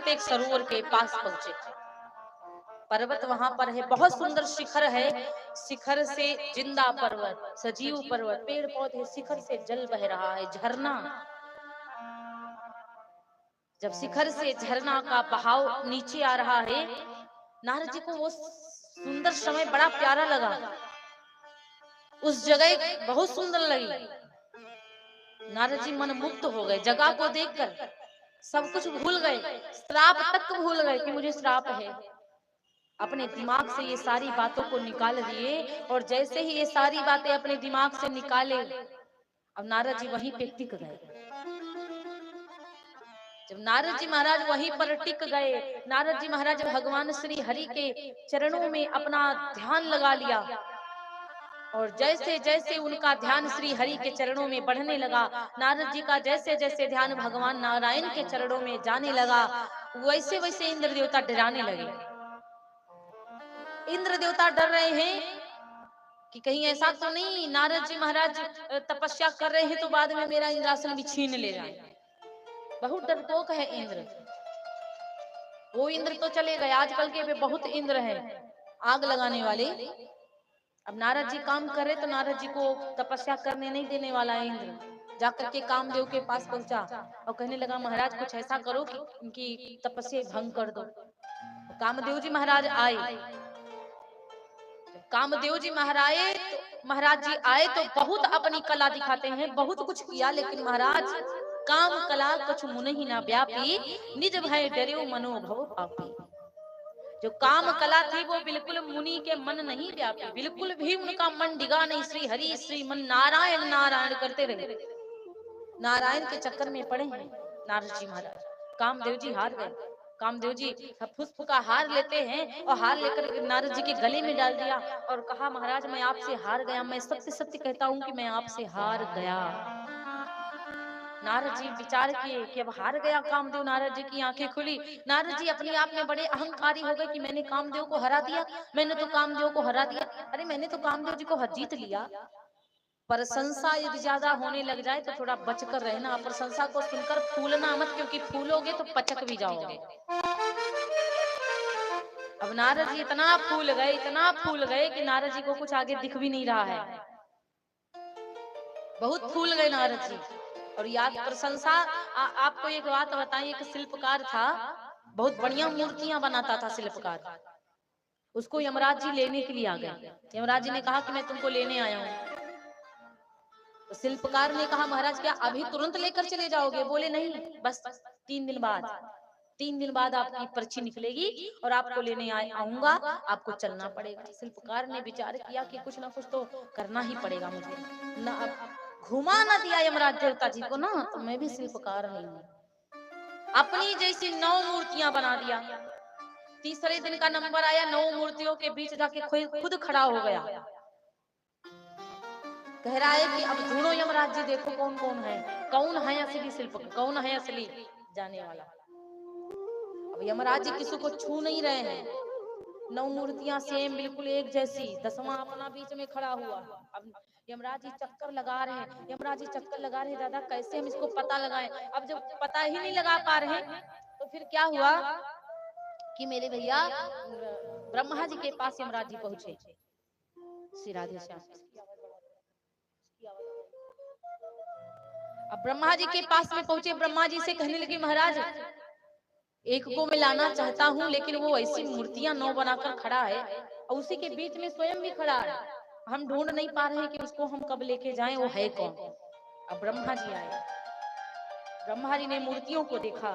S1: स्थित एक सरोवर के पास पहुंचे। पर्वत वहां पर है, बहुत सुंदर शिखर है, शिखर से जिंदा पर्वत, सजीव पर्वत, पेड़ पौधे, शिखर से जल बह रहा है, झरना। जब शिखर से झरना का बहाव नीचे आ रहा है, नारद जी को वो सुंदर समय बड़ा प्यारा लगा। उस जगह बहुत सुंदर लगी। नारद जी मन मुग्ध हो गए जगह को देखकर, सब कुछ भूल गए, श्राप तक भूल गए कि मुझे श्राप है। अपने दिमाग से ये सारी बातों को निकाल दिए, और जैसे ही ये सारी बातें अपने दिमाग से निकाले, अब नारद जी वहीं पे टिक गए। जब नारद जी महाराज वहीं पर टिक गए, नारद जी महाराज भगवान श्री हरि के चरणों में अपना ध्यान लगा लिया, और जैसे जैसे उनका ध्यान श्री हरि के चरणों में बढ़ने लगा, नारद जी का जैसे जैसे ध्यान भगवान नारायण के चरणों में जाने लगा, वैसे वैसे इंद्र देवता डराने लगे। इंद्र देवता डर रहे हैं कि कहीं ऐसा तो नहीं नारद जी महाराज तपस्या कर रहे हैं तो बाद में मेरा इंद्रासन भी छीन ले जाए। बहुत डरपोक है इंद्र। वो इंद्र तो चले गए, आजकल के भी बहुत इंद्र हैं आग लगाने वाले। अब नारद जी काम कर रहे तो नारद जी को तपस्या करने नहीं देने वाला है इंद्र। जाकर के कामदेव के पास पहुंचा और कहने लगा महाराज कुछ ऐसा करो कि इनकी तपस्या भंग कर दो। तो कामदेव जी महाराज आए। कामदेव जी महाराज जी आए तो बहुत अपनी कला दिखाते हैं, बहुत कुछ किया, लेकिन महाराज काम कला कुछ मुनहि ना व्यापी, निज भय डर्यो मनोभव पापी। जो काम कला थी वो बिल्कुल मुनि के मन नहीं व्यापी, बिल्कुल भी उनका मन डिगा नहीं। श्री हरि श्री मन नारायण नारायण करते रहे, नारायण के चक्कर में पड़े हैं नारद जी महाराज। कामदेव जी हार गए। कामदेव जी पुष्प का हार लेते हैं और हार लेकर नारद जी के गले में डाल दिया और कहा महाराज मैं आपसे हार गया, मैं सत्य सत्य कहता हूँ कि मैं आपसे हार गया। नारद जी विचार किए कि अब हार गया कामदेव। नारद जी की आंखें खुली। नारद जी अपने आप में बड़े अहंकारी हो गए कि मैंने कामदेव को हरा दिया, मैंने तो कामदेव को हरा दिया। अरे मैंने तो कामदेव जी को जीत लिया। प्रशंसा यदि ज्यादा होने लग जाए तो थोड़ा बचकर रहना। प्रशंसा को सुनकर फूलना मत, क्योंकि फूलोगे तो पचक भी जाओगे। अब नारद जी इतना फूल गए, इतना फूल गए कि नारद जी को कुछ आगे दिख भी नहीं रहा है। बहुत फूल गए नारद जी। और याद प्रशंसा आपको एक बात बताइए, एक शिल्पकार था, बहुत बढ़िया मूर्तियां बनाता था शिल्पकार। उसको यमराज जी लेने के लिए आ गए। यमराज जी ने कहा कि मैं तुमको लेने आया हूँ। तो शिल्पकार ने कहा महाराज क्या अभी तुरंत लेकर चले जाओगे? बोले नहीं, बस 3 दिन बाद, 3 दिन बाद आपकी पर्ची निकलेगी और आपको लेने आऊंगा, आपको चलना पड़ेगा। शिल्पकार ने विचार किया कि कुछ ना कुछ तो करना ही पड़ेगा मुझे। ना घुमा ना दिया यमराज देवता जी को ना, तो मैं भी शिल्पकार नहीं हूँ। अपनी जैसी 9 मूर्तियां बना दिया। तीसरे दिन का नंबर आया, 9 मूर्तियों के बीच जाके खुद खड़ा हो गया। कह रहा है कि अब ढूंढो यमराज जी, देखो कौन कौन है, कौन है असली शिल्पकार, कौन है असली जाने वाला। अब यमराज जी किसी को छू नहीं रहे हैं। 9 मूर्तियां सेम बिल्कुल एक जैसी, 10वां अपना बीच में खड़ा हुआ। अब यमराज जी चक्कर लगा रहे हैं, यमराज जी चक्कर लगा रहे हैं, दादा कैसे हम इसको पता लगाएं। अब जब पता ही नहीं लगा पा रहे तो फिर क्या हुआ कि मेरे भैया ब्रह्मा जी के पास यमराज जी पहुंचे। श्री राधे श्याम। अब ब्रह्मा जी के पास में पहुंचे, ब्रह्मा जी से कहने लगे महाराज एक को मैं लाना चाहता हूँ, लेकिन वो ऐसी मूर्तियां 9 बनाकर खड़ा है और उसी के बीच में स्वयं भी खड़ा है। हम ढूंढ नहीं पा रहे हैं कि उसको हम कब लेके जाएं, वो है कौन। अब ब्रह्मा जी आए। ब्रह्मा जी ने मूर्तियों को देखा।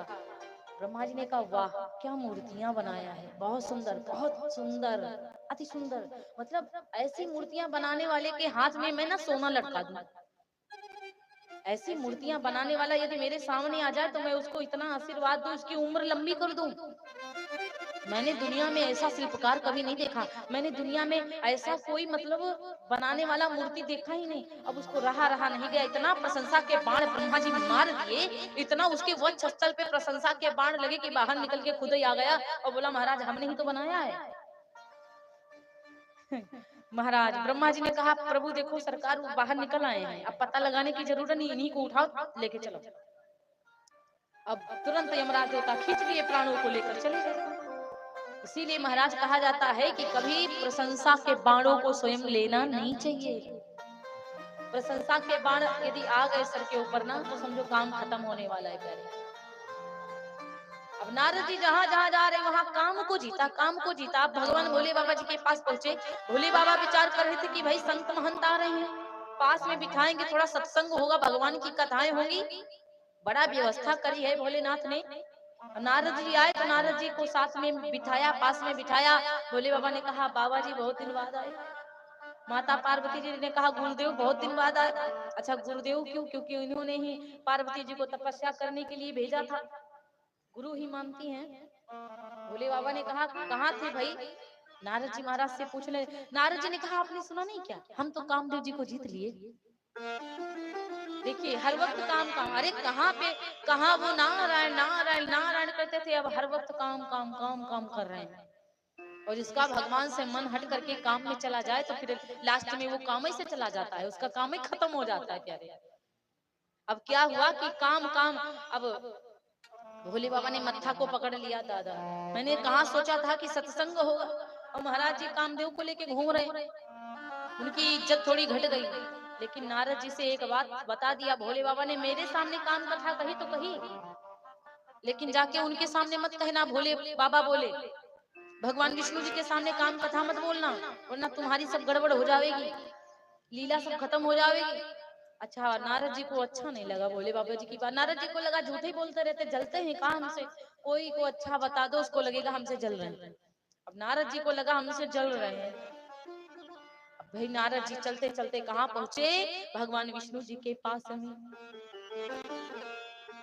S1: ब्रह्मा जी ने कहा वाह क्या मूर्तियां बनाया है, बहुत सुंदर, बहुत सुंदर, अति सुंदर। मतलब ऐसी मूर्तियां बनाने वाले के हाथ में मैं ना सोना लटका दूं। ऐसी मूर्तियां बनाने वाला यदि मेरे सामने आ जाए तो मैं उसको इतना आशीर्वाद दूं, उसकी उम्र लंबी कर दूं। मैंने दुनिया में ऐसा शिल्पकार कभी नहीं देखा। मैंने दुनिया में ऐसा कोई मतलब बनाने वाला मूर्ति देखा ही नहीं। अब उसको रहा नहीं गया, इतना प्रशंसा के बाण ब्रह्मा जी मार दिए, इतना उसके वक्ष स्थल पे प्रशंसा के बाण लगे कि बाहर निकल के खुद ही आ गया और बोला महाराज हमने ही तो बनाया है। महाराज ब्रह्मा जी ने कहा प्रभु देखो सरकार वो बाहर निकल आए हैं, अब पता लगाने की जरूरत नहीं, इन्हीं को उठाओ लेके चलो। अब तुरंत यमराज देवता खींच लिए प्राणों को लेकर चले गए। इसीलिए महाराज कहा जाता है कि कभी प्रशंसा के बाणों को स्वयं लेना नहीं चाहिए। प्रशंसा के बाण यदि आ गए सर के ऊपर ना तो समझो काम खत्म होने वाला है प्यारे। अब नारद जी जहाँ जहाँ जा रहे वहां काम को जीता, काम को जीता। अब भगवान भोले बाबा जी के पास पहुंचे। भोले बाबा विचार कर रहे थे कि भाई संत महंत आ रहे हैं, पास में बिठाएंगे, थोड़ा सत्संग होगा, भगवान की कथाएं होंगी। बड़ा व्यवस्था करी है भोलेनाथ ने। नारद जी आए तो नारद जी को साथ में बिठाया, पास में बिठाया। भोले बाबा ने कहा बाबा जी बहुत दिन बाद आए। माता पार्वती जी ने कहा गुरुदेव बहुत दिन बाद आए। अच्छा गुरुदेव क्यों? क्योंकि इन्होंने ही पार्वती जी को तपस्या करने के लिए भेजा था, गुरु ही मानती हैं। भोले बाबा ने कहा कहाँ थे भाई? नारद जी महाराज से पूछ ले। नारद जी ने कहा आपने सुना नहीं क्या, हम तो कामदेव जी को जीत लिए। देखिए हर वक्त काम काम, अरे कहाँ पे कहाँ वो नारायण नारायण नारायण करते थे, अब हर वक्त काम काम काम काम कर रहे हैं। और जिसका भगवान से मन हट करके काम में चला जाए तो फिर लास्ट में वो काम ही से चला जाता है, उसका काम ही खत्म हो जाता है प्यारे। अब क्या हुआ कि काम काम, अब भोले बाबा ने मत्था को पकड़ लिया। दादा मैंने कहा सोचा था कि सत्संग होगा और महाराज जी कामदेव को लेके घूम रहे, उनकी इज्जत थोड़ी घट गई। लेकिन नारद जी से एक बात बता दिया भोले बाबा ने, मेरे सामने काम कथा कही तो कही, लेकिन जाके उनके सामने मत कहना। भोले बाबा बोले भगवान विष्णु जी के सामने काम कथा मत बोलना, वरना तुम्हारी सब गड़बड़ हो जाएगी, लीला सब खत्म हो जाएगी। अच्छा नारद जी को अच्छा नहीं लगा भोले बाबा जी की बात। नारद जी को लगा झूठे ही बोलते रहते, जलते हैं कहा हमसे, कोई को अच्छा बता दो उसको लगेगा हमसे जल रहे हैं। अब नारद जी को लगा हमसे जल रहे हैं। अब भाई नारद जी चलते चलते कहाँ पहुंचे? भगवान विष्णु जी के पास में।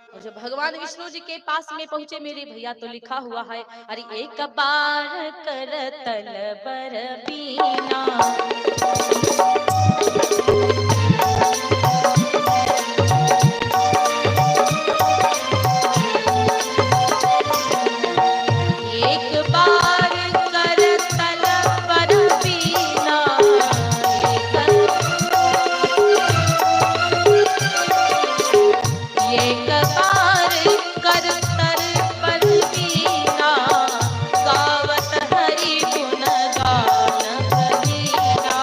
S1: और जब भगवान विष्णु जी के पास में पहुंचे मेरे भैया तो लिखा हुआ है, अरे एक बार कर तल बर बीना, एक बार कर तल बर बीना, एक बार कर तर पर बीना, गावत हरि गुण गान करीना।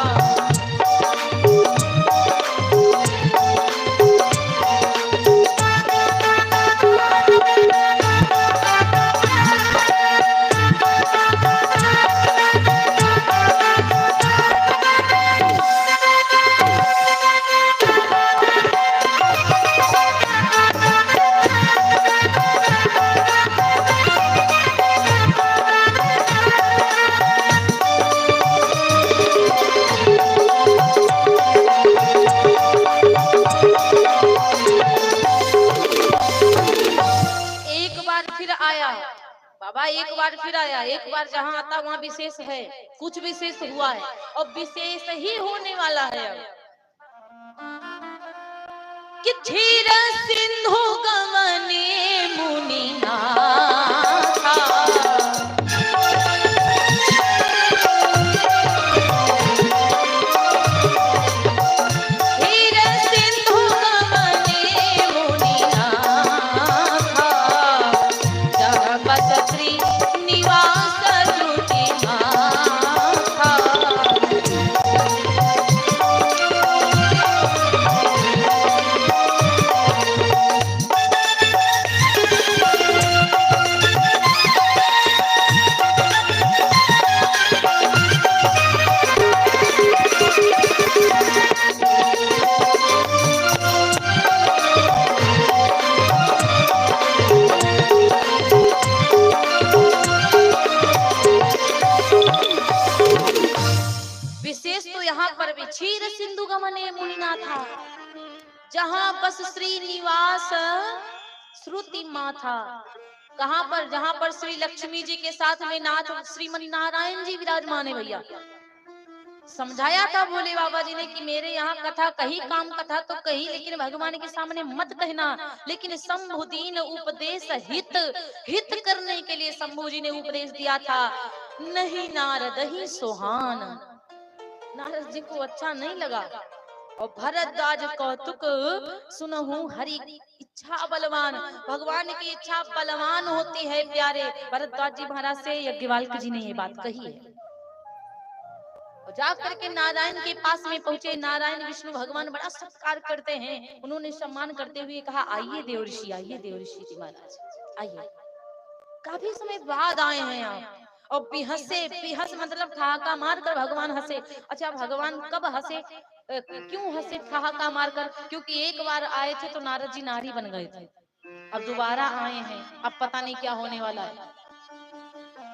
S1: बाबा एक बार फिर आया, एक बार जहाँ आता वहाँ विशेष है, कुछ विशेष हुआ है और विशेष ही होने वाला है। अब कि क्षीर सिंधु गमने मुनि नाथा, क्षीर सिंधु गमने मुनि नाथा, जगत श्रीनिवास श्रुति माथा। विशेष तो यहाँ पर भी क्षीर सिंधु गमने मुनिनाथा, जहाँ बस श्रीनिवास श्रुति माथा। कहाँ पर? जहाँ पर श्री लक्ष्मी जी के साथ में नाथ श्रीमन नारायण जी विराजमान है। भैया समझाया था भोले बाबा जी ने कि मेरे यहाँ कथा कही, काम कथा तो कही, लेकिन भगवान के सामने मत कहना। लेकिन शंभु दीन उपदेश हित हित करने के लिए शंभु जी ने उपदेश दिया था, नहीं नारद ही सुहान। नारद जी को अच्छा नहीं लगा। और भरद्वाज कौतुक सुनहु हरि इच्छा बलवान। भगवान की इच्छा बलवान होती है प्यारे। भरद्वाज जी महाराज से यज्ञवाल्क जी ने ये बात कही है। और जाकर के नारायण के पास में पहुंचे। नारायण विष्णु भगवान बड़ा सत्कार करते हैं। उन्होंने सम्मान करते हुए कहा, आइए देवर्षि, आइए देवर्षि जी महाराज, आइए। काफी समय बाद आए हैं आप। और बिहसे, बिहस मतलब ठहाका मारकर भगवान हंसे। अच्छा, भगवान कब हंसे, क्यों हंसे ठहाका मारकर? क्योंकि एक बार आए थे तो नारद जी नारी बन गए थे। अब दोबारा आए हैं, अब पता नहीं क्या होने वाला है।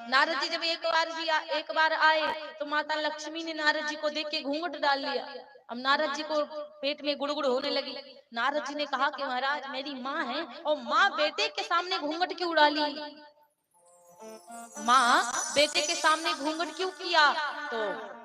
S1: नारद जी जब एक बार आए तो माता लक्ष्मी ने नारद जी को देख के घूंघट डाल लिया। अब नारद जी को पेट में गुड़गुड़ होने लगी। नारद जी ने कहा कि महाराज मेरी माँ है और माँ बेटे के सामने घूंघट क्यों डाली? माँ बेटे के सामने घूंघट क्यों किया? तो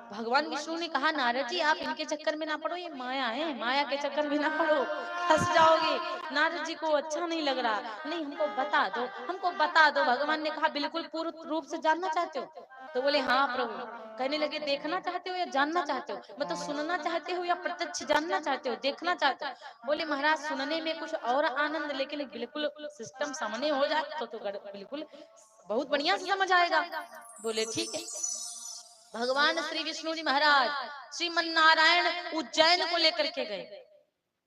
S1: भगवान विष्णु ने कहा, नारद जी आप इनके चक्कर में ना पड़ो, ये माया है, माया के चक्कर में ना पड़ो, फंस जाओगे। नारद जी को अच्छा नहीं लग रहा। नहीं, हमको बता दो, हमको बता दो। भगवान ने कहा, बिल्कुल पूर्ण रूप से जानना चाहते हो? तो बोले हाँ प्रभु। कहने लगे, देखना चाहते हो या जानना चाहते हो? मतलब सुनना चाहते हो या प्रत्यक्ष जानना चाहते हो, देखना चाहते हो? बोले महाराज सुनने में कुछ और आनंद, लेकिन बिल्कुल सिस्टम सामने हो जाए तो बिल्कुल बहुत बढ़िया से समझ आएगा। बोले ठीक है। भगवान श्री विष्णु जी महाराज श्रीमन नारायण उज्जैन को लेकर के गए।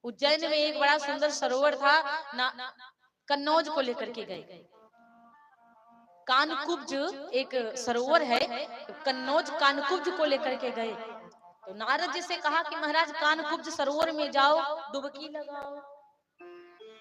S1: उज्जैन में एक बड़ा सुंदर सरोवर था, कन्नौज को लेकर के गए। कानकुब्ज एक सरोवर है, कन्नौज कानकुब्ज को लेकर के गए। तो नारद जी से कहा कि महाराज कानकुब्ज सरोवर में जाओ, डुबकी लगाओ।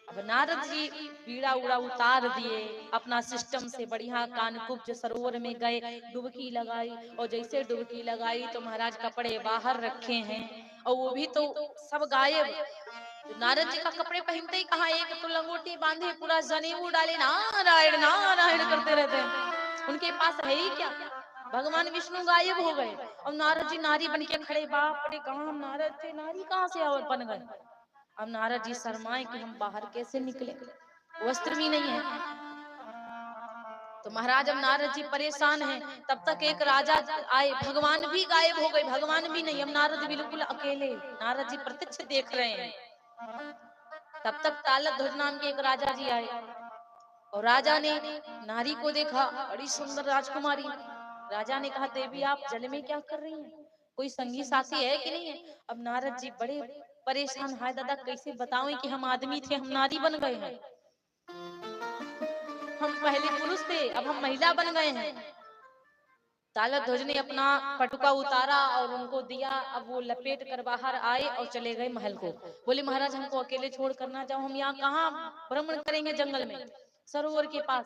S1: अब नारद जी पीड़ा उड़ा उतार दिए, अपना सिस्टम से बढ़िया कानकुब्ज सरोवर में गए, डुबकी लगाई। और जैसे डुबकी लगाई तो महाराज कपड़े बाहर रखे हैं और वो भी तो सब गायब। नारद जी का कपड़े पहनते ही कहा, एक तो लंगोटी बांधे, पूरा जनेऊ डाले, नारायण नारायण करते रहते हैं। उनके पास है ही क्या? भगवान विष्णु गायब हो गए और नारद जी नारी बन के खड़े। बाप रे, कहाँ नारद थे, नारी कहाँ से बन गए? अब नारद जी शर्माए कि हम बाहर कैसे निकले, वस्त्र भी नहीं है। तो महाराज अब नारद जी परेशान हैं। तब तक एक राजा आए, भगवान भी गायब हो गए, भगवान भी नहीं। अब नारद बिल्कुल अकेले, नारद जी प्रत्यक्ष देख रहे हैं। तब तक तालध्वज नाम के एक राजा जी आए और राजा ने नारी को देखा, बड़ी सुंदर राजकुमारी। राजा ने कहा, देवी आप जल में क्या कर रही हैं? कोई संगी साथी है कि नहीं है? अब नारद जी बड़े परेशान, हाय दादा कैसे बताओ कि हम आदमी थे, हम नारी बन गए हैं। हम पहले पुरुष थे, अब हम महिला बन गए हैं। तालध्वज ने अपना पटुका उतारा और उनको दिया। अब वो लपेट कर बाहर आए और चले गए महल को। बोले महाराज हमको अकेले छोड़ कर ना जाओ, हम यहाँ कहाँ भ्रमण करेंगे जंगल में, सरोवर के पास।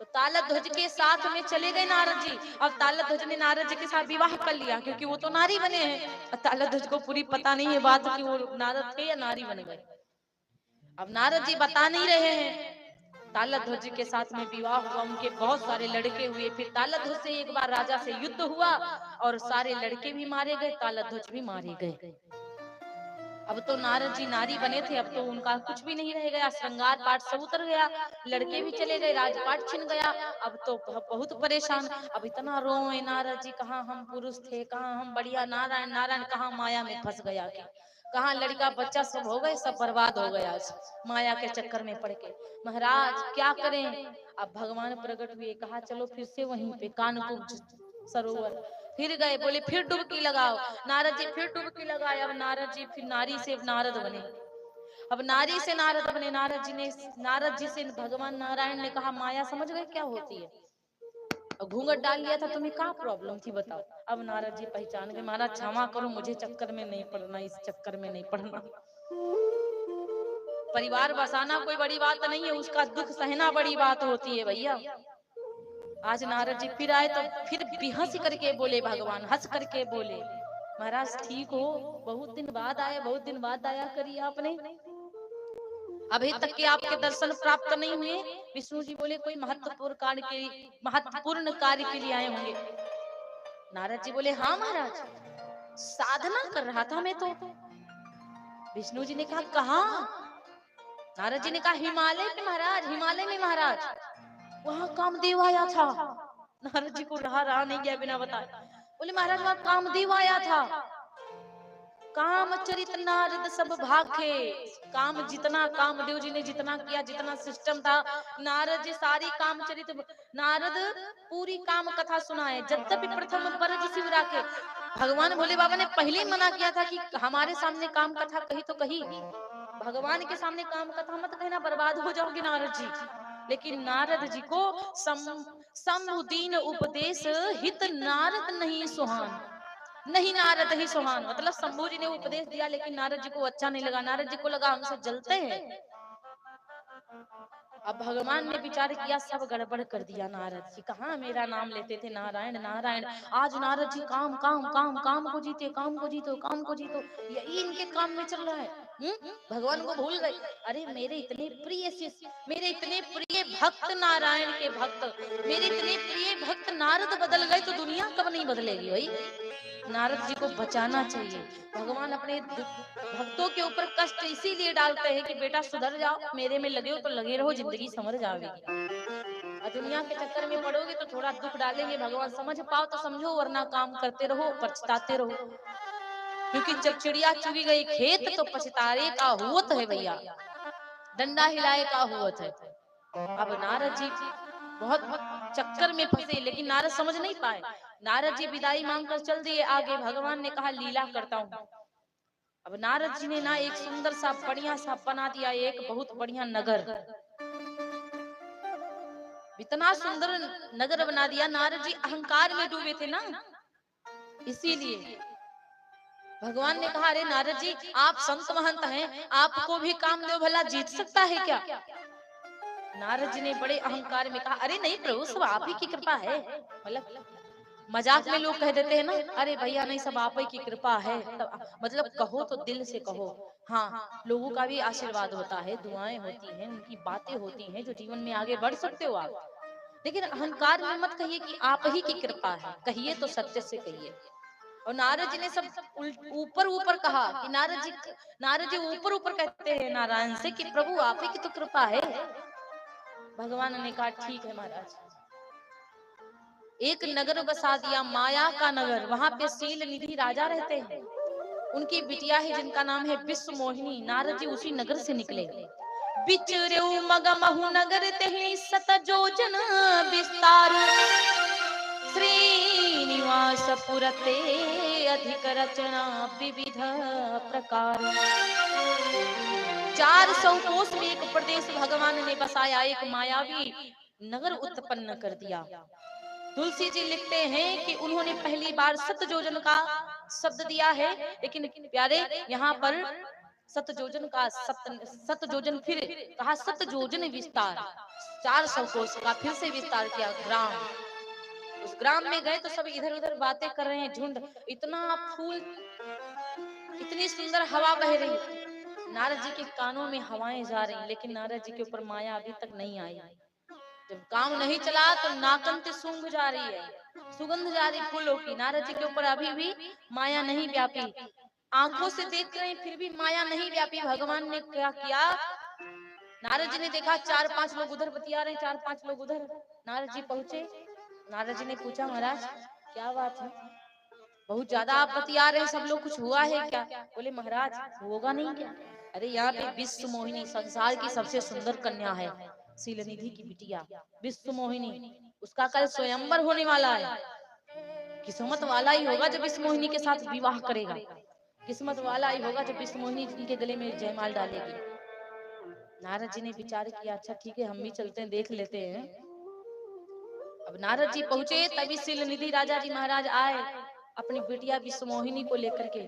S1: तो तालध्वज के साथ में चले गए नारद जी। अब तालध्वज ने नारद जी के साथ विवाह कर लिया, क्योंकि वो तो नारी बने हैं। तालध्वज को पूरी पता नहीं है बात कि वो नारद थे या नारी बन गए। अब नारद जी बता नहीं रहे हैं। तालध्वज के साथ में विवाह हुआ, उनके बहुत सारे लड़के हुए। फिर तालध्वज से एक बार राजा से युद्ध हुआ और सारे लड़के भी मारे गए, तालध्वज भी मारे गए। अब तो नारद जी नारी बने थे, अब तो उनका कुछ भी नहीं रह गया, श्रृंगार पाठ सब उतर गया, लड़के भी चले गए, राजपाट छिन गया। अब तो बहुत परेशान। अब इतना रोए नारद जी, कहाँ हम पुरुष थे, कहाँ हम बढ़िया नारायण नारायण, कहाँ माया में फंस गया, कहाँ लड़का बच्चा सब हो गए, सब बर्बाद हो गया माया के चक्कर में पड़ के। महाराज क्या करें? अब भगवान प्रकट हुए, कहा चलो फिर से वहीं पे कानकुब्ज सरोवर। फिर गए, बोले फिर डुबकी लगाओ। नारद जी फिर डुबकी लगाए। अब नारद जी फिर नारी से नारद बने। अब नारी से नारद बने। नारद जी से भगवान नारायण ने कहा, माया समझ गए क्या होती है? घूंघट डाल लिया था, तुम्हें क्या प्रॉब्लम थी बताओ? अब नारद जी पहचान गए, महाराज क्षमा करो, मुझे चक्कर में नहीं पड़ना, इस चक्कर में नहीं पड़ना। परिवार बसाना कोई बड़ी बात नहीं है, उसका दुख सहना बड़ी बात होती है भैया। आज नारद जी फिर आए तो फिर भी हंस करके बोले, भगवान हंस करके बोले, महाराज ठीक हो, बहुत दिन बाद आए, बहुत दिन बाद आया करिए आपने, अभी तक के आपके दर्शन प्राप्त नहीं हुए। विष्णु जी बोले कोई महत्वपूर्ण कार्य के लिए आए होंगे। नारद जी बोले हाँ महाराज, साधना कर रहा था मैं तो। विष्णु जी ने कहा कहाँ? नारद जी ने कहा हिमालय में महाराज, हिमालय में महाराज, वहां कामदेव आया था। नारद जी को रहा नहीं गया बिना बताए। बोले महाराज वहां कामदेव आया था। कामचरित नारद सब भाखे। काम जितना कामदेव जी ने जितना किया, जितना सिस्टम था, नारद जी सारी कामचरित, नारद पूरी काम कथा सुनाए। यद्यपि प्रथम बरज शिव राखे, भगवान भोले बाबा ने पहले ही मना किया था कि हमारे सामने काम कथा कही तो कही, भगवान के सामने काम कथा मत कहना, बर्बाद हो जाओगे नारद जी। लेकिन नारद जी को समुदीन उपदेश हित नारद नहीं सुहान, नहीं नारद ही सुहान, मतलब शंभू जी ने उपदेश दिया लेकिन नारद जी को अच्छा नहीं लगा। नारद जी को लगा हमसे जलते हैं। अब भगवान ने विचार किया, सब गड़बड़ कर दिया। नारद जी कहाँ मेरा नाम लेते थे, नारायण नारायण, आज नारद जी काम काम काम, काम को जीते, काम को जीतो, काम को जीतो, यही इनके काम में चल रहा है। भगवान को भूल गए। अरे मेरे इतने प्रिय शिष्य, मेरे इतने प्रिय भक्त, नारायण के भक्त, मेरे इतने प्रिय भक्त नारद बदल गए तो दुनिया कब नहीं बदलेगी भाई। नारद जी को बचाना चाहिए। भगवान अपने भक्तों के ऊपर कष्ट इसीलिए डालते हैं कि बेटा सुधर जाओ, मेरे में लगे हो तो लगे रहो, जिंदगी संवर जाएगी। और दुनिया के चक्कर में पड़ोगे तो थोड़ा दुख डालेंगे। भगवान समझ पाओ तो समझो, वरना काम करते रहो, पछताते रहो। क्योंकि जब चिड़िया चुगी गई खेत तो पछतारे का हुआ है भैया, डंडा हिलाए का हुआ है। अब नारद जी बहुत चक्कर में फंसे, लेकिन नारद समझ नहीं पाए। नारद जी विदाई मांगकर चल दिए आगे। भगवान ने कहा लीला करता हूँ। अब नारद जी ने ना एक सुंदर सा बढ़िया सा बना दिया, एक बहुत बढ़िया नगर, इतना सुंदर नगर बना दिया। नारद जी अहंकार में डूबे थे ना, इसीलिए भगवान ने कहा, अरे नारद जी आप संत महंत हैं, आपको भी कामदेव भला जीत सकता है क्या? नारद जी ने बड़े अहंकार में कहा, अरे नहीं प्रभु, सब आप ही की कृपा है। मतलब मजाक में लोग कह देते हैं ना, अरे भैया नहीं, सब आप ही की कृपा है। मतलब कहो तो दिल से कहो। हाँ, लोगों का भी आशीर्वाद होता है, दुआएं होती हैं, उनकी बातें होती हैं जो जीवन में आगे बढ़ सकते हो आप। लेकिन अहंकार में मत कहिए कि आप ही की कृपा है, कहिए तो सत्य से कहिए। और नारद जी ने सब ऊपर ऊपर कहा कि नारद जी ऊपर ऊपर कहते हैं नारायण से कि प्रभु आप ही की तो कृपा है। भगवान ने कहा ठीक है महाराज। एक नगर बसा दिया, माया का नगर। वहां पे शील निधि राजा रहते हैं, उनकी बिटिया है जिनका नाम है विश्व मोहिनी। नारद जी उसी नगर से निकले। बिचरेऊ मगमहु नगर तेहि सत जोजन विस्तार, श्रीनिवास पुरते अधिक रचना विविध प्रकार। 400 कोस में एक प्रदेश भगवान ने बसाया, एक मायावी नगर उत्पन्न कर दिया। तुलसी जी लिखते हैं कि उन्होंने पहली बार सतजोजन का शब्द दिया है, लेकिन प्यारे यहाँ पर सतजोजन का सतजोजन फिर कहा, सतजोजन विस्तार, 400 कोस का फिर से विस्तार किया ग्राम। उस ग्राम में गए तो सब इधर उधर बातें कर रहे हैं, झुंड, इतना फूल, इतनी सुंदर हवा बह रही। नारद जी के कानों में हवाएं जा रही, लेकिन नारद जी के ऊपर माया अभी तक नहीं आई। जब काम नहीं चला तो नाकंत सूंघ जा रही है, सुगंध जा रही फूलों की। नारद जी के ऊपर अभी भी माया नहीं व्यापी, आंखों से देख रहे हैं फिर भी माया नहीं व्यापी। भगवान ने क्या किया, नारद जी ने देखा 4-5 लोग उधर बतिया रहे हैं, 4-5 लोग उधर। नारद जी पहुंचे, नारद जी ने पूछा, महाराज क्या बात है, बहुत ज्यादा आप बतिया रहे हैं, सब लोग, कुछ हुआ है क्या? बोले महाराज होगा नहीं क्या, अरे यहाँ पे विश्व मोहिनी संसार की सबसे सुंदर कन्या है, शीलनिधि की बिटिया विश्व मोहिनी, उसका कल स्वयंवर होने वाला है। किस्मत वाला ही होगा जो विश्व मोहिनी के साथ विवाह करेगा, किस्मत वाला ही होगा जो विश्व मोहिनी जिनके गले में जयमाल डालेगी। नारद जी ने विचार किया, अच्छा ठीक है हम भी चलते हैं, देख लेते हैं। अब नारद जी पहुंचे, तभी शीलनिधि राजा जी महाराज आए अपनी बिटिया विश्व मोहिनी को लेकर के।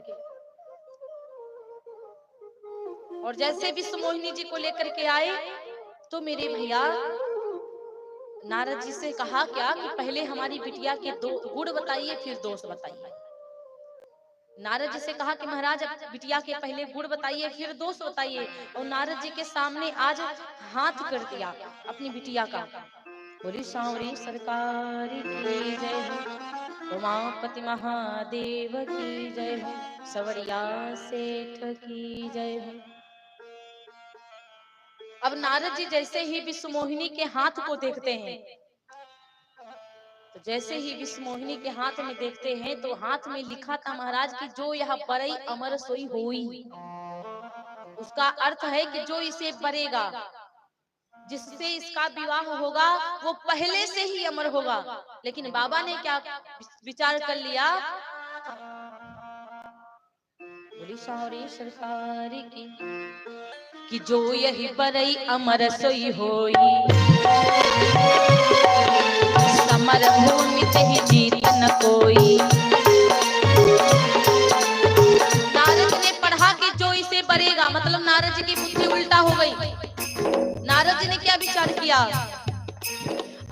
S1: और जैसे विश्व मोहिनी जी को लेकर के आए तो मेरे भैया नारद जी से कहा क्या कि पहले हमारी बिटिया के दो गुण बताइए फिर दोष बताइए। नारद जी से कहा कि महाराज बिटिया के पहले गुण बताइए फिर दोष बताइए। और नारद जी के सामने आज हाथ कर दिया अपनी बिटिया का। बोली सांवरी सरकार की जय हो, उमापति महादेव की जय हो, सवरिया सेठ की जय हो। अब नारद जी जैसे ही विश्व मोहिनी के हाथ को देखते हैं, तो जैसे ही विश्व मोहिनी के हाथ में देखते हैं तो हाथ में लिखा था महाराज कि जो यह बरई अमर सोई होई। उसका अर्थ है कि जो इसे बरेगा, जिससे इसका विवाह होगा, वो पहले से ही अमर होगा। लेकिन बाबा ने क्या विचार कर लिया, बोली सारी सरकार की, कि जो यही बरई अमर सोई होई, समर भूमि ते ही जीत न कोई। नारद ने पढ़ा कि जो इसे बरेगा, मतलब नारद जी की बुद्धि उल्टा हो गई। नारद जी ने क्या विचार किया,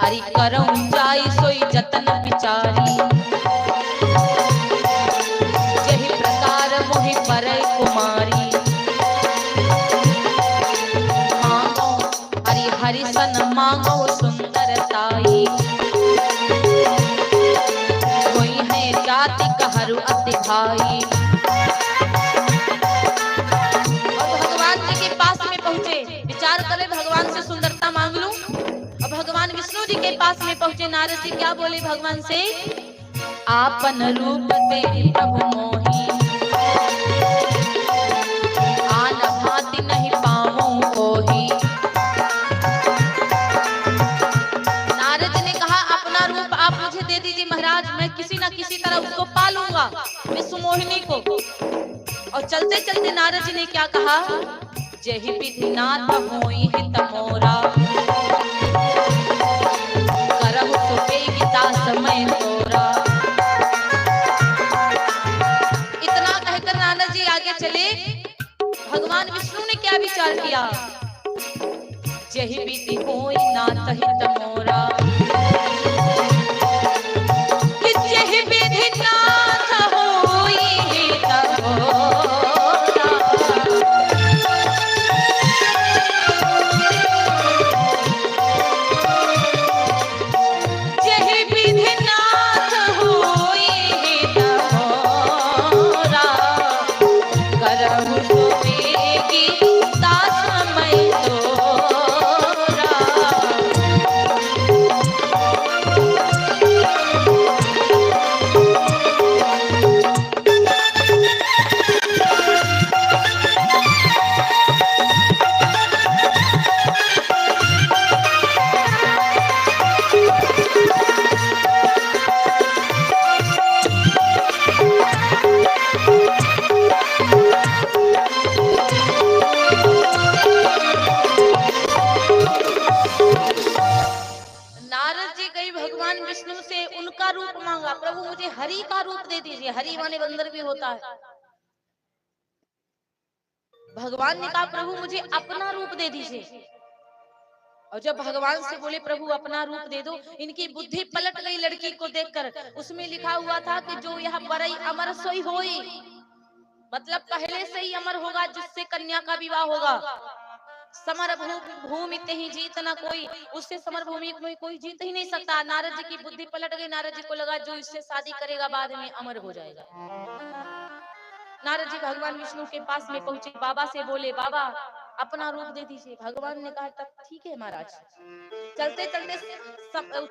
S1: अरे करऊं जाई सोई जतन विचारी, यही प्रकार मोहि बरई कुमारी। मांगो हरि हरि सन मांगो सुंदरताई, कोई है जाति कहरु अति भाई। और भगवान जी के पास में पहुंचे, विचार करे भगवान से सुंदरता मांग लूं। अब भगवान विष्णु जी के पास में पहुंचे, नारद जी क्या बोले भगवान से, आपन रूप दे प्रभु मोहि, आन भांति नहीं पाऊं कोही। नारद ने कहा अपना रूप आप मुझे दे दीजिए महाराज, मैं किसी न किसी तरह उसको पालूंगा, विश्व मोहिनी को। और चलते चलते नारद जी ने क्या कहा, जेहि विधि नाथ होई हित मोरा, करहु सुपेगी दास मैं तोरा। इतना कहकर नारद जी आगे चले। भगवान विष्णु ने क्या विचार किया, जेहि विधि होई नाथ हित मोरा, कि जेहि विधि नाथ होई हित मोरा, जेहि विधि नाथ होई हित मोरा, करहु सुपेगी दास मैं तोरा। नारद जी गई भगवान विष्णु से, उनका रूप मांगा, प्रभु मुझे हरि का रूप दे दीजिए। हरि माने बंदर भी होता है। भगवान ने कहा प्रभु मुझे अपना रूप दे दीजिए। और जब भगवान से बोले प्रभु अपना रूप दे दो, इनकी बुद्धि पलट गई लड़की को देखकर। उसमें लिखा हुआ था कि जो यह बरई अमर सोई होई, मतलब पहले से ही अमर होगा, जिससे कन्या का विवाह होगा। समर भूमि ते ही जीत ना कोई, उससे समर भूमि में कोई जीत ही नहीं सकता। नारद जी की बुद्धि पलट गई। नारद जी को लगा जो इससे शादी करेगा बाद में अमर हो जाएगा। नारद जी भगवान विष्णु के पास में पहुंचे, बाबा से बोले बाबा अपना रूप दे दीजिए। भगवान ने कहा तब ठीक है महाराज।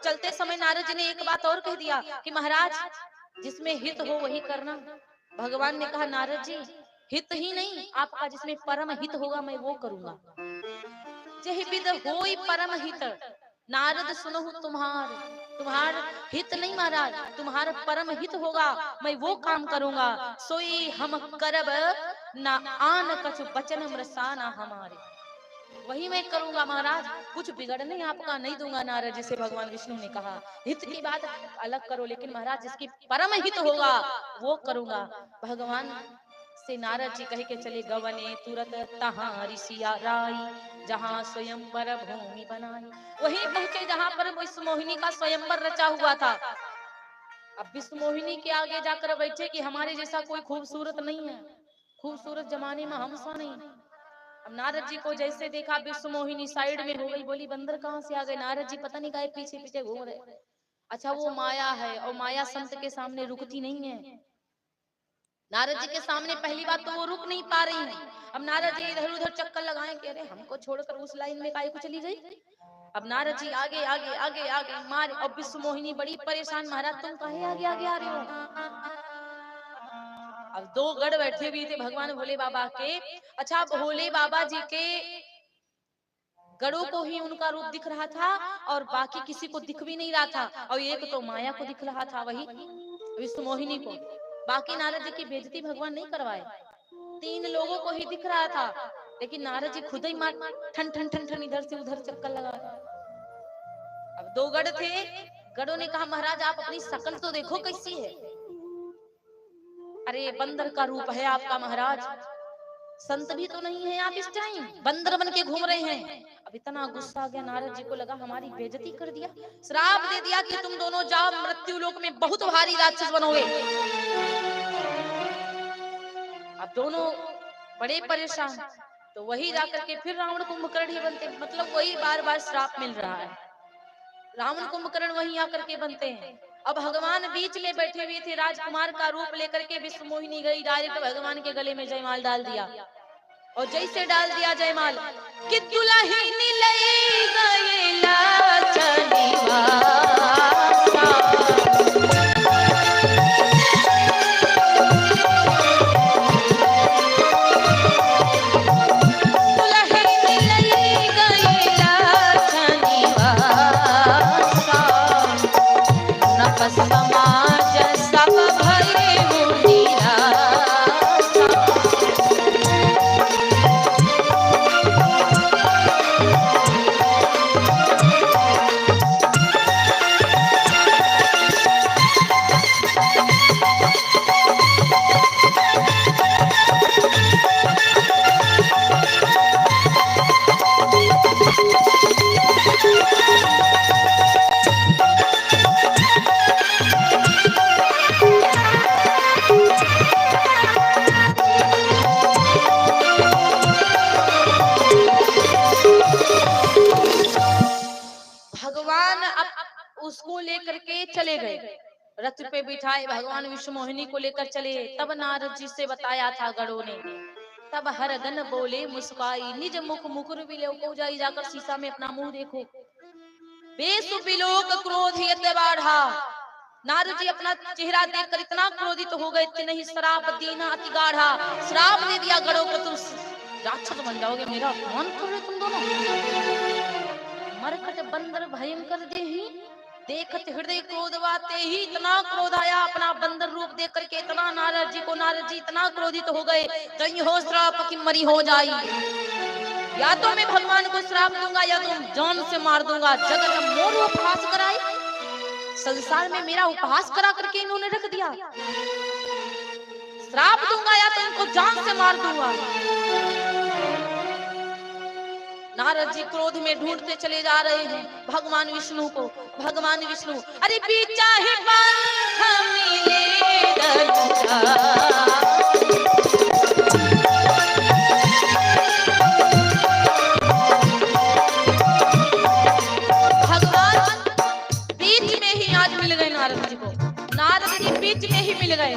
S1: चलते समय नारद जी ने एक बात और कह दिया कि महाराज जिसमें हित हो वही करना। भगवान ने कहा नारद जी हित ही नहीं, आपका जिसमें परम हित होगा मैं वो करूंगा। जेहि विद होई परम हित, नारद सुनहु तुम्हार हित नहीं महाराज, तुम्हारा परम हित होगा, मैं वो काम करूंगा। सोई हम करब ना आन कछु बचन मृसाना हमारे, वही मैं करूंगा महाराज, कुछ बिगड़ने आपका नहीं दूंगा। नारद जी से भगवान विष्णु ने कहा हित की बात अलग करो, लेकिन महाराज जिसकी परम हित होगा वो करूंगा। भगवान से नारद जी कह के चले, गवने तुरत तहां ऋषिया राई, जहां स्वयंवर भूमि बनाई। वहीं पहुंचे जहां पर विश्व मोहिनी का स्वयंवर रचा हुआ था। अब विश्व मोहिनी के आगे जाकर बैठे कि हमारे जैसा कोई खूबसूरत नहीं है, खूबसूरत जमाने में हमसा नहीं। अब नारद जी को जैसे देखा विश्व मोहिनी साइड में हो गई, बोली बंदर कहाँ से आ गए। नारद जी पता नहीं काहे पीछे पीछे घूम रहे। अच्छा वो माया है, और माया संत के सामने रुकती नहीं है। नारद जी के सामने पहली बात तो वो रुक नहीं पा रही है। अब नारद जी इधर उधर चक्कर लगाए कि अरे हमको छोड़कर उस लाइन में काहे को चली गई। अब नारद जी आगे आगे आगे आगे मार, अब विश्व मोहिनी बड़ी परेशान, महाराज तुम काहे आगे आगे आ रहे हो। अब दो गढ़ बैठे हुए थे भगवान भोले बाबा के। अच्छा, भोले बाबा जी के गढ़ों को ही उनका रूप दिख रहा था और बाकी किसी को दिख भी नहीं रहा था, और एक तो माया को दिख रहा था, वही विश्व मोहिनी को। बाकी नारद जी की बेइज्जती भगवान नहीं करवाए, 3 लोगों को ही दिख रहा था, लेकिन नारद जी खुद ही मार ठन ठन ठन ठन इधर से उधर चक्कर लगा। अब 2 गढ़ थे, गढ़ों ने कहा महाराज आप अपनी शकल तो देखो कैसी है। अरे बंदर का रूप है आपका महाराज, संत भी तो नहीं है आप, इस टाइम बंदर बन के घूम रहे हैं। अब इतना गुस्सा आ गया नारद जी को, लगा हमारी बेइज्जती कर दिया, श्राप दे दिया कि तुम दोनों जाओ मृत्यु लोक में बहुत भारी राक्षस बनोगे। अब दोनों बड़े परेशान, तो वही जाकर के फिर रावण कुंभकर्ण ही बनते, मतलब वही बार बार श्राप मिल रहा है, रावण कुंभकर्ण वही आकर के बनते हैं। अब भगवान बीच में बैठे हुए थे, राजकुमार का रूप लेकर के विश्व मोहिनी गई, डायरेक्ट भगवान के गले में जयमाल डाल दिया, और जैसे डाल दिया जयमाल कि दुल्हन लई गईला चलिवा। समाज सब भरे मुनिरा। भगवान अब उसको लेकर के चले गए, रथ पे बिठाए भगवान विश्व मोहिनी को लेकर चले। तब नारद जी से बताया था गणों ने, तब हर गण बोले मुस्काई, निज मुख मुकुर बिलो को जाई, जाकर शीशा में अपना मुंह देखो। बेसु बिलोक क्रोध यत बाढ़ा, नारद जी अपना चेहरा देखकर इतना क्रोधित हो गए, इतने ही श्राप दीना अति गाढ़ा, श्राप दे दिया गणों को, तुम राक्षस बन जाओगे, मेरा अपमान कर रहे तुम दोनों। मरकट बंदर भयंकर देही, देखत हृदय क्रोधवाते ही, इतना क्रोध आया अपना बंदर रूप देख करके, इतना नारद जी इतना क्रोधित हो गए, कहीं हो श्राप की मरी हो जाई, या तो मैं भगवान को श्राप दूंगा या तो जान से मार दूंगा। जगत मोर उपहास कराए, संसार में मेरा उपहास करा करके इन्होंने रख दिया, श्राप दूंगा या तो इनको जान से मार दूंगा। नारद जी क्रोध में ढूंढते चले जा रहे हैं भगवान विष्णु को। भगवान विष्णु अरे बीचा ही पंख मिले भगवान बीच में ही आज मिल गए नारद जी को, नारद जी बीच में ही मिल गए।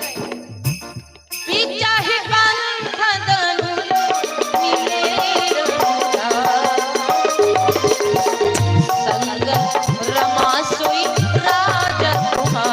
S1: बीचा ही पंख मिले रमा सोई राजकुमारी।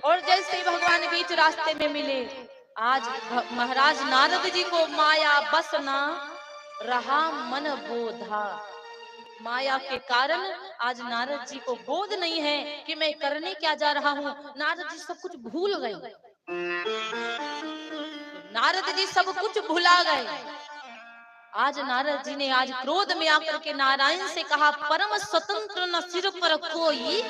S1: और जैसे ही भगवान बीच रास्ते में मिले, आज महाराज नारद जी को माया बस ना रहा मन बोधा। माया के कारण आज नारद जी को बोध नहीं है कि मैं करने क्या जा रहा हूँ। नारद जी सब कुछ भूल गए, नारद जी सब कुछ भुला गए। आज नारद जी ने आज क्रोध में आकर के नारायण से कहा, परम स्वतंत्र न सिर पर कोई,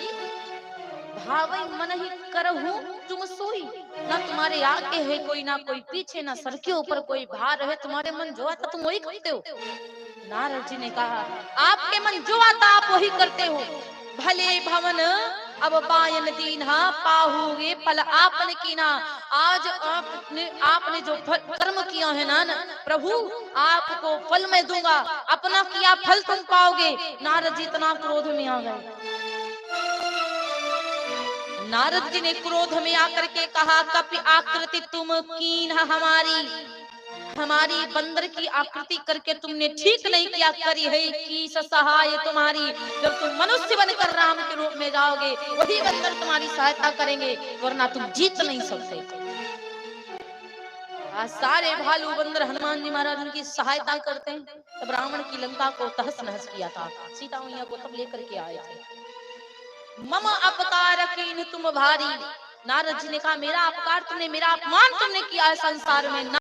S1: भावई मन ही करहूं तुम सोई। ना तुम्हारे आगे है कोई, ना कोई पीछे, ना सर के ऊपर कोई भार है, तुम्हारे मन जो आता तुम वही करते हो। नारद जी ने कहा, आपके मन जो आता आप वही करते हो। भले भवन अब पायन दीन्हा, पाहुगे फल आपने कीना। आज आपने जो कर्म किया है ना प्रभु, आपको फल मैं दूंगा, अपना किया फल तुम पाओगे। नारद जी इतना क्रोध में आ गए। नारद जी ने क्रोध में आकर के कहा, कपि आकृति तुम कीन हमारी, हमारी बंदर की आकृति करके तुमने ठीक नहीं किया। करी है की सहाय तुम्हारी, जब तुम मनुष्य बनकर राम के रूप में जाओगे वही बंदर तुम्हारी सहायता करेंगे, वरना तुम जीत नहीं सकते। आज सारे भालू बंदर हनुमान जी महाराज उनकी सहायता करते हैं। तब रावण की लंका को तहस नहस किया था। सीता मैया को तब लेकर के आए थे। मम अपकार कीन तुम भारी, नारद जी ने कहा, मेरा अपकार तुमने, मेरा अपमान तुमने किया है संसार में।